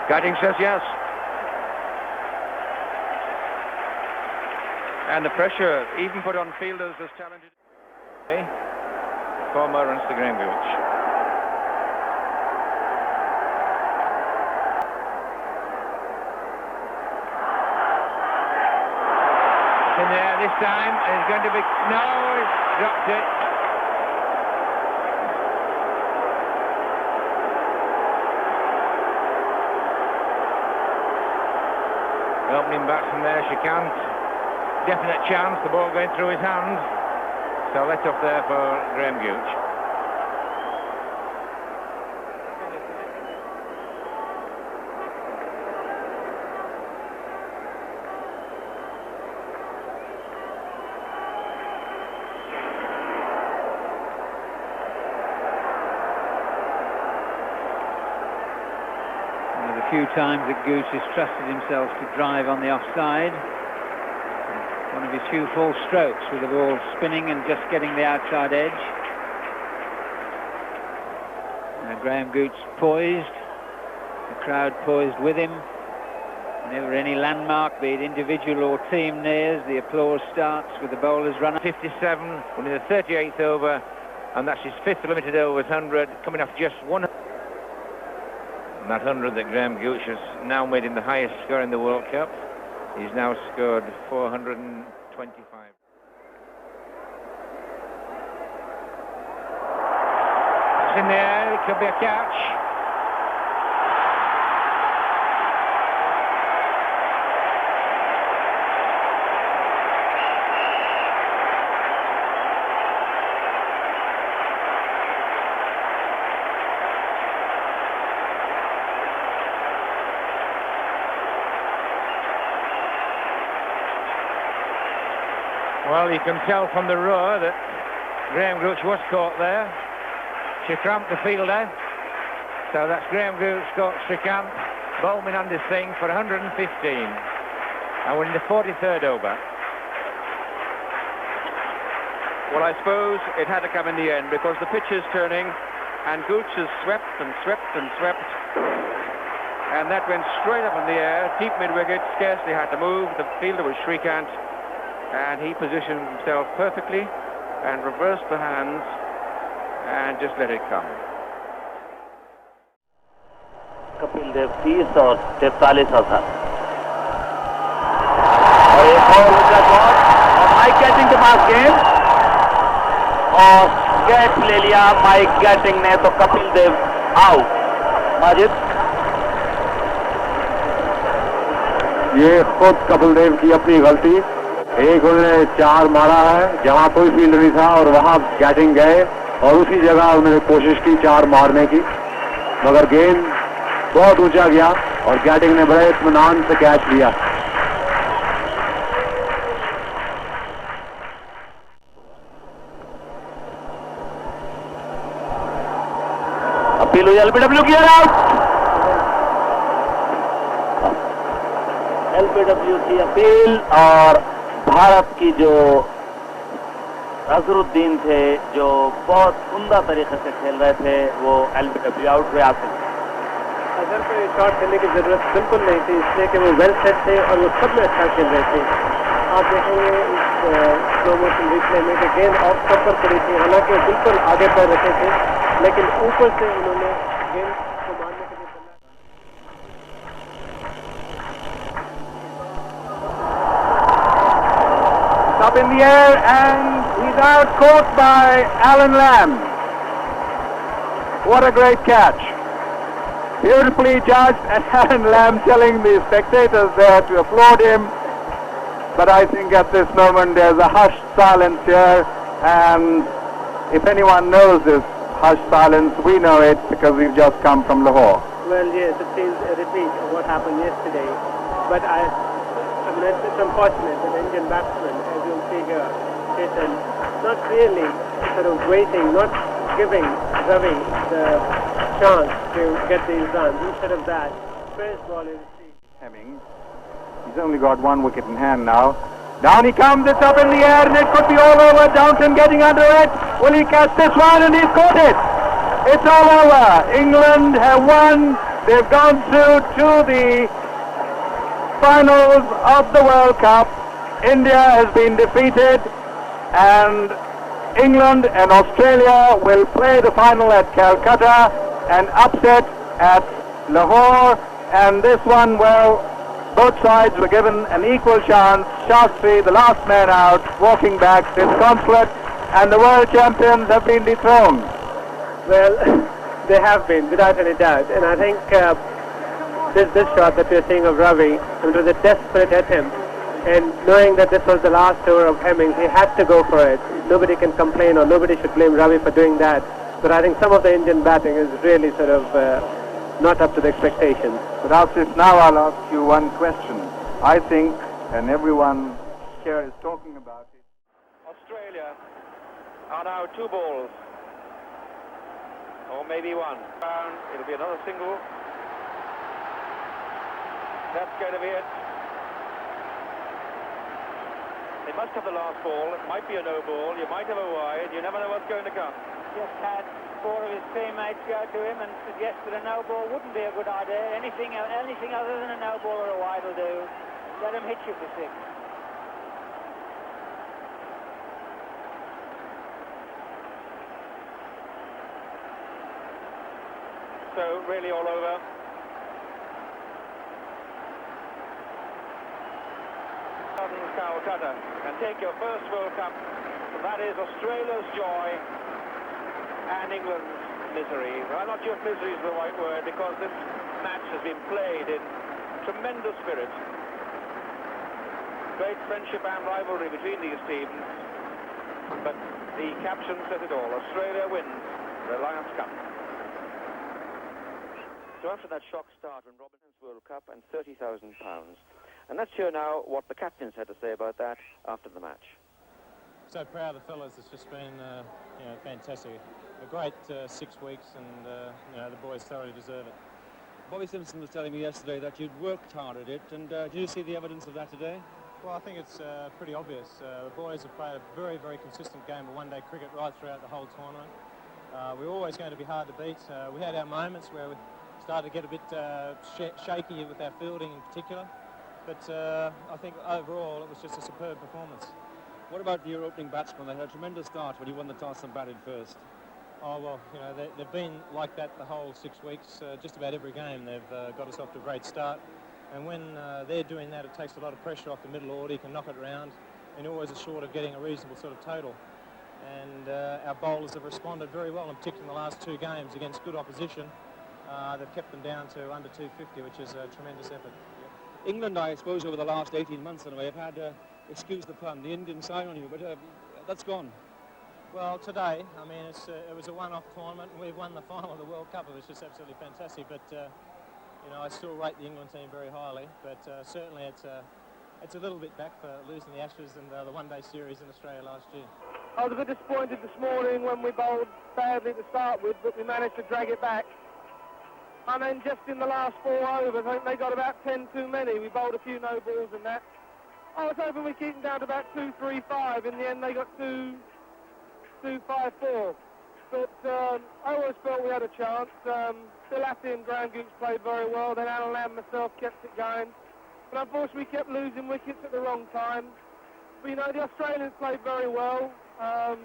[SPEAKER 6] Gatting says yes. And the pressure, even put on fielders as talented.
[SPEAKER 13] 4 more runs to Graham Gooch. In there this time, and it's going to be... No, he's dropped it. Opening batsman there, she can't. Definite chance, the ball going through his hands. So let off there for Graham Gooch.
[SPEAKER 5] A few times that Gooch has trusted himself to drive on the offside. One of his few false strokes with the ball spinning and just getting the outside edge. Now Graham Gooch poised, the crowd poised with him. Whenever any landmark, be it individual or team, nears, the applause starts with the bowlers running.
[SPEAKER 13] 57, winning the 38th over, and that's his 5th limited overs 100, coming off just 100. And that 100 that Graham Gooch has now made him the highest score in the World Cup. He's now scored 425. in the air. It could be a catch. Well, you can tell from the roar that Graham Gooch was caught there. Shrikant, the fielder. So that's Graham Gooch, Scott Shrikant, Bowman and his thing for 115. And we're in the 43rd over.
[SPEAKER 6] Well, I suppose it had to come in the end because the pitch is turning and Gooch has swept and swept and swept. And that went straight up in the air, deep mid-wicket, scarcely had to move. The fielder was Shrikant. And he positioned himself perfectly and reversed the hands and just let it come.
[SPEAKER 12] Kapil Dev 30 और 43 था और एक और ऊंचा shot और Mike Gatting के पास गेंद और कैच ले लिया माइक गैटिंग ने तो कपिल देव आउट। माजिद,
[SPEAKER 19] ये खुद कपिल देव की अपनी गलती। एक उन्होंने 4 मारा है जहां कोई फील्ड नहीं था और वहां गैटिंग गए और उसी जगह उन्होंने कोशिश की 4 मारने की, मगर गेंद बहुत ऊंचा गया और गैटिंग ने बड़े इत्मीनान से कैच लिया।
[SPEAKER 12] अपील हुई एलबीडब्ल्यू की आउट। एलबीडब्ल्यू की अपील और भारत की जो अजहरुद्दीन थे जो बहुत उम्दा तरीके से खेल रहे थे वो एलबीडब्ल्यू आउट हुए। आसिफ,
[SPEAKER 20] अजहर को शॉट खेलने की जरूरत बिल्कुल नहीं थी इसलिए कि वो वेल सेट थे और वो सब में अच्छा खेल रहे थे। आप देखेंगे इस स्लो मोशन रिप्ले में कि गेंद ऑफ स्टॉप पर पड़ी थी, हालांकि वो बिल्कुल आगे पैर रखे थे लेकिन ऊपर से उन्होंने गेंद को मारने के लिए
[SPEAKER 19] Up in the air and he's out, caught by Alan Lamb. What a great catch. Beautifully judged, and Alan Lamb telling the spectators there to applaud him. But I think at this moment there's a hushed silence here, and if anyone knows this hushed silence, we know it because we've just come from Lahore.
[SPEAKER 20] Well, yes, it seems a repeat of what happened yesterday, but I mean, it's unfortunate that the Indian batsmen, as you'll see here, Chetan, not really sort of waiting, not giving Ravi the chance to get these runs. Instead of that, first ball is
[SPEAKER 19] Hemmings. He's only got 1 wicket in hand now. Down he comes, it's up in the air, and it could be all over. Downton getting under it. Will he catch this one? And he's caught it. It's all over. England have won. They've gone through to the finals of the World Cup. India has been defeated, and England and Australia will play the final at Calcutta and upset at Lahore. And this one, well, both sides were given an equal chance. Shastri, the last man out, walking back disconsolate, and the world champions have been dethroned.
[SPEAKER 20] Well, they have been, without any doubt. And I think this shot that we're seeing of Ravi, it was a desperate attempt. And knowing that this was the last over of Hemmings, he had to go for it. Nobody can complain or nobody should blame Ravi for doing that. But I think some of the Indian batting is really sort of not up to the expectations.
[SPEAKER 19] But Asif, now I'll ask you one question. I think, and everyone here is talking about it.
[SPEAKER 6] Australia are now 2 balls. Or maybe 1. It'll be another single. That's going to be it. They must have the last ball. It might be a no ball. You might have a wide. You never know what's going to come.
[SPEAKER 22] Just had 4 of his teammates go to him and suggest that a no ball wouldn't be a good idea. Anything other than a no ball or a wide will do. Let him hit you for 6.
[SPEAKER 6] So really all over. Calcutta and take your first World Cup. That is Australia's joy and England's misery. Well, not sure if misery is the right word, because this match has been played in tremendous spirit. Great friendship and rivalry between these teams, but the caption says it all. Australia wins the Lions Cup.
[SPEAKER 18] So after that shock start when Robinson's World Cup and £30,000. And let's hear now what the captains had to say about that after the match.
[SPEAKER 21] So proud of the fellas. It's just been fantastic. A great 6 weeks, and the boys thoroughly deserve it.
[SPEAKER 23] Bobby Simpson was telling me yesterday that you'd worked hard at it, and did you see the evidence of that today?
[SPEAKER 21] Well, I think it's pretty obvious. The boys have played a very, very consistent game of one-day cricket right throughout the whole tournament. We're always going to be hard to beat. We had our moments where we started to get a bit shaky with our fielding in particular, but I think overall it was just a superb performance.
[SPEAKER 23] What about your opening batsmen? They had a tremendous start when you won the toss and batted first.
[SPEAKER 21] Oh, well, they've been like that the whole 6 weeks. Just about every game they've got us off to a great start. And when they're doing that, it takes a lot of pressure off the middle order. You can knock it around, and you're always short of getting a reasonable sort of total. And our bowlers have responded very well, and particularly in the last 2 games against good opposition. They've kept them down to under 250, which is a tremendous effort.
[SPEAKER 23] England, I suppose, over the last 18 months anyway, have had, excuse the pun, the Indian side on you, but that's gone.
[SPEAKER 21] Well, today, I mean, it was a one-off tournament, and we've won the final of the World Cup. It was just absolutely fantastic, but I still rate the England team very highly, but certainly it's a little bit back for losing the Ashes and the one-day series in Australia last year.
[SPEAKER 14] I was a bit disappointed this morning when we bowled badly to start with, but we managed to drag it back. I mean, just in the last 4 overs, I think they got about 10 too many. We bowled a few no balls and that. I was hoping we'd keep them down to about 2-3-5. In the end, they got 2-5-4. But I always felt we had a chance. Bill Atty and Graham Gooch played very well. Then Alan Lamb and myself kept it going. But unfortunately, we kept losing wickets at the wrong time. But, the Australians played very well. It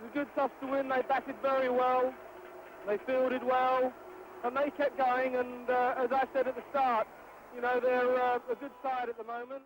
[SPEAKER 14] was a good toss to win. They batted very well. They fielded well. And they kept going. And as I said at the start, they're a good side at the moment.